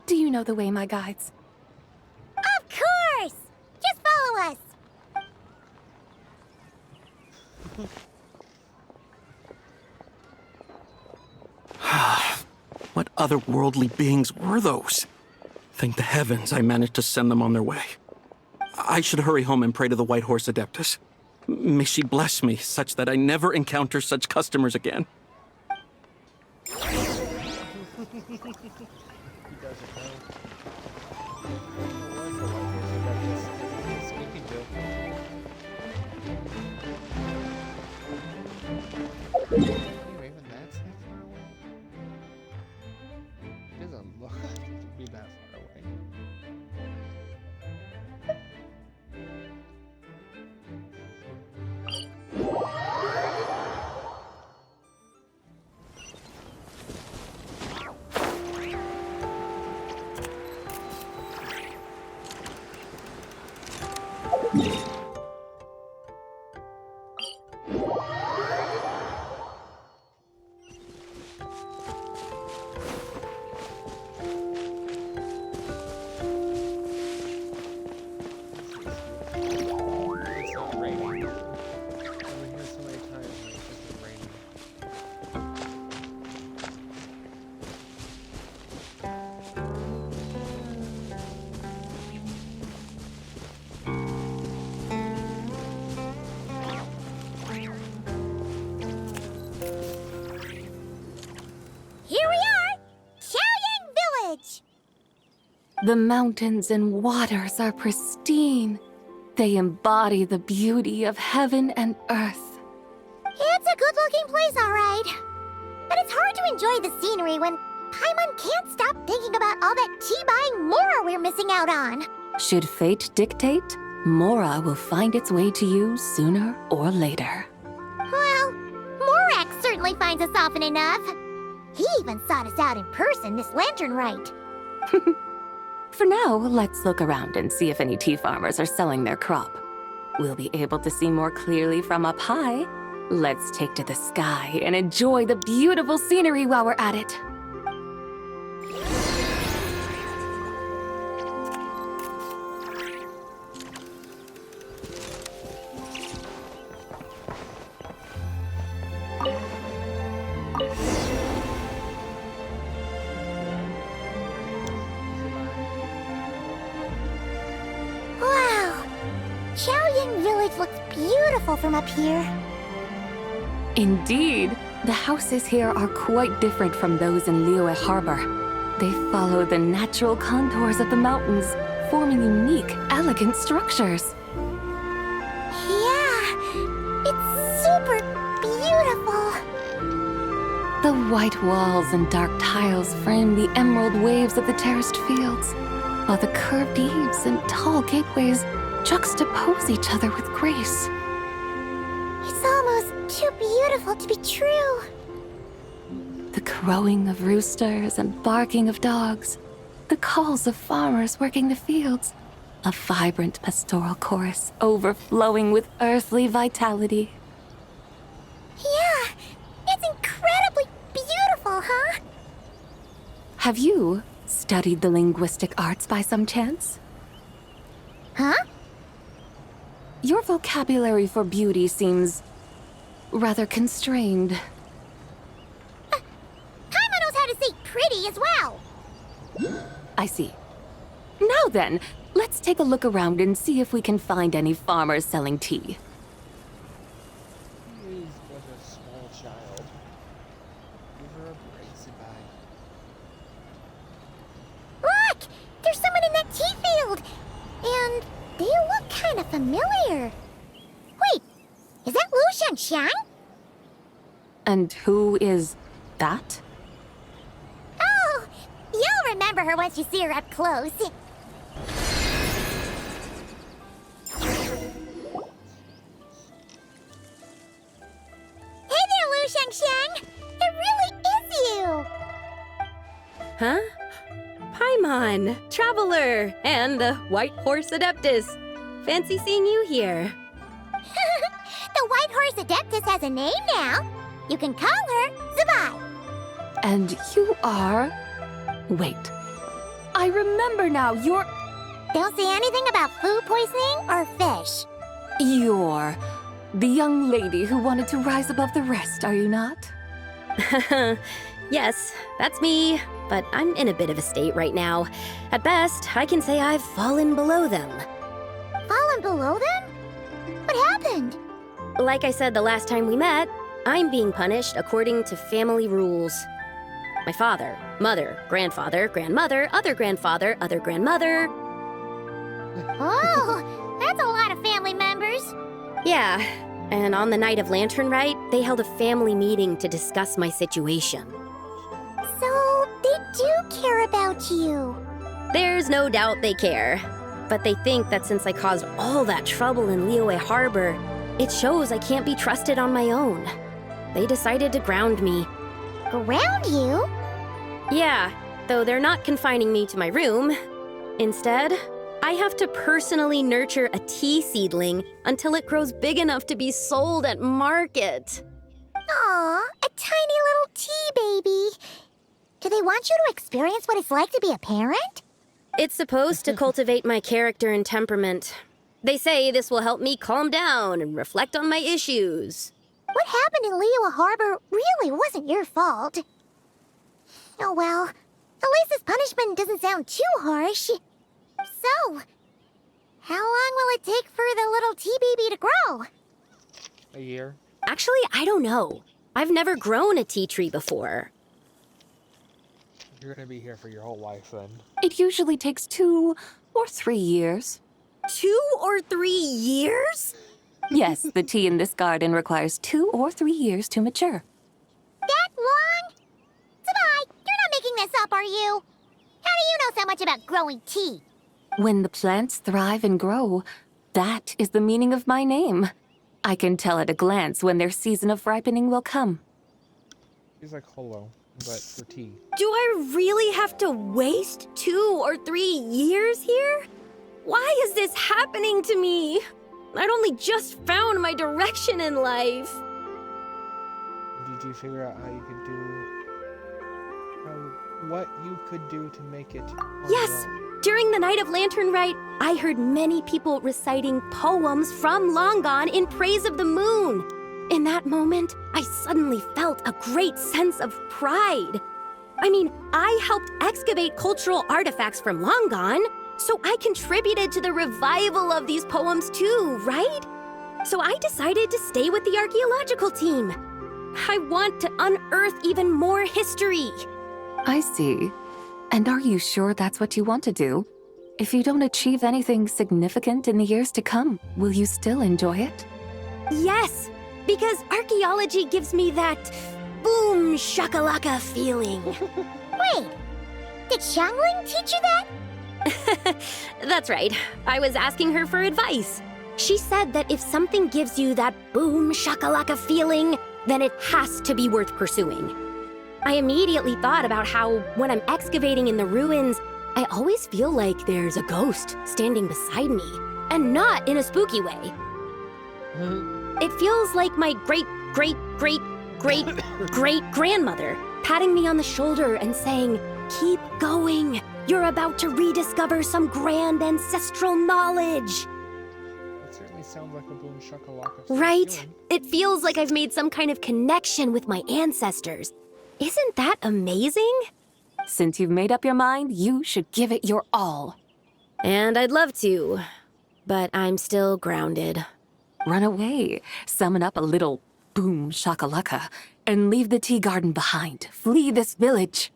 Do you know the way, my guides? Of course! Just follow us! What otherworldly beings were those? Thank the heavens I managed to send them on their way. I should hurry home and pray to the White Horse Adeptus. May she bless me such that I never encounter such customers again. He doesn't know. Sneaky Joe. Even that's it doesn't look to be that far away. It's not raining. I've been here so many times and it's just been raining. Here we are! Chaoying Village! The mountains and waters are pristine. They embody the beauty of heaven and earth. It's a good-looking place, all right. But it's hard to enjoy the scenery when Paimon can't stop thinking about all that tea-buying Mora we're missing out on. Should fate dictate, Mora will find its way to you sooner or later. Well, Morak certainly finds us often enough. He even sought us out in person this lantern rite. For now, let's look around and see if any tea farmers are selling their crop. We'll be able to see more clearly from up high. Let's take to the sky and enjoy the beautiful scenery while we're at it. Wow! Chaoying Village looks beautiful from up here. Indeed, the houses here are quite different from those in Liyue Harbor. They follow the natural contours of the mountains, forming unique, elegant structures. Yeah, it's super beautiful. The white walls and dark tiles frame the emerald waves of the terraced fields, while the curved eaves and tall gateways juxtapose each other with grace. It's almost too beautiful to be true. The crowing of roosters and barking of dogs, the calls of farmers working the fields, a vibrant pastoral chorus overflowing with earthly vitality. Yeah, it's incredibly beautiful, huh? Have you studied the linguistic arts by some chance? Huh? Your vocabulary for beauty seems rather constrained. Paimon knows how to say pretty as well. I see. Now then, let's take a look around and see if we can find any farmers selling tea. He is but a small child. Give her a break, Sabai. Look! There's someone in that tea field! And they look kind of familiar. Wait, is that Lu Xiangxiang? And who is that? Oh, you'll remember her once you see her up close. Hey there, Lu Xiangxiang! It really is you! Huh? Paimon, Traveler, and the White Horse Adeptus. Fancy seeing you here. The White Horse Adeptus has a name now. You can call her Zabai. And you are... Wait. I remember now, you're... Don't say anything about food poisoning or fish. You're the young lady who wanted to rise above the rest, are you not? Yes, that's me, but I'm in a bit of a state right now. At best, I can say I've fallen below them. Fallen below them? What happened? Like I said the last time we met, I'm being punished according to family rules. My father, mother, grandfather, grandmother, other grandfather, other grandmother. Oh, that's a lot of family members. Yeah, and on the night of Lantern Rite, they held a family meeting to discuss my situation. So, they do care about you. There's no doubt they care. But they think that since I caused all that trouble in Liyue Harbor, it shows I can't be trusted on my own. They decided to ground me. Ground you? Yeah, though they're not confining me to my room. Instead, I have to personally nurture a tea seedling until it grows big enough to be sold at market. Aw, a tiny little tea baby. Do they want you to experience what it's like to be a parent? It's supposed to cultivate my character and temperament. They say this will help me calm down and reflect on my issues. What happened in Liyue Harbor really wasn't your fault. Oh well, at least this punishment doesn't sound too harsh. So, how long will it take for the little tea baby to grow? A year? Actually, I don't know. I've never grown a tea tree before. You're gonna be here for your whole life then. It usually takes 2 or 3 years. 2 or 3 years? Yes, the tea in this garden requires 2 or 3 years to mature. That long? Zabai, you're not making this up, are you? How do you know so much about growing tea? When the plants thrive and grow, that is the meaning of my name. I can tell at a glance when their season of ripening will come. He's like Holo, but for tea. Do I really have to waste 2 or 3 years here? Why is this happening to me? I'd only just found my direction in life. Did you figure out how you could do... what you could do to make it... Yes! During the night of Lantern Rite, I heard many people reciting poems from Long Gone in praise of the moon. In that moment, I suddenly felt a great sense of pride. I mean, I helped excavate cultural artifacts from Long Gone, so I contributed to the revival of these poems too, right? So I decided to stay with the archaeological team. I want to unearth even more history. I see. And are you sure that's what you want to do? If you don't achieve anything significant in the years to come, will you still enjoy it? Yes, because archaeology gives me that boom shakalaka feeling. Wait, did Xiangling teach you that? That's right. I was asking her for advice. She said that if something gives you that boom shakalaka feeling, then it has to be worth pursuing. I immediately thought about how, when I'm excavating in the ruins, I always feel like there's a ghost standing beside me, and not in a spooky way. It feels like my great-great-great-great-great-grandmother patting me on the shoulder and saying, "Keep going. You're about to rediscover some grand ancestral knowledge." It certainly sounds like a boom shakalaka. Right? It feels like I've made some kind of connection with my ancestors. Isn't that amazing? Since you've made up your mind, you should give it your all. And I'd love to, but I'm still grounded. Run away, summon up a little boom shakalaka, and leave the tea garden behind. Flee this village.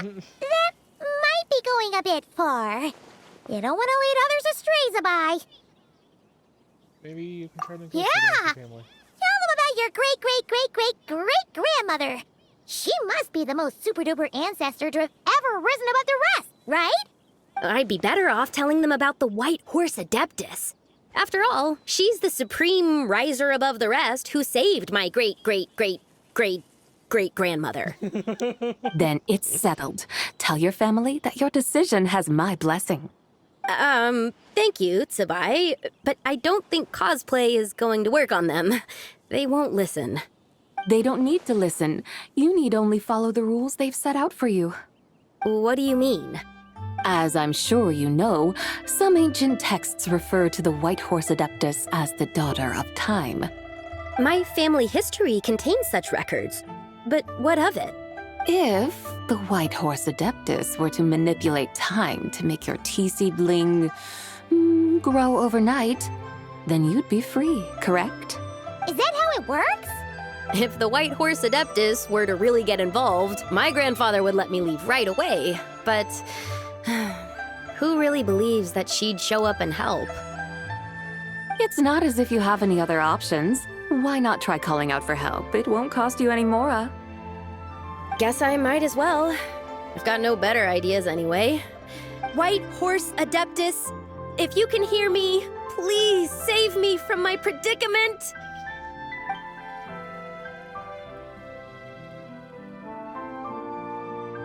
That might be going a bit far. You don't want to lead others astray, Zabai. Maybe you can try to go Yeah! to the family. Tell them about your great-great-great-great-great-grandmother. She must be the most super-duper ancestor to have ever risen above the rest, right? I'd be better off telling them about the White Horse Adeptus. After all, she's the supreme riser above the rest who saved my great-great-great-great-great-grandmother. Then it's settled. Tell your family that your decision has my blessing. Thank you, Tsubai, but I don't think cosplay is going to work on them. They won't listen. They don't need to listen. You need only follow the rules they've set out for you. What do you mean? As I'm sure you know, some ancient texts refer to the White Horse Adeptus as the Daughter of Time. My family history contains such records. But what of it? If the White Horse Adeptus were to manipulate time to make your tea seedling grow overnight, then you'd be free, correct? Is that how it works? If the White Horse Adeptus were to really get involved, my grandfather would let me leave right away. But who really believes that she'd show up and help? It's not as if you have any other options. Why not try calling out for help? It won't cost you any more. Guess I might as well. I've got no better ideas anyway. White Horse Adeptus, if you can hear me, please save me from my predicament.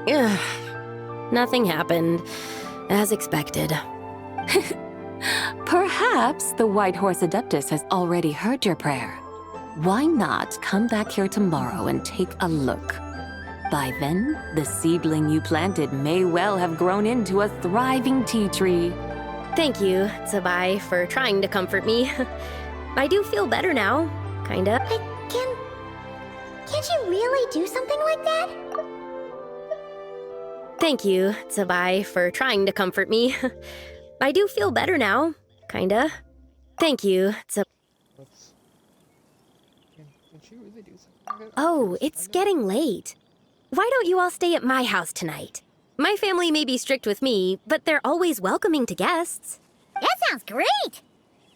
Ugh. Nothing happened, as expected. Perhaps the White Horse Adeptus has already heard your prayer. Why not come back here tomorrow and take a look? By then, the seedling you planted may well have grown into a thriving tea tree. Thank you, Tsubai, for trying to comfort me. I do feel better now, kinda. Can't you really do something like that? Thank you, Tsubai, for trying to comfort me. I do feel better now, kinda. Thank you, Tsubai. Can she really do something like that? Oh, it's getting late. Why don't you all stay at my house tonight? My family may be strict with me, but they're always welcoming to guests. That sounds great!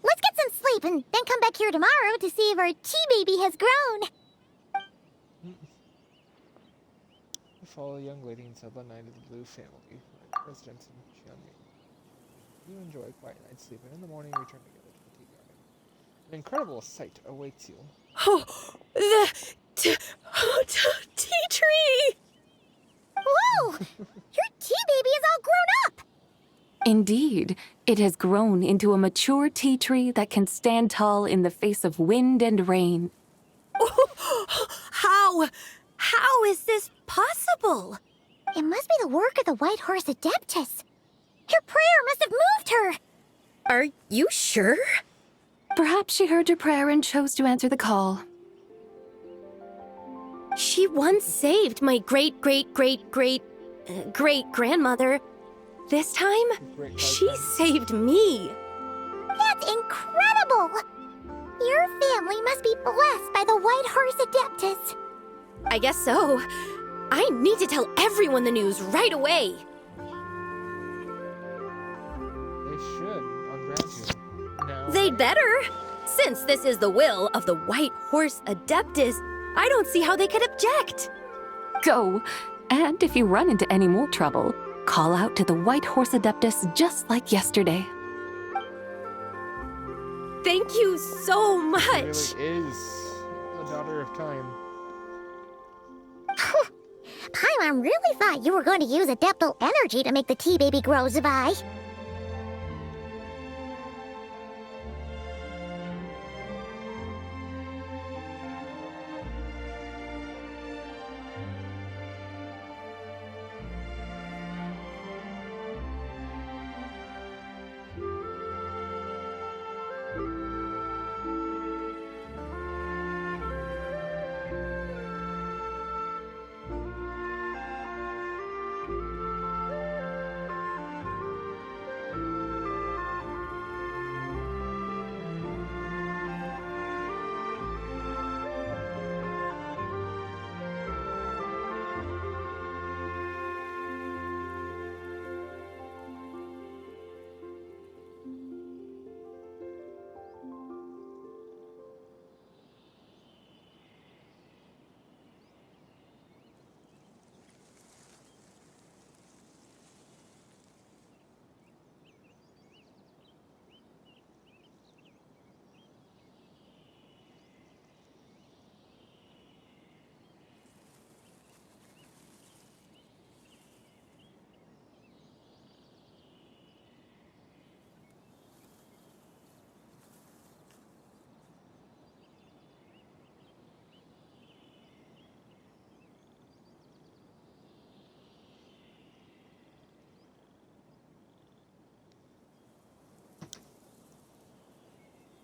Let's get some sleep and then come back here tomorrow to see if our tea baby has grown. Follow a young lady in Sub Night of the Blue family, residence in Xianmi. You enjoy a quiet night's sleep, and in the morning return together to the tea garden. An incredible sight awaits you. Oh, the tea tree! Whoa! Your tea baby is all grown up! Indeed, it has grown into a mature tea tree that can stand tall in the face of wind and rain. How is this possible? It must be the work of the White Horse Adeptus. Your prayer must have moved her. Are you sure? Perhaps she heard your prayer and chose to answer the call. She once saved my great-great-great-great-great-grandmother. This time, she saved me. That's incredible! Your family must be blessed by the White Horse Adeptus. I guess so. I need to tell everyone the news right away. They should, on gratitude. No. They'd better. Since this is the will of the White Horse Adeptus, I don't see how they could object. Go, and if you run into any more trouble, call out to the White Horse Adeptus just like yesterday. Thank you so much. She really is the Daughter of Time. Paimon really thought you were going to use adeptal energy to make the tea baby grow, Zubai.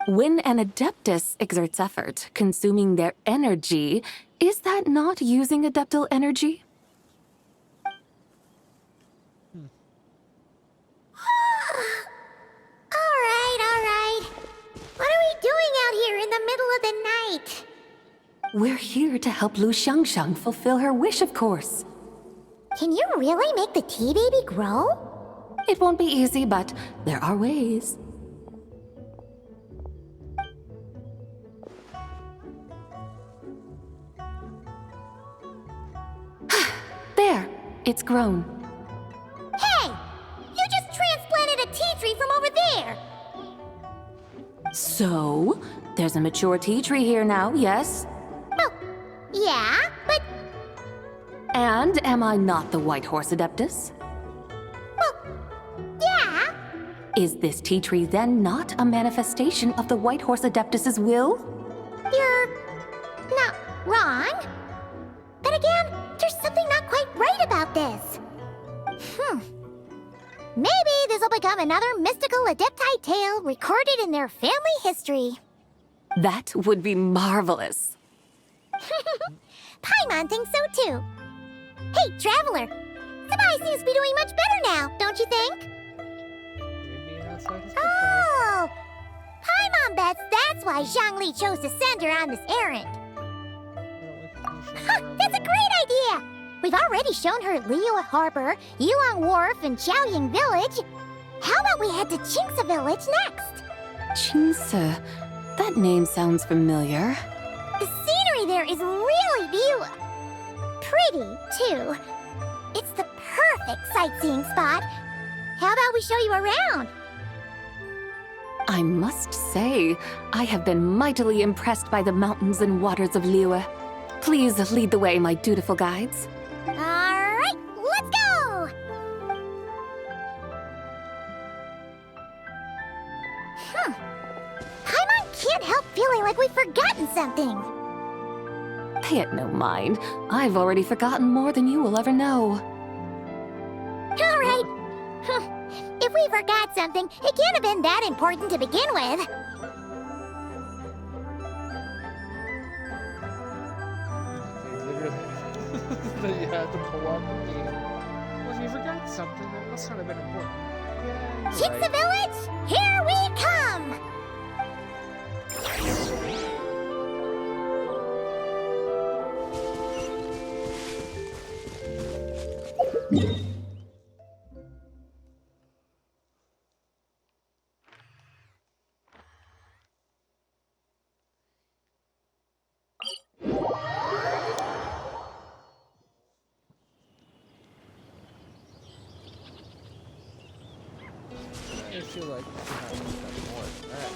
When an adeptus exerts effort, consuming their energy, is that not using adeptal energy? All right. What are we doing out here in the middle of the night? We're here to help Lu Xiangxiang fulfill her wish, of course. Can you really make the tea baby grow? It won't be easy, but there are ways. There, it's grown. Hey! You just transplanted a tea tree from over there! So, there's a mature tea tree here now, yes? Oh, yeah, but... And am I not the White Horse Adeptus? Yeah! Is this tea tree then not a manifestation of the White Horse Adeptus's will? You're... not wrong. But again, there's something not quite right about this. Maybe this will become another mystical Adepti tale recorded in their family history. That would be marvelous. Paimon thinks so too. Hey, Traveler! Sabai seems to be doing much better now, don't you think? Oh! Paimon bets that's why Zhangli chose to send her on this errand. That's a great idea! We've already shown her Liyue Harbor, Yulong Wharf, and Xiaoying Village. How about we head to Qingce Village next? Qingce. That name sounds familiar. The scenery there is really pretty, too. It's the perfect sightseeing spot. How about we show you around? I must say, I have been mightily impressed by the mountains and waters of Liyue. Please lead the way, my dutiful guides. All right, let's go! Paimon can't help feeling like we've forgotten something. Pay it no mind. I've already forgotten more than you will ever know. All right. If we forgot something, it can't have been that important to begin with. That you had to pull up the game. Well, if you forgot something, that must not have been important. Yeah, Qingce Village, here we come! I feel like we have to spend more than that.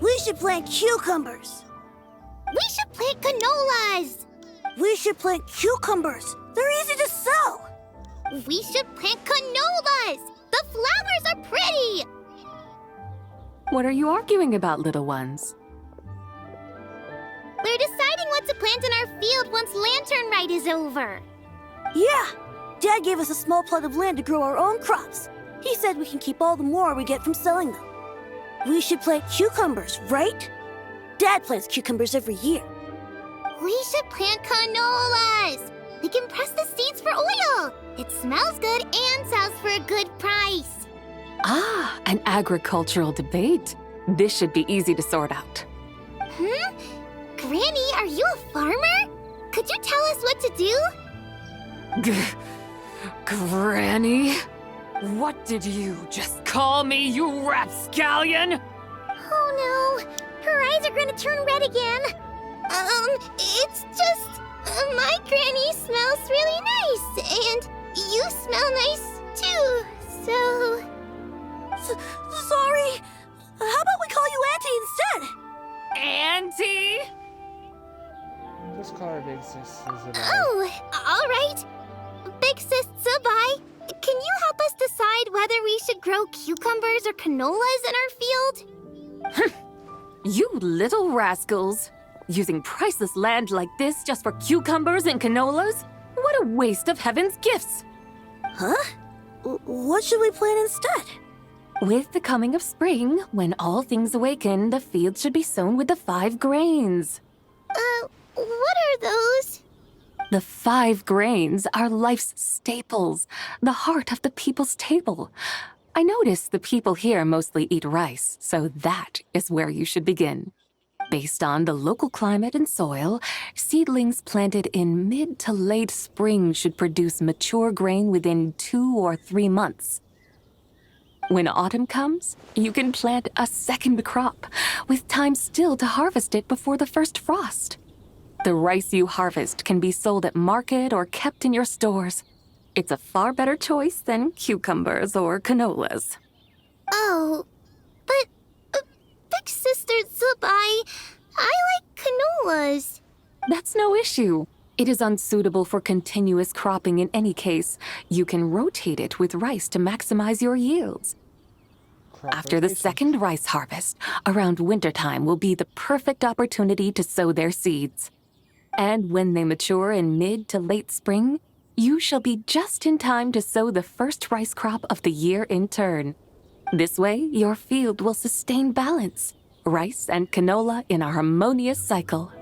We should plant cucumbers. We should plant canolas. We should plant cucumbers. They're easy to sell. We should plant canolas. The flowers are pretty. What are you arguing about, little ones? We're deciding what to plant in our field once Lantern Rite is over. Yeah. Dad gave us a small plot of land to grow our own crops. He said we can keep all the more we get from selling them. We should plant cucumbers, right? Dad plants cucumbers every year. We should plant canolas. We can press the seeds for oil. It smells good and sells for a good price. Ah, an agricultural debate. This should be easy to sort out. Granny, are you a farmer? Could you tell us what to do? Granny? What did you just call me, you rapscallion? Oh no, her eyes are gonna turn red again. It's just, my granny smells really nice, and you smell nice too, so... Sorry. How about we call you Auntie instead? Auntie? Sis Zubai. Oh, all right. Big Sis Zubai, can you help us decide whether we should grow cucumbers or canolas in our field? You little rascals! Using priceless land like this just for cucumbers and canolas? What a waste of heaven's gifts! Huh? What should we plant instead? With the coming of spring, when all things awaken, the field should be sown with the 5 grains. What are those? The 5 grains are life's staples, the heart of the people's table. I notice the people here mostly eat rice, so that is where you should begin. Based on the local climate and soil, seedlings planted in mid to late spring should produce mature grain within 2 or 3 months. When autumn comes, you can plant a second crop, with time still to harvest it before the first frost. The rice you harvest can be sold at market or kept in your stores. It's a far better choice than cucumbers or canolas. Oh, but Big Sister Zubai, I like canolas. That's no issue. It is unsuitable for continuous cropping in any case. You can rotate it with rice to maximize your yields. After the second rice harvest, around wintertime will be the perfect opportunity to sow their seeds. And when they mature in mid to late spring, you shall be just in time to sow the first rice crop of the year in turn. This way, your field will sustain balance, rice and canola in a harmonious cycle.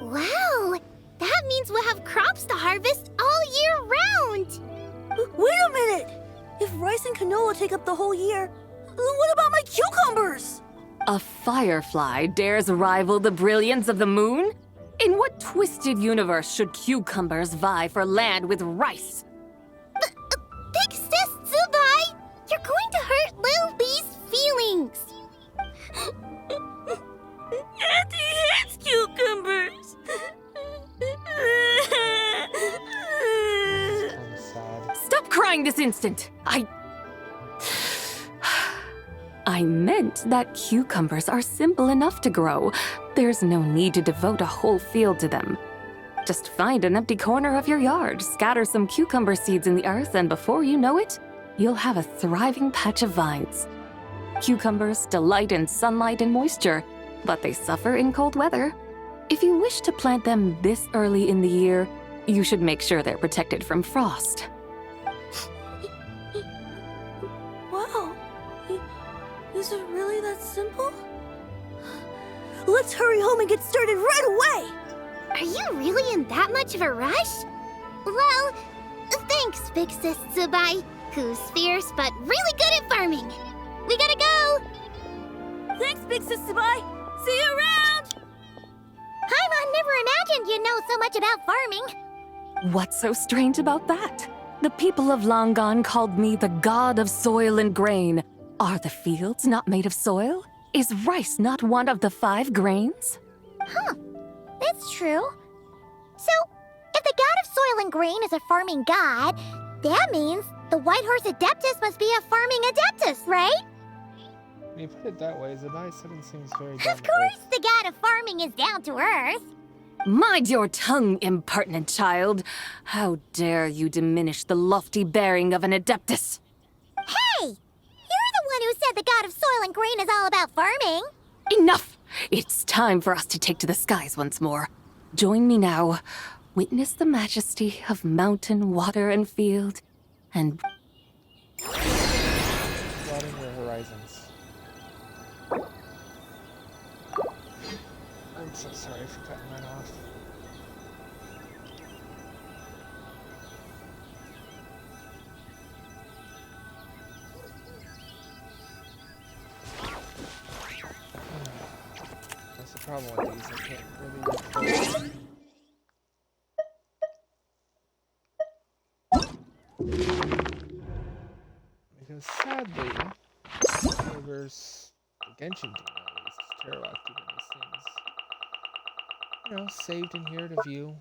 Wow, that means we'll have crops to harvest all year round. Wait a minute! If rice and canola take up the whole year, what about my cucumbers? A firefly dares rival the brilliance of the moon? In what twisted universe should cucumbers vie for land with rice? Big Sis Zubai, you're going to hurt Lil Bee's feelings. Auntie hates cucumbers. Stop crying this instant! I meant that cucumbers are simple enough to grow. There's no need to devote a whole field to them. Just find an empty corner of your yard, scatter some cucumber seeds in the earth, and before you know it, you'll have a thriving patch of vines. Cucumbers delight in sunlight and moisture, but they suffer in cold weather. If you wish to plant them this early in the year, you should make sure they're protected from frost. Wow. Is it really that simple? Let's hurry home and get started right away! Are you really in that much of a rush? Well, thanks, Big Sis Zubai, who's fierce but really good at farming. We gotta go! Thanks, Big Sis Zubai! See you around! Paimon never imagined you'd know so much about farming. What's so strange about that? The people of Longon called me the god of soil and grain. Are the fields not made of soil? Is rice not one of the 5 grains? Huh, that's true. So, if the god of soil and grain is a farming god, that means the White Horse Adeptus must be a farming adeptus, right? When you put it that way, Zubai suddenly seems very Of down to course, earth. the god of farming is down to earth. Mind your tongue, impertinent child. How dare you diminish the lofty bearing of an adeptus? Hey! You're the one who said the god of soil and grain is all about farming. Enough! It's time for us to take to the skies once more. Join me now. Witness the majesty of mountain, water, and field, and Broaden your horizons. I'm so sorry for cutting that off. That's the problem with these, I can't really record. Because sadly, servers, the Genshin team at least, is terrible at keeping these things, you know, saved in here to view.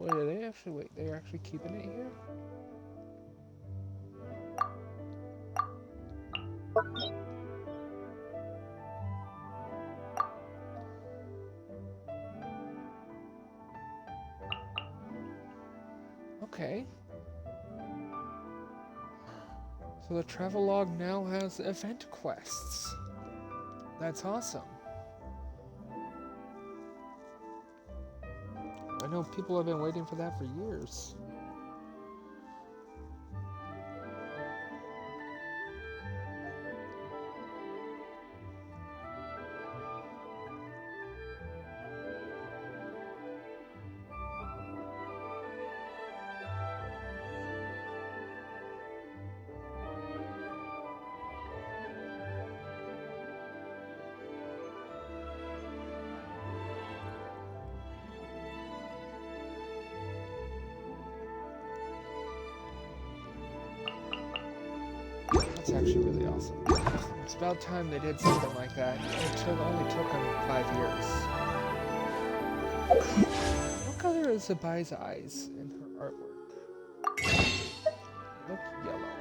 Wait, are they actually, wait, they're actually keeping it here? Okay. So the travelogue now has event quests. That's awesome. I know people have been waiting for that for years. That's actually really awesome. It's about time they did something like that. It only took them 5 years. What color is Zabai's eyes in her artwork? Look yellow.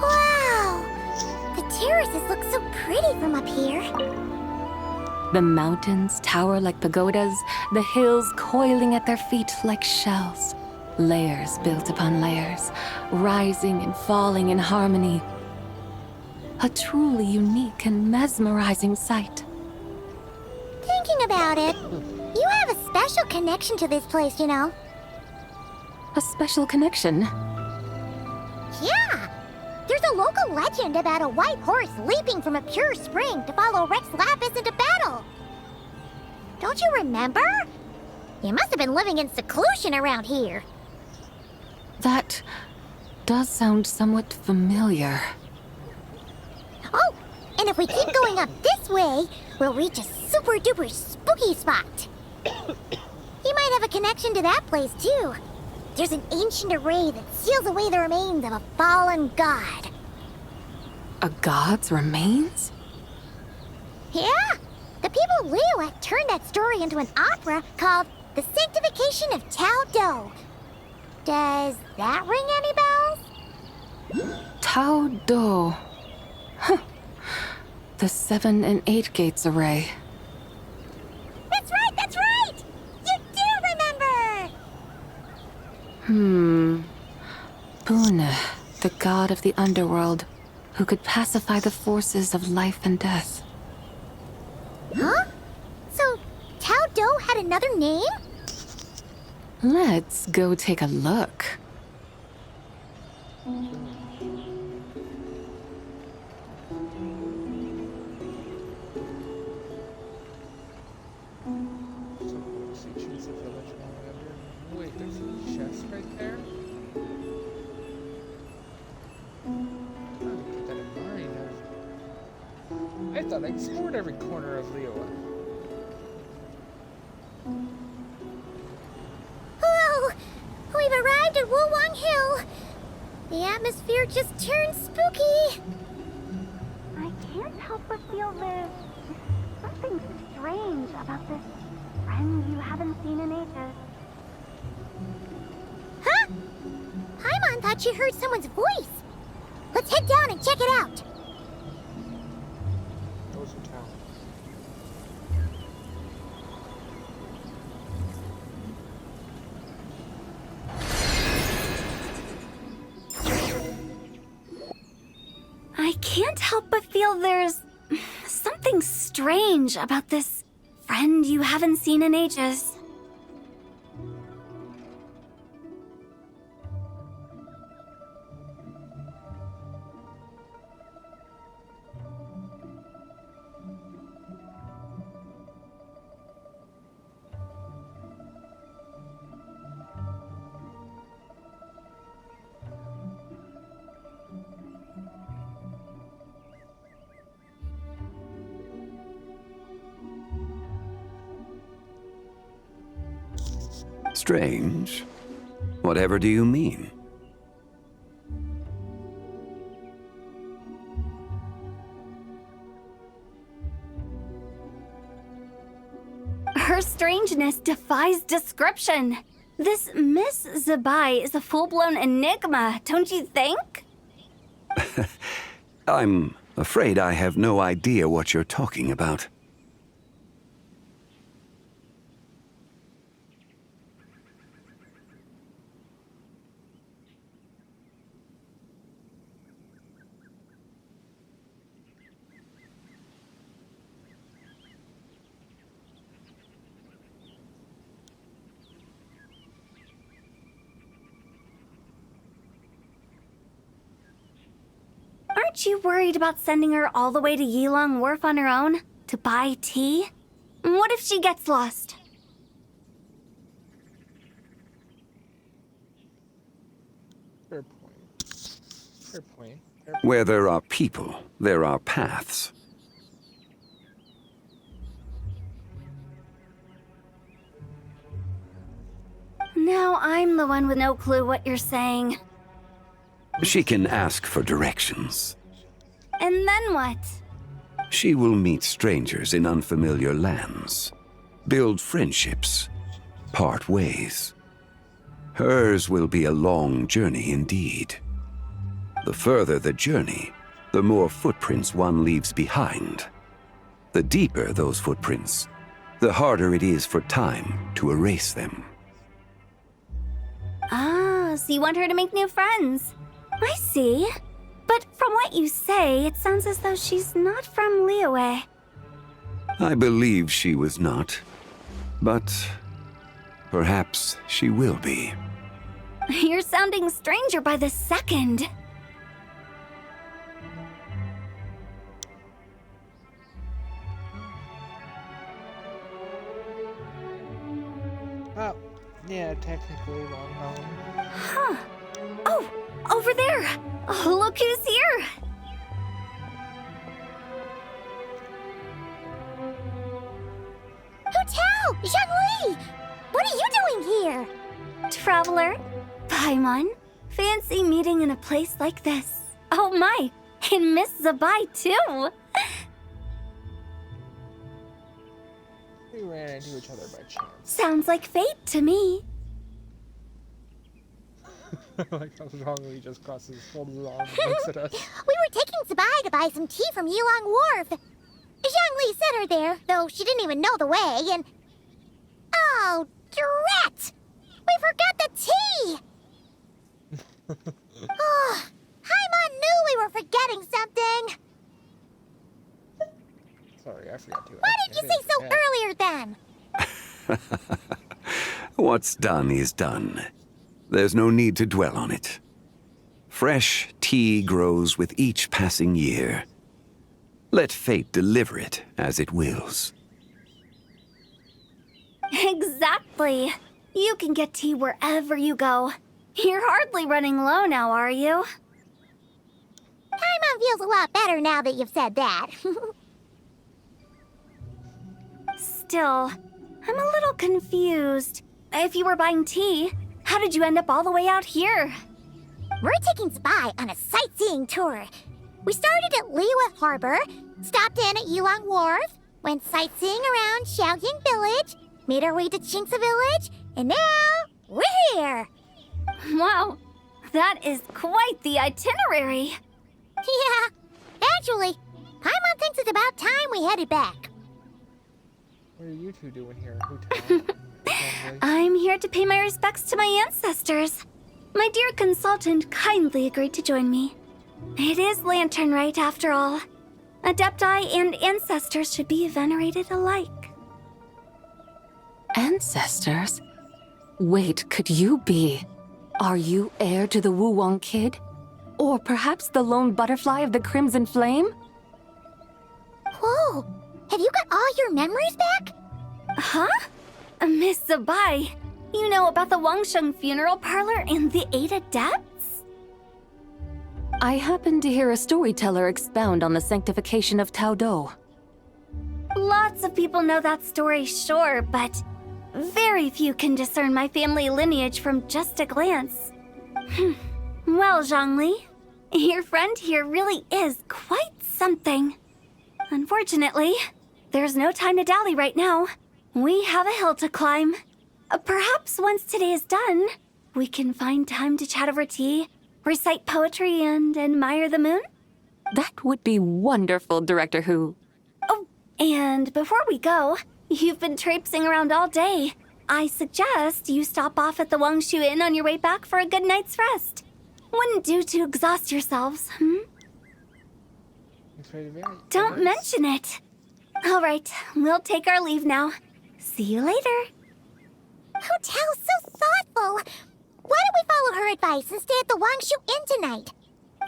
Wow! The terraces look so pretty from up here. The mountains tower like pagodas, the hills coiling at their feet like shells. Layers built upon layers, rising and falling in harmony. A truly unique and mesmerizing sight. Thinking about it, you have a special connection to this place, you know. A special connection? Yeah! There's a local legend about a white horse leaping from a pure spring to follow Rex Lapis into battle. Don't you remember? You must have been living in seclusion around here. That does sound somewhat familiar. Oh, and if we keep going up this way, we'll reach a super duper spooky spot. He might have a connection to that place too. There's an ancient array that seals away the remains of a fallen god. A god's remains? Yeah? The people of Liyue turned that story into an opera called The Sanctification of Tao Do. Does that ring any bells? Tao Do. Huh. The 7 and 8 gates array. That's right, that's right! You do remember! Bune, the god of the underworld, who could pacify the forces of life and death. Huh? So, Tao Do had another name? Let's go take a look. Wait, there's a chest right there? Keep that in mind. I thought I explored every corner of Liyue. Hello! We've arrived at Wulwang Hill. The atmosphere just turned spooky. I can't help but feel there's something strange about this friend you haven't seen in ages. Huh? Paimon thought she heard someone's voice. Let's head down and check it out. Those are town. I can't help but feel there's something strange about this friend you haven't seen in ages. Strange? Whatever do you mean? Her strangeness defies description. This Miss Zabai is a full-blown enigma, don't you think? I'm afraid I have no idea what you're talking about. Aren't you worried about sending her all the way to Yilong Wharf on her own? To buy tea? What if she gets lost? Fair point. Fair point. Where there are people, there are paths. Now I'm the one with no clue what you're saying. She can ask for directions. And then what? She will meet strangers in unfamiliar lands, build friendships, part ways. Hers will be a long journey indeed. The further the journey, the more footprints one leaves behind. The deeper those footprints, the harder it is for time to erase them. Ah, so you want her to make new friends. I see. But from what you say, it sounds as though she's not from Liyue. I believe she was not, but perhaps she will be. You're sounding stranger by the second. Oh, yeah, technically well known. Huh. Oh, over there! Oh, look who's here! Hotel! Zhongli! What are you doing here? Traveler, Paimon, fancy meeting in a place like this. Oh my, and Miss Zabai too! We ran into each other by chance. Sounds like fate to me. Like how Zhongli just crosses his arms and looks at us. We were taking Zabai to buy some tea from Yilong Wharf. Zhongli sent her there, though she didn't even know the way, and... Oh, drat! We forgot the tea! Oh, Paimon knew we were forgetting something! Sorry, I forgot to. Why didn't you say so earlier then? What's done is done. There's no need to dwell on it. Fresh tea grows with each passing year. Let fate deliver it as it wills. Exactly. You can get tea wherever you go. You're hardly running low now, are you? Paimon feels a lot better now that you've said that. Still, I'm a little confused. If you were buying tea, how did you end up all the way out here? We're taking Zabai on a sightseeing tour. We started at Liyue Harbor, stopped in at Yilong Wharf, went sightseeing around Xiaoying Village, made our way to Qingce Village, and now we're here. Wow, that is quite the itinerary. Yeah, actually, Paimon thinks it's about time we headed back. What are you two doing here? Hotel? I'm here to pay my respects to my ancestors. My dear consultant kindly agreed to join me. It is Lantern Rite, after all. Adepti and ancestors should be venerated alike. Ancestors? Wait, could you be? Are you heir to the Wu-Wong kid? Or perhaps the lone butterfly of the Crimson Flame? Whoa, have you got all your memories back? Huh? Miss Zabai, you know about the Wangsheng funeral parlor and the 8 adepts? I happened to hear a storyteller expound on the sanctification of Tao Do. Lots of people know that story, sure, but very few can discern my family lineage from just a glance. Well, Zhongli, your friend here really is quite something. Unfortunately, there's no time to dally right now. We have a hill to climb. Perhaps once today is done, we can find time to chat over tea, recite poetry, and admire the moon? That would be wonderful, Director Who. Oh, and before we go, you've been traipsing around all day. I suggest you stop off at the Wangshu Inn on your way back for a good night's rest. Wouldn't do to exhaust yourselves, Don't mention it. All right, we'll take our leave now. See you later. Hotel's so thoughtful. Why don't we follow her advice and stay at the Wangshu Inn tonight?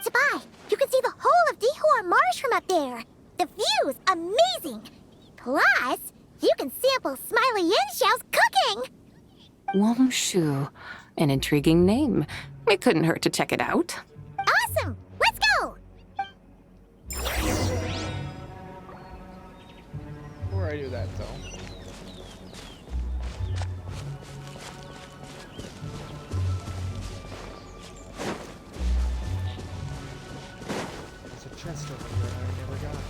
Sabai, you can see the whole of Dihua Marsh from up there. The view's amazing. Plus, you can sample Smiley Yinxiao's cooking. Wangshu. An intriguing name. It couldn't hurt to check it out. Awesome! Let's go! Before I do that, though. There's a chest over here that I never got.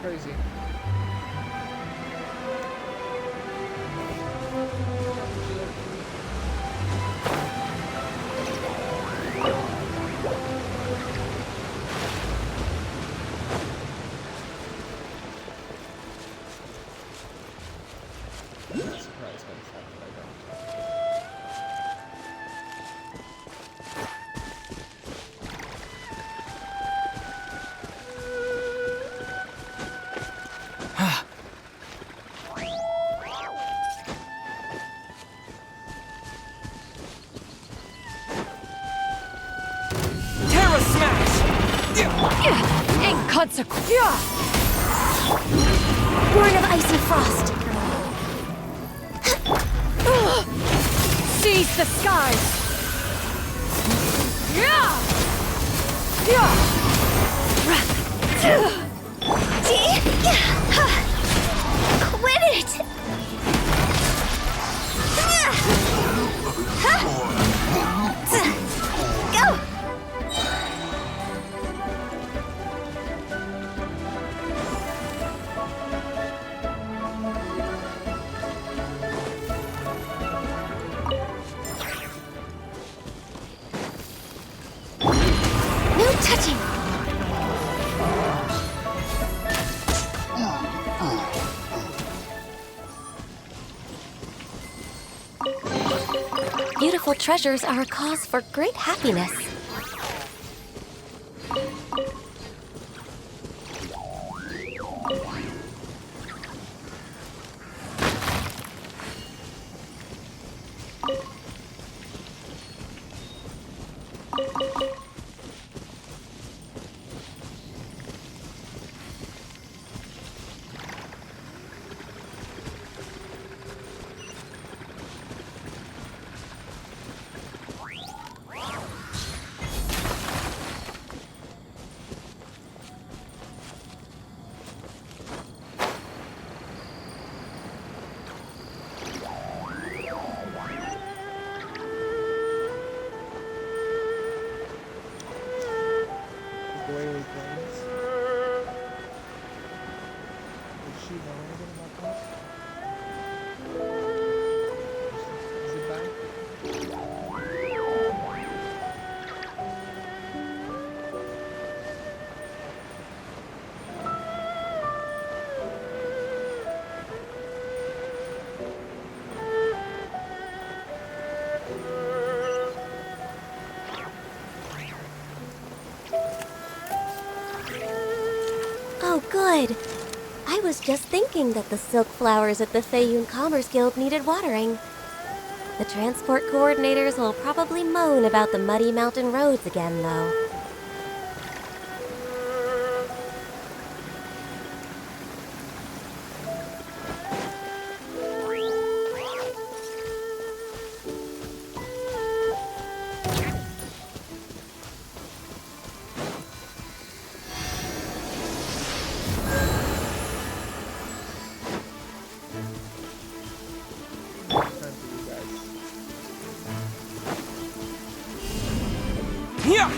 Crazy. I'm not surprised by the fact that I don't. Inconsequential. Born of ice and frost. Seize the skies. Quit it! Go! No touching! Beautiful treasures are a cause for great happiness. Oh, good. I was just thinking that the silk flowers at the Feiyun Commerce Guild needed watering. The transport coordinators will probably moan about the muddy mountain roads again, though. Yeah!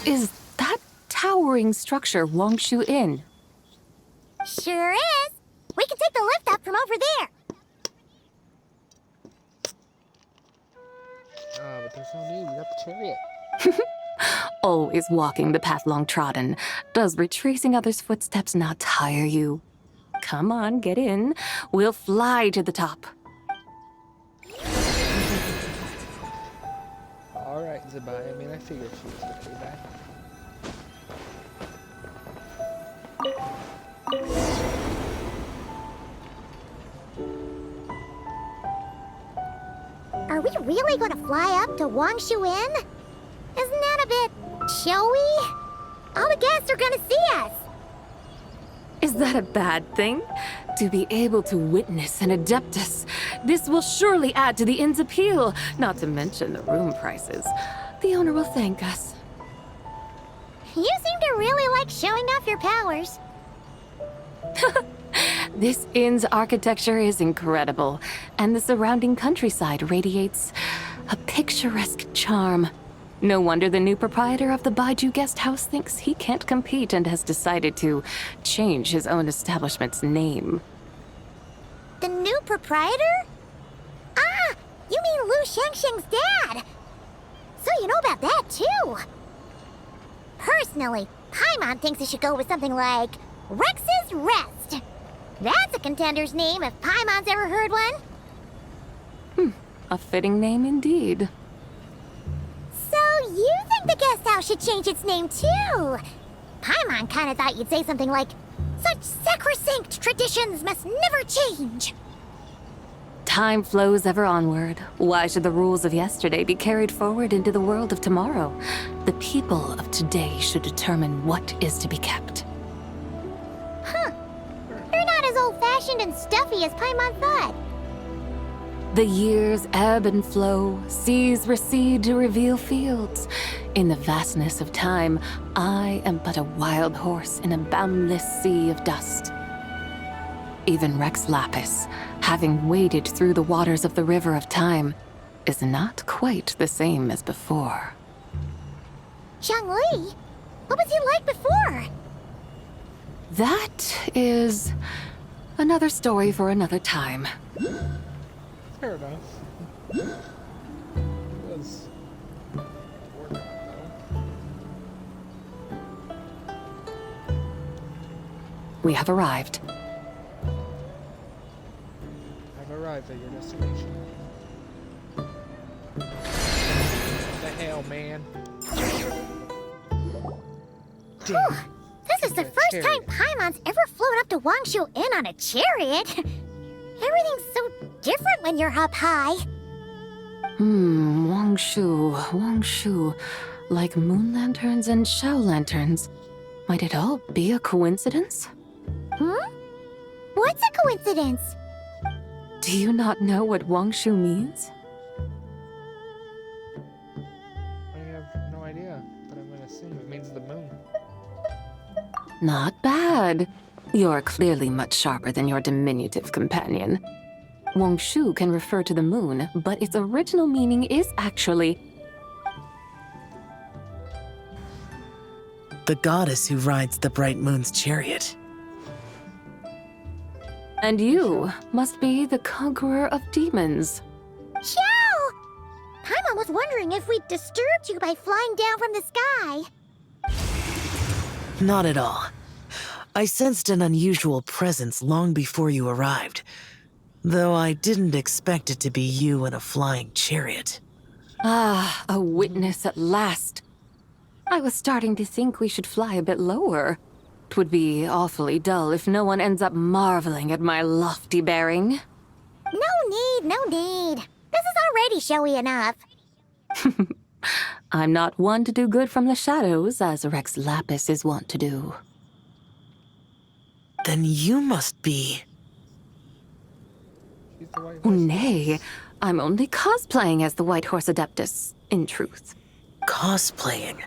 Is that towering structure Wongshu Inn? Sure is. We can take the lift up from over there. But there's no need. We got the chariot. Always walking the path long trodden. Does retracing others' footsteps not tire you? Come on, get in. We'll fly to the top. Alright, Zabai. I mean, I figured she was gonna do that. Are we really going to fly up to Wongshu Inn? Isn't that a bit showy? All the guests are going to see us. Is that a bad thing? To be able to witness an Adeptus. This will surely add to the inn's appeal, not to mention the room prices. The owner will thank us. You seem to really like showing off your powers. This inn's architecture is incredible, and the surrounding countryside radiates a picturesque charm. No wonder the new proprietor of the Baiju guest house thinks he can't compete and has decided to change his own establishment's name. The new proprietor? Ah, you mean Lu Shengsheng's dad. So you know about that, too. Personally, Paimon thinks it should go with something like Rex's Rest. That's a contender's name if Paimon's ever heard one. A fitting name indeed. So you think the guest house should change its name, too? Paimon kinda thought you'd say something like, such sacrosanct traditions must never change. Time flows ever onward. Why should the rules of yesterday be carried forward into the world of tomorrow? The people of today should determine what is to be kept. Huh. You're not as old-fashioned and stuffy as Paimon thought. The years ebb and flow, seas recede to reveal fields. In the vastness of time, I am but a wild horse in a boundless sea of dust. Even Rex Lapis, having waded through the waters of the river of time, is not quite the same as before. Zhongli? What was he like before? That is another story for another time. Fair enough. It was working though. We have arrived. I've arrived at your destination. What the hell, man? Damn. This is the first time Paimon's ever flown up to Wongshu Inn on a chariot. Everything's so different when you're up high. Wongshu. like moon lanterns and shell lanterns. Might it all be a coincidence? What's a coincidence? Do you not know what Wangshu means? I have no idea, but I'm gonna assume it means the moon. Not bad. You're clearly much sharper than your diminutive companion. Wangshu can refer to the moon, but its original meaning is actually the goddess who rides the bright moon's chariot. And you must be the conqueror of demons. Xiao! Paimon was wondering if we'd disturbed you by flying down from the sky. Not at all. I sensed an unusual presence long before you arrived, though I didn't expect it to be you in a flying chariot. Ah, a witness at last. I was starting to think we should fly a bit lower. It would be awfully dull if no one ends up marveling at my lofty bearing. No need. This is already showy enough. I'm not one to do good from the shadows, as Rex Lapis is wont to do. Then you must be... Nay, I'm only cosplaying as the White Horse Adeptus, in truth. Cosplaying?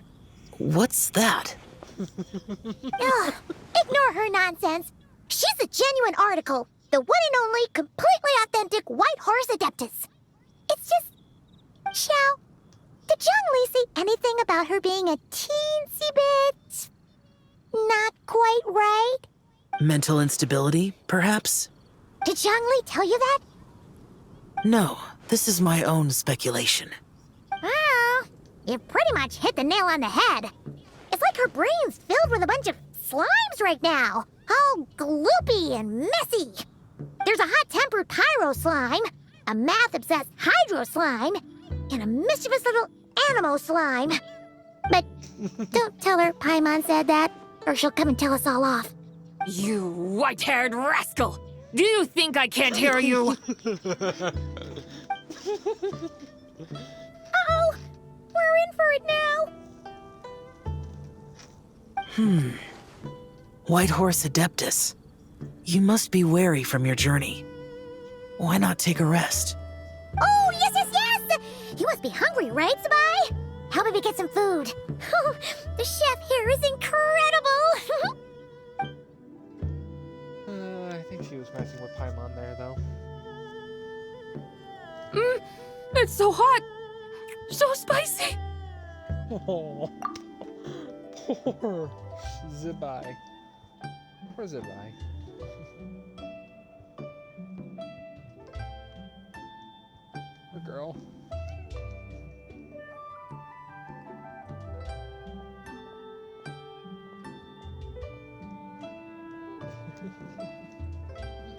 What's that? Ugh, ignore her nonsense. She's a genuine article. The one and only, completely authentic White Horse Adeptus. It's just... Xiao, did Zhongli say anything about her being a teensy bit... not quite right? Mental instability, perhaps? Did Zhongli tell you that? No, this is my own speculation. Well, you pretty much hit the nail on the head. It's like her brain's filled with a bunch of slimes right now. All gloopy and messy. There's a hot-tempered pyro slime, a math-obsessed hydro slime, and a mischievous little animal slime. But don't tell her Paimon said that, or she'll come and tell us all off. You white-haired rascal! Do you think I can't hear you? Uh-oh! We're in for it now! White Horse Adeptus. You must be weary from your journey. Why not take a rest? Oh, yes! You must be hungry, right, Sabai? How about we get some food? Oh, the chef here is incredible! I think she was messing with Paimon there, though. It's so hot! So spicy! Oh, poor Zibai. Poor Zibai. Poor girl.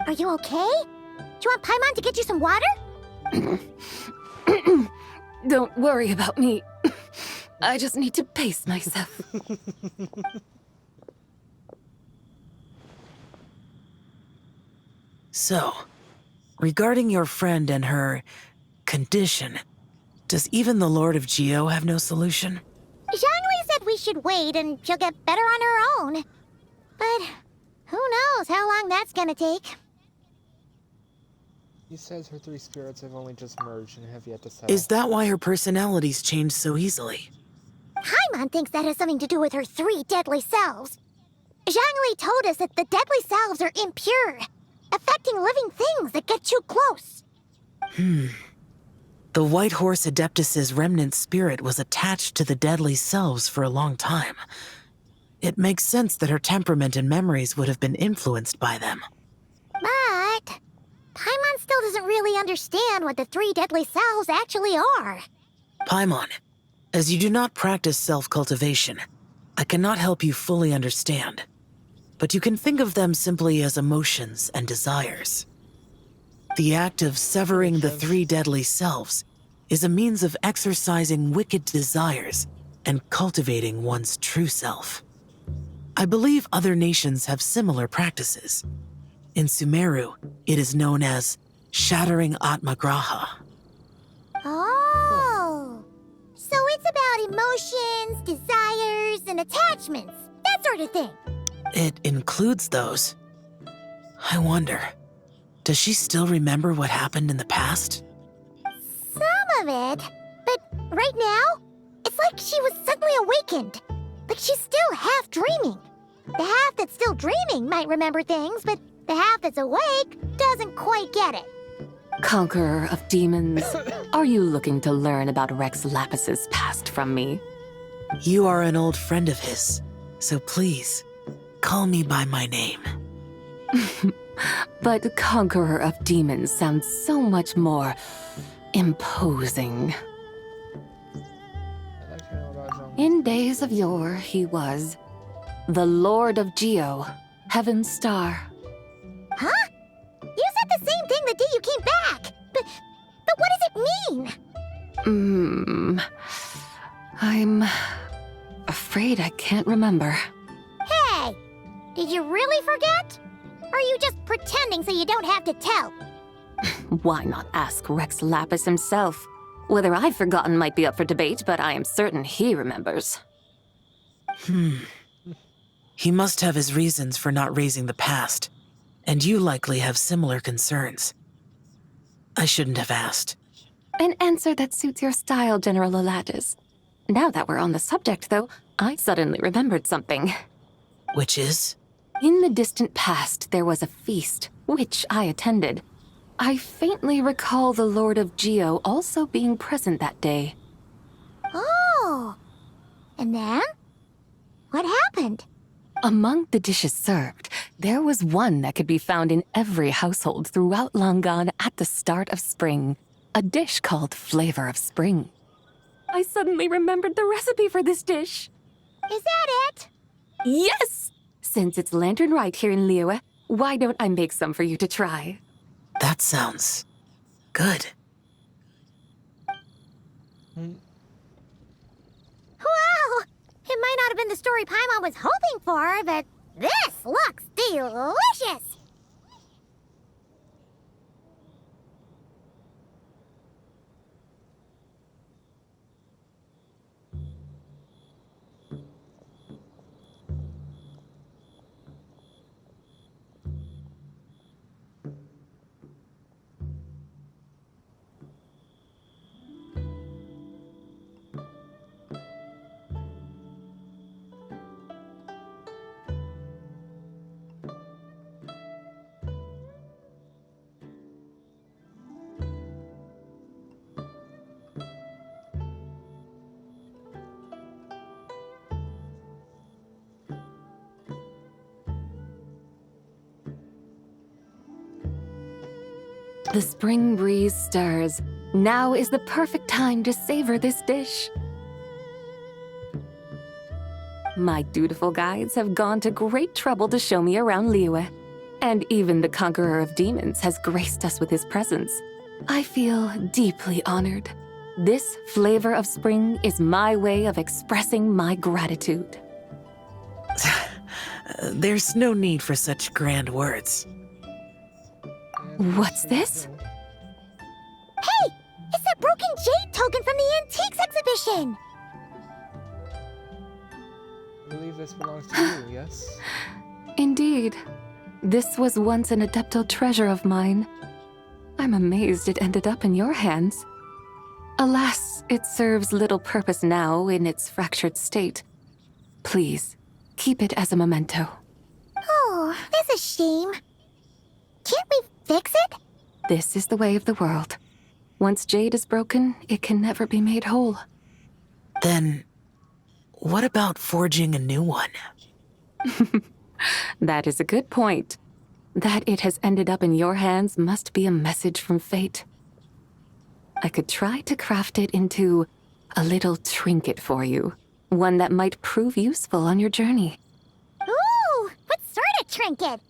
Are you okay? Do you want Paimon to get you some water? Don't worry about me. I just need to pace myself. So, regarding your friend and her condition, does even the Lord of Geo have no solution? Zhongli said we should wait and she'll get better on her own. But who knows how long that's gonna take. He says her three spirits have only just merged and have yet to settle. Is that why her personalities change so easily? Paimon thinks that has something to do with her three deadly selves. Zhongli told us that the deadly selves are impure, affecting living things that get too close. The White Horse Adeptus's remnant spirit was attached to the deadly selves for a long time. It makes sense that her temperament and memories would have been influenced by them. But Paimon still doesn't really understand what the three deadly selves actually are. Paimon, as you do not practice self-cultivation, I cannot help you fully understand. But you can think of them simply as emotions and desires. The act of severing the three deadly selves is a means of exercising wicked desires and cultivating one's true self. I believe other nations have similar practices. In Sumeru, it is known as shattering Atmagraha. Oh, so it's about emotions, desires, and attachments. That sort of thing. It includes those. I wonder, does she still remember what happened in the past? Some of it. But right now, it's like she was suddenly awakened. Like she's still half dreaming. The half that's still dreaming might remember things, but the half that's awake doesn't quite get it. Conqueror of demons, are you looking to learn about Rex Lapis's past from me? You are an old friend of his, so please, call me by my name. But Conqueror of Demons sounds so much more imposing. In days of yore, he was the Lord of Geo, Heaven's Star. Huh? You said the same thing the day you came back. But what does it mean? I'm afraid I can't remember. Hey, did you really forget? Or are you just pretending so you don't have to tell? Why not ask Rex Lapis himself? Whether I've forgotten might be up for debate, but I am certain he remembers. He must have his reasons for not raising the past, and you likely have similar concerns. I shouldn't have asked. An answer that suits your style, General Elatis. Now that we're on the subject, though, I suddenly remembered something. Which is? In the distant past, there was a feast, which I attended. I faintly recall the Lord of Geo also being present that day. Oh. And then? What happened? Among the dishes served, there was one that could be found in every household throughout Langan at the start of spring. A dish called Flavor of Spring. I suddenly remembered the recipe for this dish. Is that it? Yes! Since it's Lantern Rite here in Liyue, why don't I make some for you to try? That sounds good. Wow! It might not have been the story Paimon was hoping for, but this looks delicious! The spring breeze stirs. Now is the perfect time to savor this dish. My dutiful guides have gone to great trouble to show me around Liyue, and even the Conqueror of Demons has graced us with his presence. I feel deeply honored. This Flavor of Spring is my way of expressing my gratitude. There's no need for such grand words. What's this? Hey! It's that broken jade token from the Antiques exhibition! I believe this belongs to you, yes? Indeed. This was once an Adeptal treasure of mine. I'm amazed it ended up in your hands. Alas, it serves little purpose now in its fractured state. Please, keep it as a memento. Oh, that's a shame. Can't we fix it? This is the way of the world. Once jade is broken, it can never be made whole. Then, what about forging a new one? That is a good point. That it has ended up in your hands must be a message from fate. I could try to craft it into a little trinket for you. One that might prove useful on your journey. Ooh, what sort of trinket?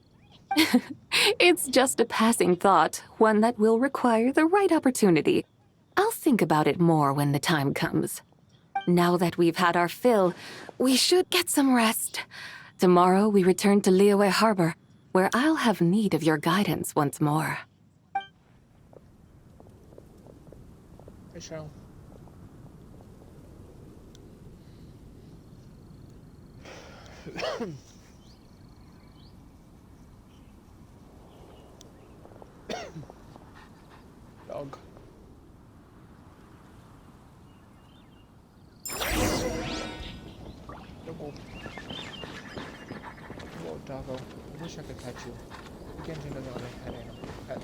It's just a passing thought, one that will require the right opportunity. I'll think about it more when the time comes. Now that we've had our fill, we should get some rest. Tomorrow we return to Liyue Harbor, where I'll have need of your guidance once more. Hey, Cheryl. Dog. Doggo. Whoa, doggo. I wish I could pet you. Genshin doesn't want to pet animal. Pet.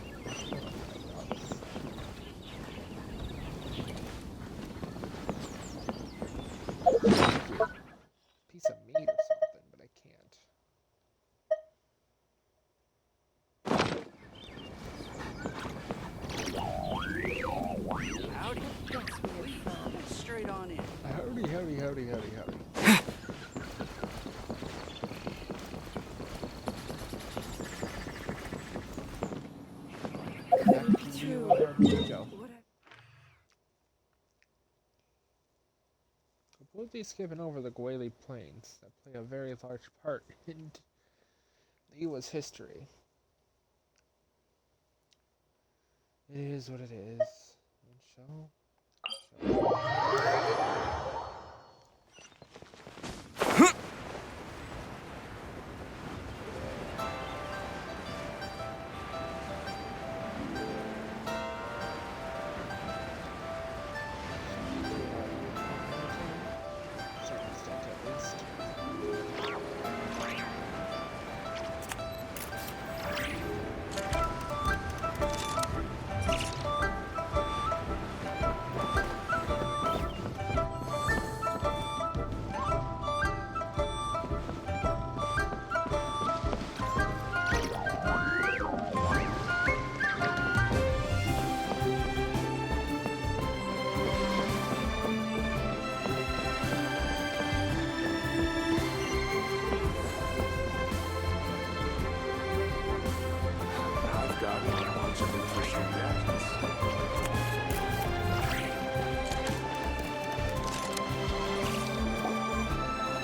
Piece of meat or something, but I can't. Howdy. Straight on in. Howdy, howdy, howdy, howdy, howdy. Back to you and our video. Completely skipping over the Gwali Plains that play a very large part in Liyue's history. It is what it is. And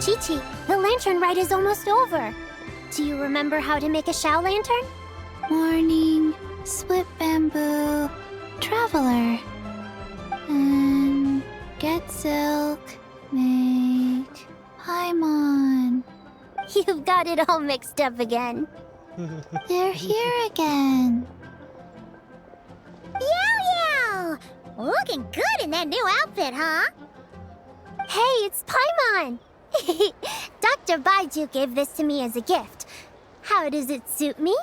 Chi-Chi, the lantern rite is almost over. Do you remember how to make a Shao lantern? Morning, split bamboo, traveler. And get silk, make Paimon. You've got it all mixed up again. They're here again. Yow! Looking good in that new outfit, huh? Hey, it's Paimon! Dr. Baiju gave this to me as a gift. How does it suit me?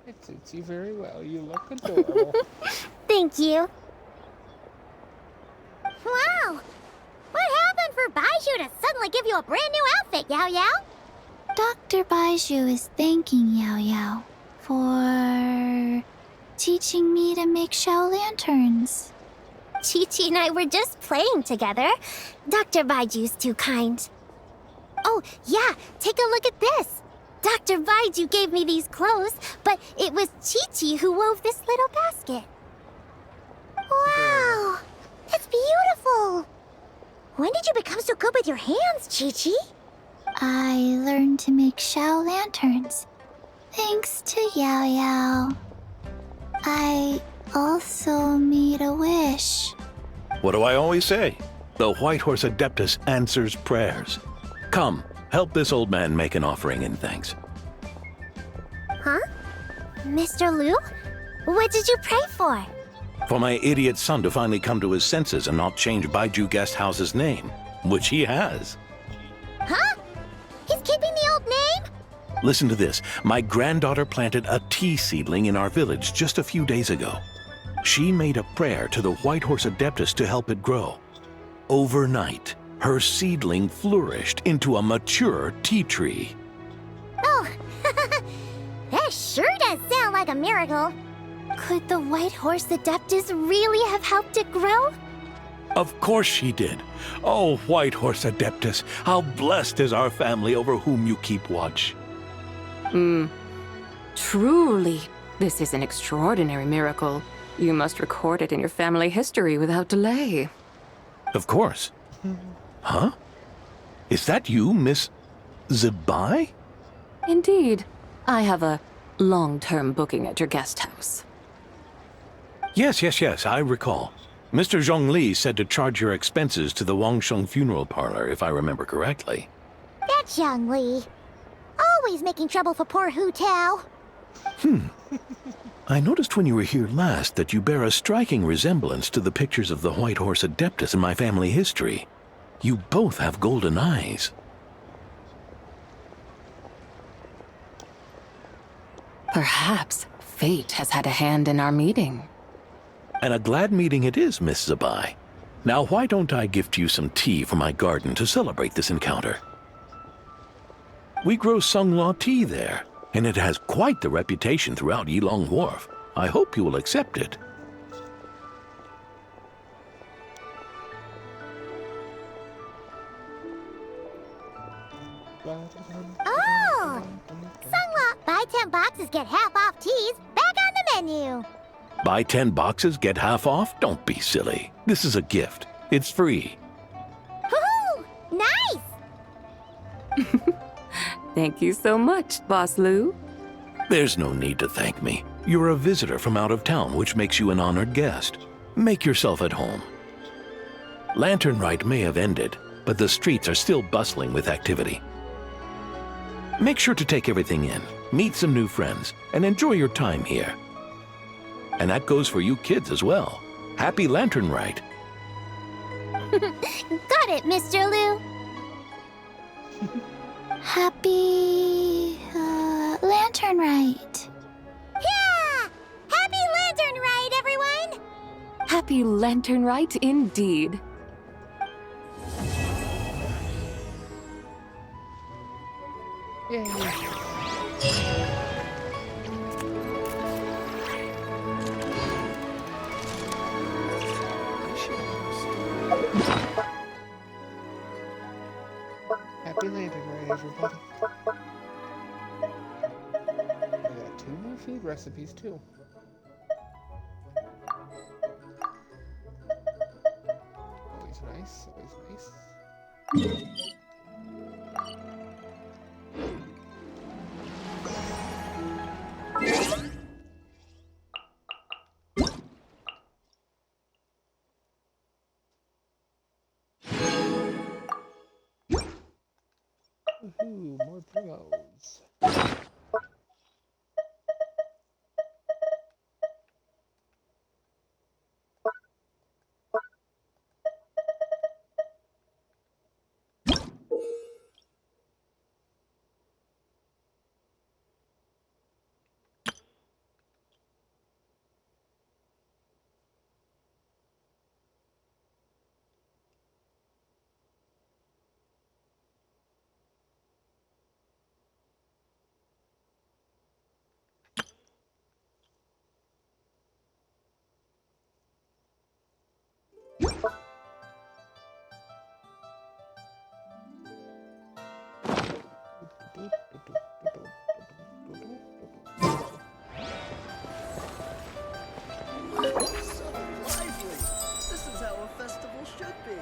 it suits you very well. You look adorable. Thank you. Wow! What happened for Baiju to suddenly give you a brand new outfit, Yao Yao? Dr. Baiju is thanking Yao Yao for teaching me to make Shao lanterns. Chi-Chi and I were just playing together. Dr. Baiju's too kind. Oh, yeah, take a look at this. Dr. Baiju gave me these clothes, but it was Chi-Chi who wove this little basket. Wow, that's beautiful. When did you become so good with your hands, Chi-Chi? I learned to make Shao lanterns, thanks to Yao Yao. I also made a wish. What do I always say? The White Horse Adeptus answers prayers. Come, help this old man make an offering in thanks. Huh? Mr. Liu? What did you pray for? For my idiot son to finally come to his senses and not change Baiju Guest House's name, which he has. Huh? He's keeping the old name? Listen to this. My granddaughter planted a tea seedling in our village just a few days ago. She made a prayer to the White Horse Adeptus to help it grow. Overnight, her seedling flourished into a mature tea tree. Oh, that sure does sound like a miracle. Could the White Horse Adeptus really have helped it grow? Of course she did. Oh, White Horse Adeptus, how blessed is our family over whom you keep watch. Truly, this is an extraordinary miracle. You must record it in your family history without delay. Of course. Huh? Is that you, Miss Zibai? Indeed. I have a long-term booking at your guest house. Yes, I recall. Mr. Zhongli said to charge your expenses to the Wangsheng funeral parlor, if I remember correctly. That's Young Lee. Always making trouble for poor Hu Tao. I noticed when you were here last that you bear a striking resemblance to the pictures of the White Horse Adeptus in my family history. You both have golden eyes. Perhaps fate has had a hand in our meeting. And a glad meeting it is, Miss Zabai. Now why don't I gift you some tea from my garden to celebrate this encounter? We grow Sunglaw tea there, and it has quite the reputation throughout Yilong Wharf. I hope you will accept it. Oh! Sunglaw, buy 10 boxes, get half off teas. Back on the menu. Buy 10 boxes, get half off? Don't be silly. This is a gift. It's free. Woohoo! Nice! Thank you so much, Boss Lou. There's no need to thank me. You're a visitor from out of town, which makes you an honored guest. Make yourself at home. Lantern Rite may have ended, but the streets are still bustling with activity. Make sure to take everything in, meet some new friends, and enjoy your time here. And that goes for you kids as well. Happy Lantern Rite. Got it, Mr. Lou. Happy Lantern Rite. Yeah! Happy Lantern Rite, everyone! Happy Lantern Rite indeed. Yay. Happy Lantern Rite, everybody. I got 2 more food recipes, too. Always nice, always nice. Woohoo, more primos. So lively! This is how a festival should be.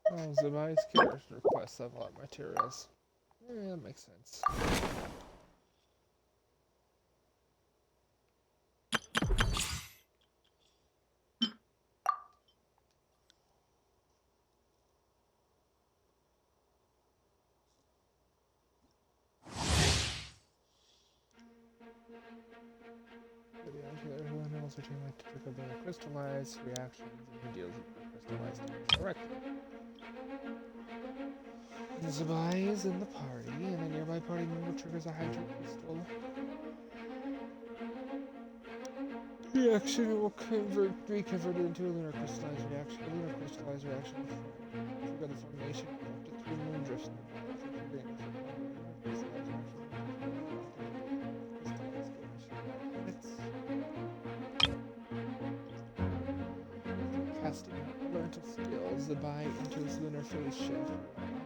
Oh, Zabai's character requests have a lot of materials. Yeah, that makes sense. also chain like to trigger lunar crystallized reactions and he deals with crystallized damage directly. Zabai is in the party, and a nearby party member triggers a hydro crystal. Reaction will be converted into a lunar crystallized reaction. A lunar crystallized reaction will trigger the formation of up to 3 moon drifts. Casting elemental skills, the Zabai enters lunar phase shift.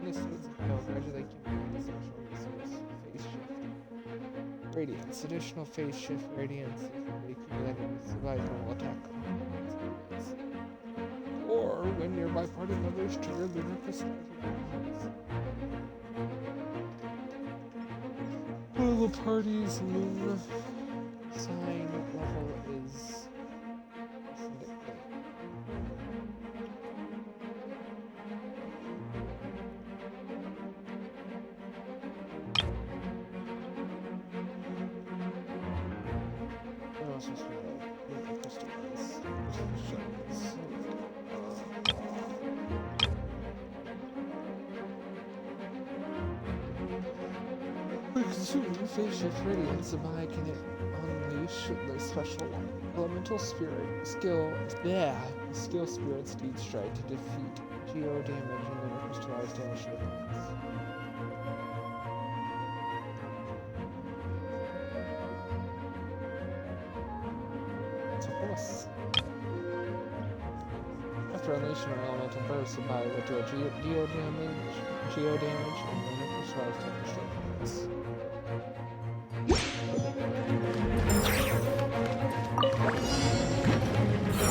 This is gradually accumulating the special resource phase shift. Radiance. Additional phase shift radiance is accumulated with Zabai's normal attack. Or when nearby party members trigger lunar crystallized. While the party's moon sign level is consuming phase shift radiance, Zabai can unleash the special elemental spirit skill spirit steed strike to defeat geo damage and lunar crystallized damage weapons. It's a horse. After unleashing an elemental burst, Zabai will do a geo damage, and lunar crystallized damage weapons.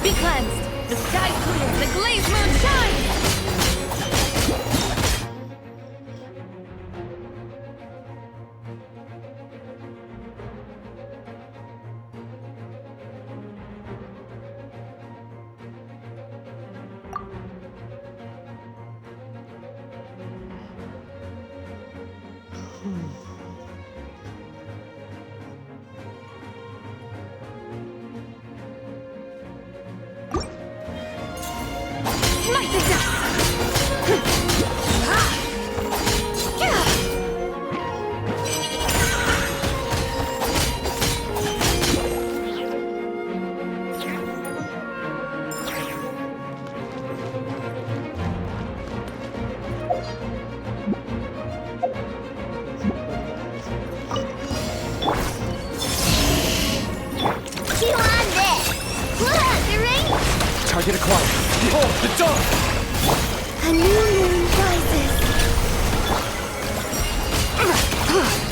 Be cleansed! The sky's clear! The glazed moon shines! Target acquired. Behold, the dawn! A new moon rises.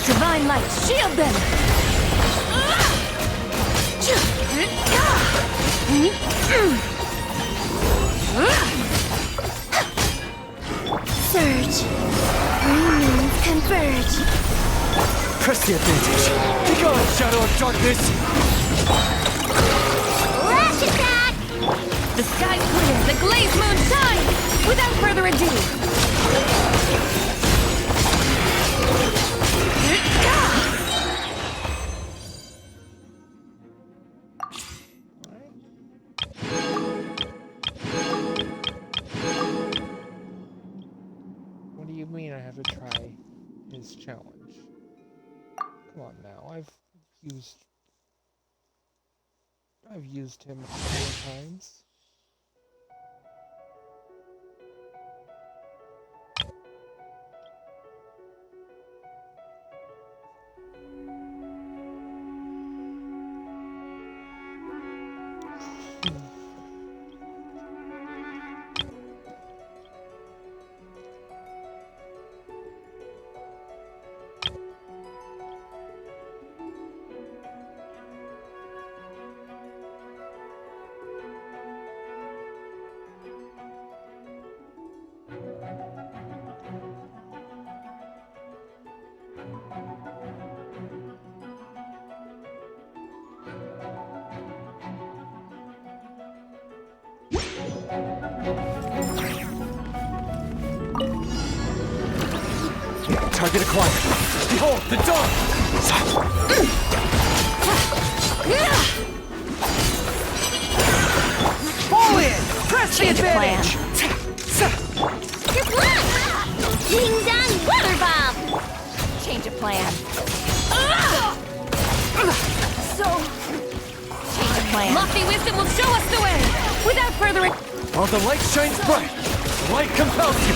Divine light, shield them! Surge. New moons converge. Press the advantage. Be gone, shadow of darkness! Lash attack! The sky's clear, the glazed moon shines! Without further ado! What do you mean I have to try his challenge? Come on now, I've used him a couple of times. Target acquired. Behold, the dawn! Press the advantage! Your blood! Ding dong, weather bomb! Change of plan. Change of plan. Lofty wisdom will show us the way! Without further ado... While the light shines bright, the light compels you.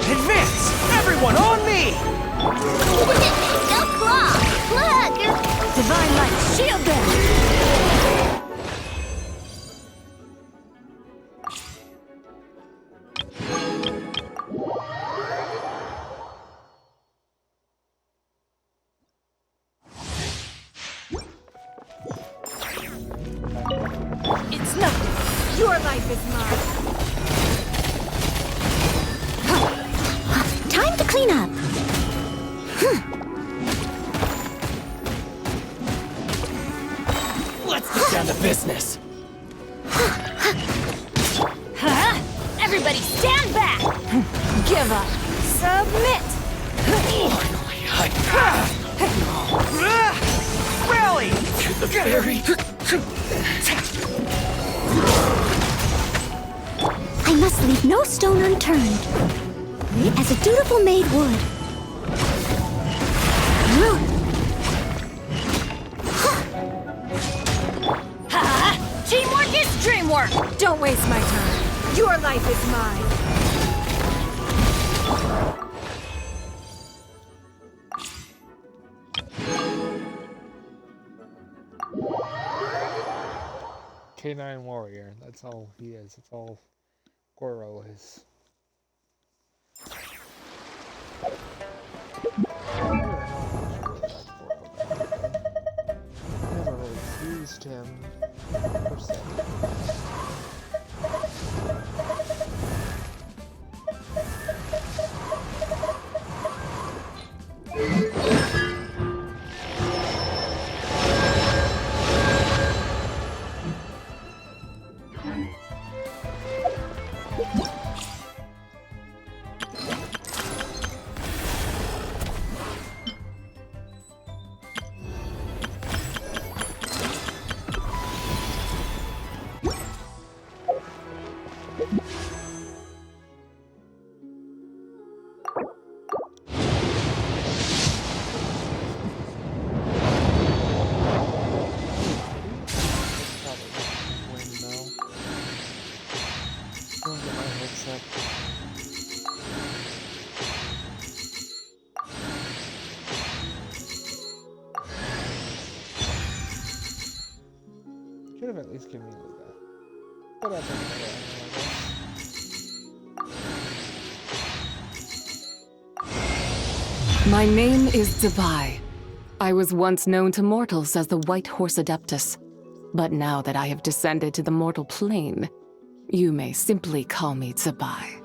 Advance! Everyone on me! Go claw! Look! Divine light, shield them! It's nothing. Your life is mine. Time to clean up. Let's get down to business. Everybody stand back! Give up! Submit! Rally! To the very... I must leave no stone unturned, as a dutiful maid would. Teamwork is dreamwork! Don't waste my time. Your life is mine. K9 warrior. That's all he is. That's all Goro is. Never really used him per se. Should have at least given me the. But I think My name is Dabai. I was once known to mortals as the White Horse Adeptus. But now that I have descended to the mortal plane, you may simply call me Dabai.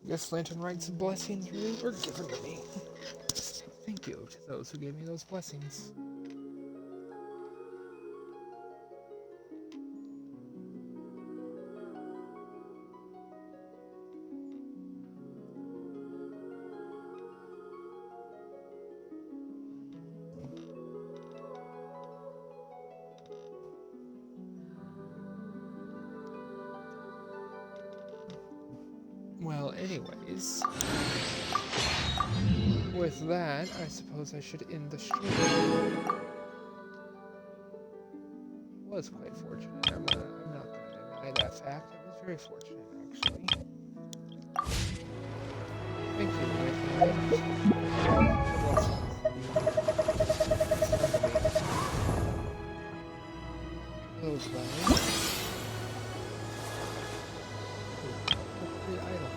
Guess Lantern Rite's blessings really were given to me. Thank you to those who gave me those blessings. Well, anyways, with that, I suppose I should end the stream. Was quite fortunate. I'm not gonna deny deny that fact. It was very fortunate, actually. Thank you, my friend. Those guys. The item.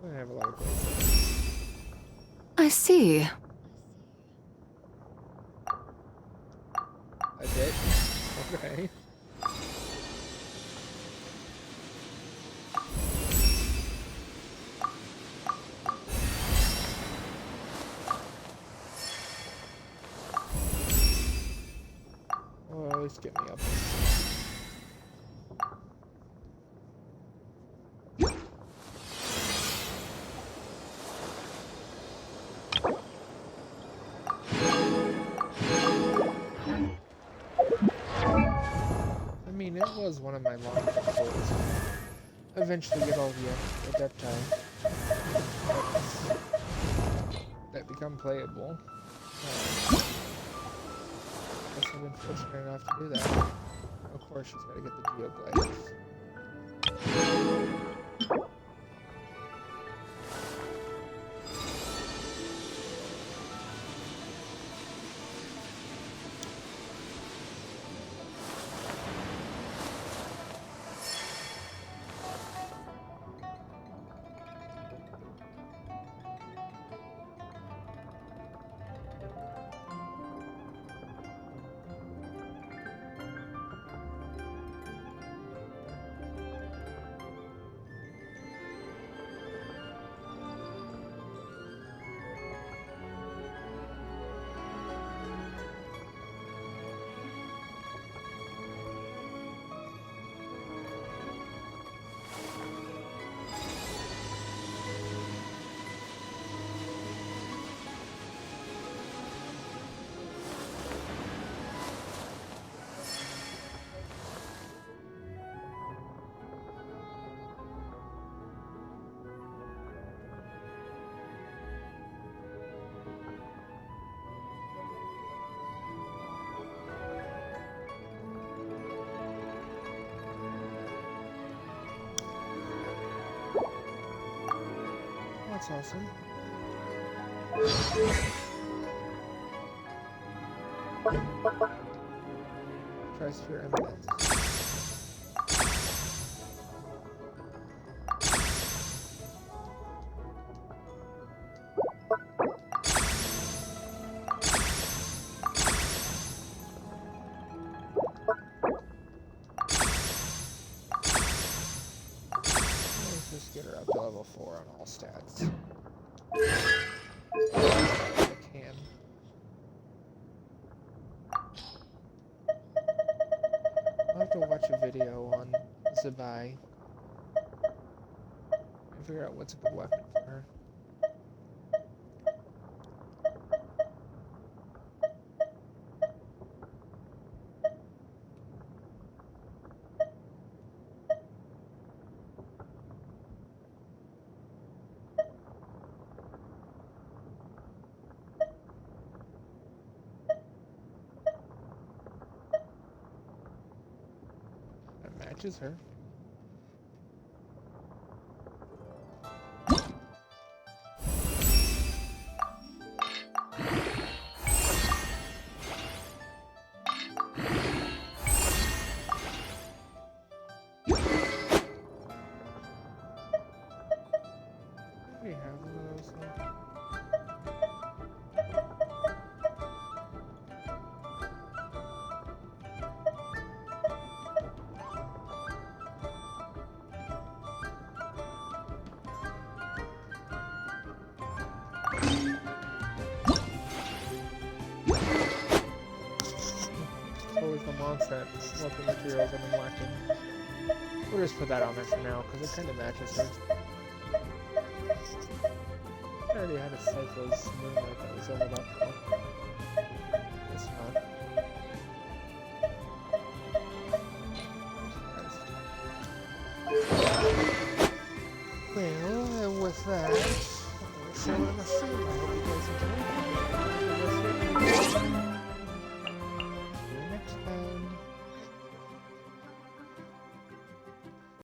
I have a lot of places. I see. That's it? Okay. Well, at least get me up. I mean, it was one of my long-term goals. Eventually get all the Adepti that become playable. Guess I've been fortunate enough to do that. Of course, she's gotta get the Geogliders. That's awesome. Trisphere Eminence. Let's just get her up to level 4 on all stats. I can. I'll have to watch a video on Zabai and figure out what's a good weapon for her. That matches her. We have one of those things. Always the monster weapon materials I've been lacking. We'll just put that on there for now, because it kind of matches her. I already had a Cypher's Moonlight that was leveled up though. It's not. Well, and with that, short on the stream. I hope you guys enjoyed.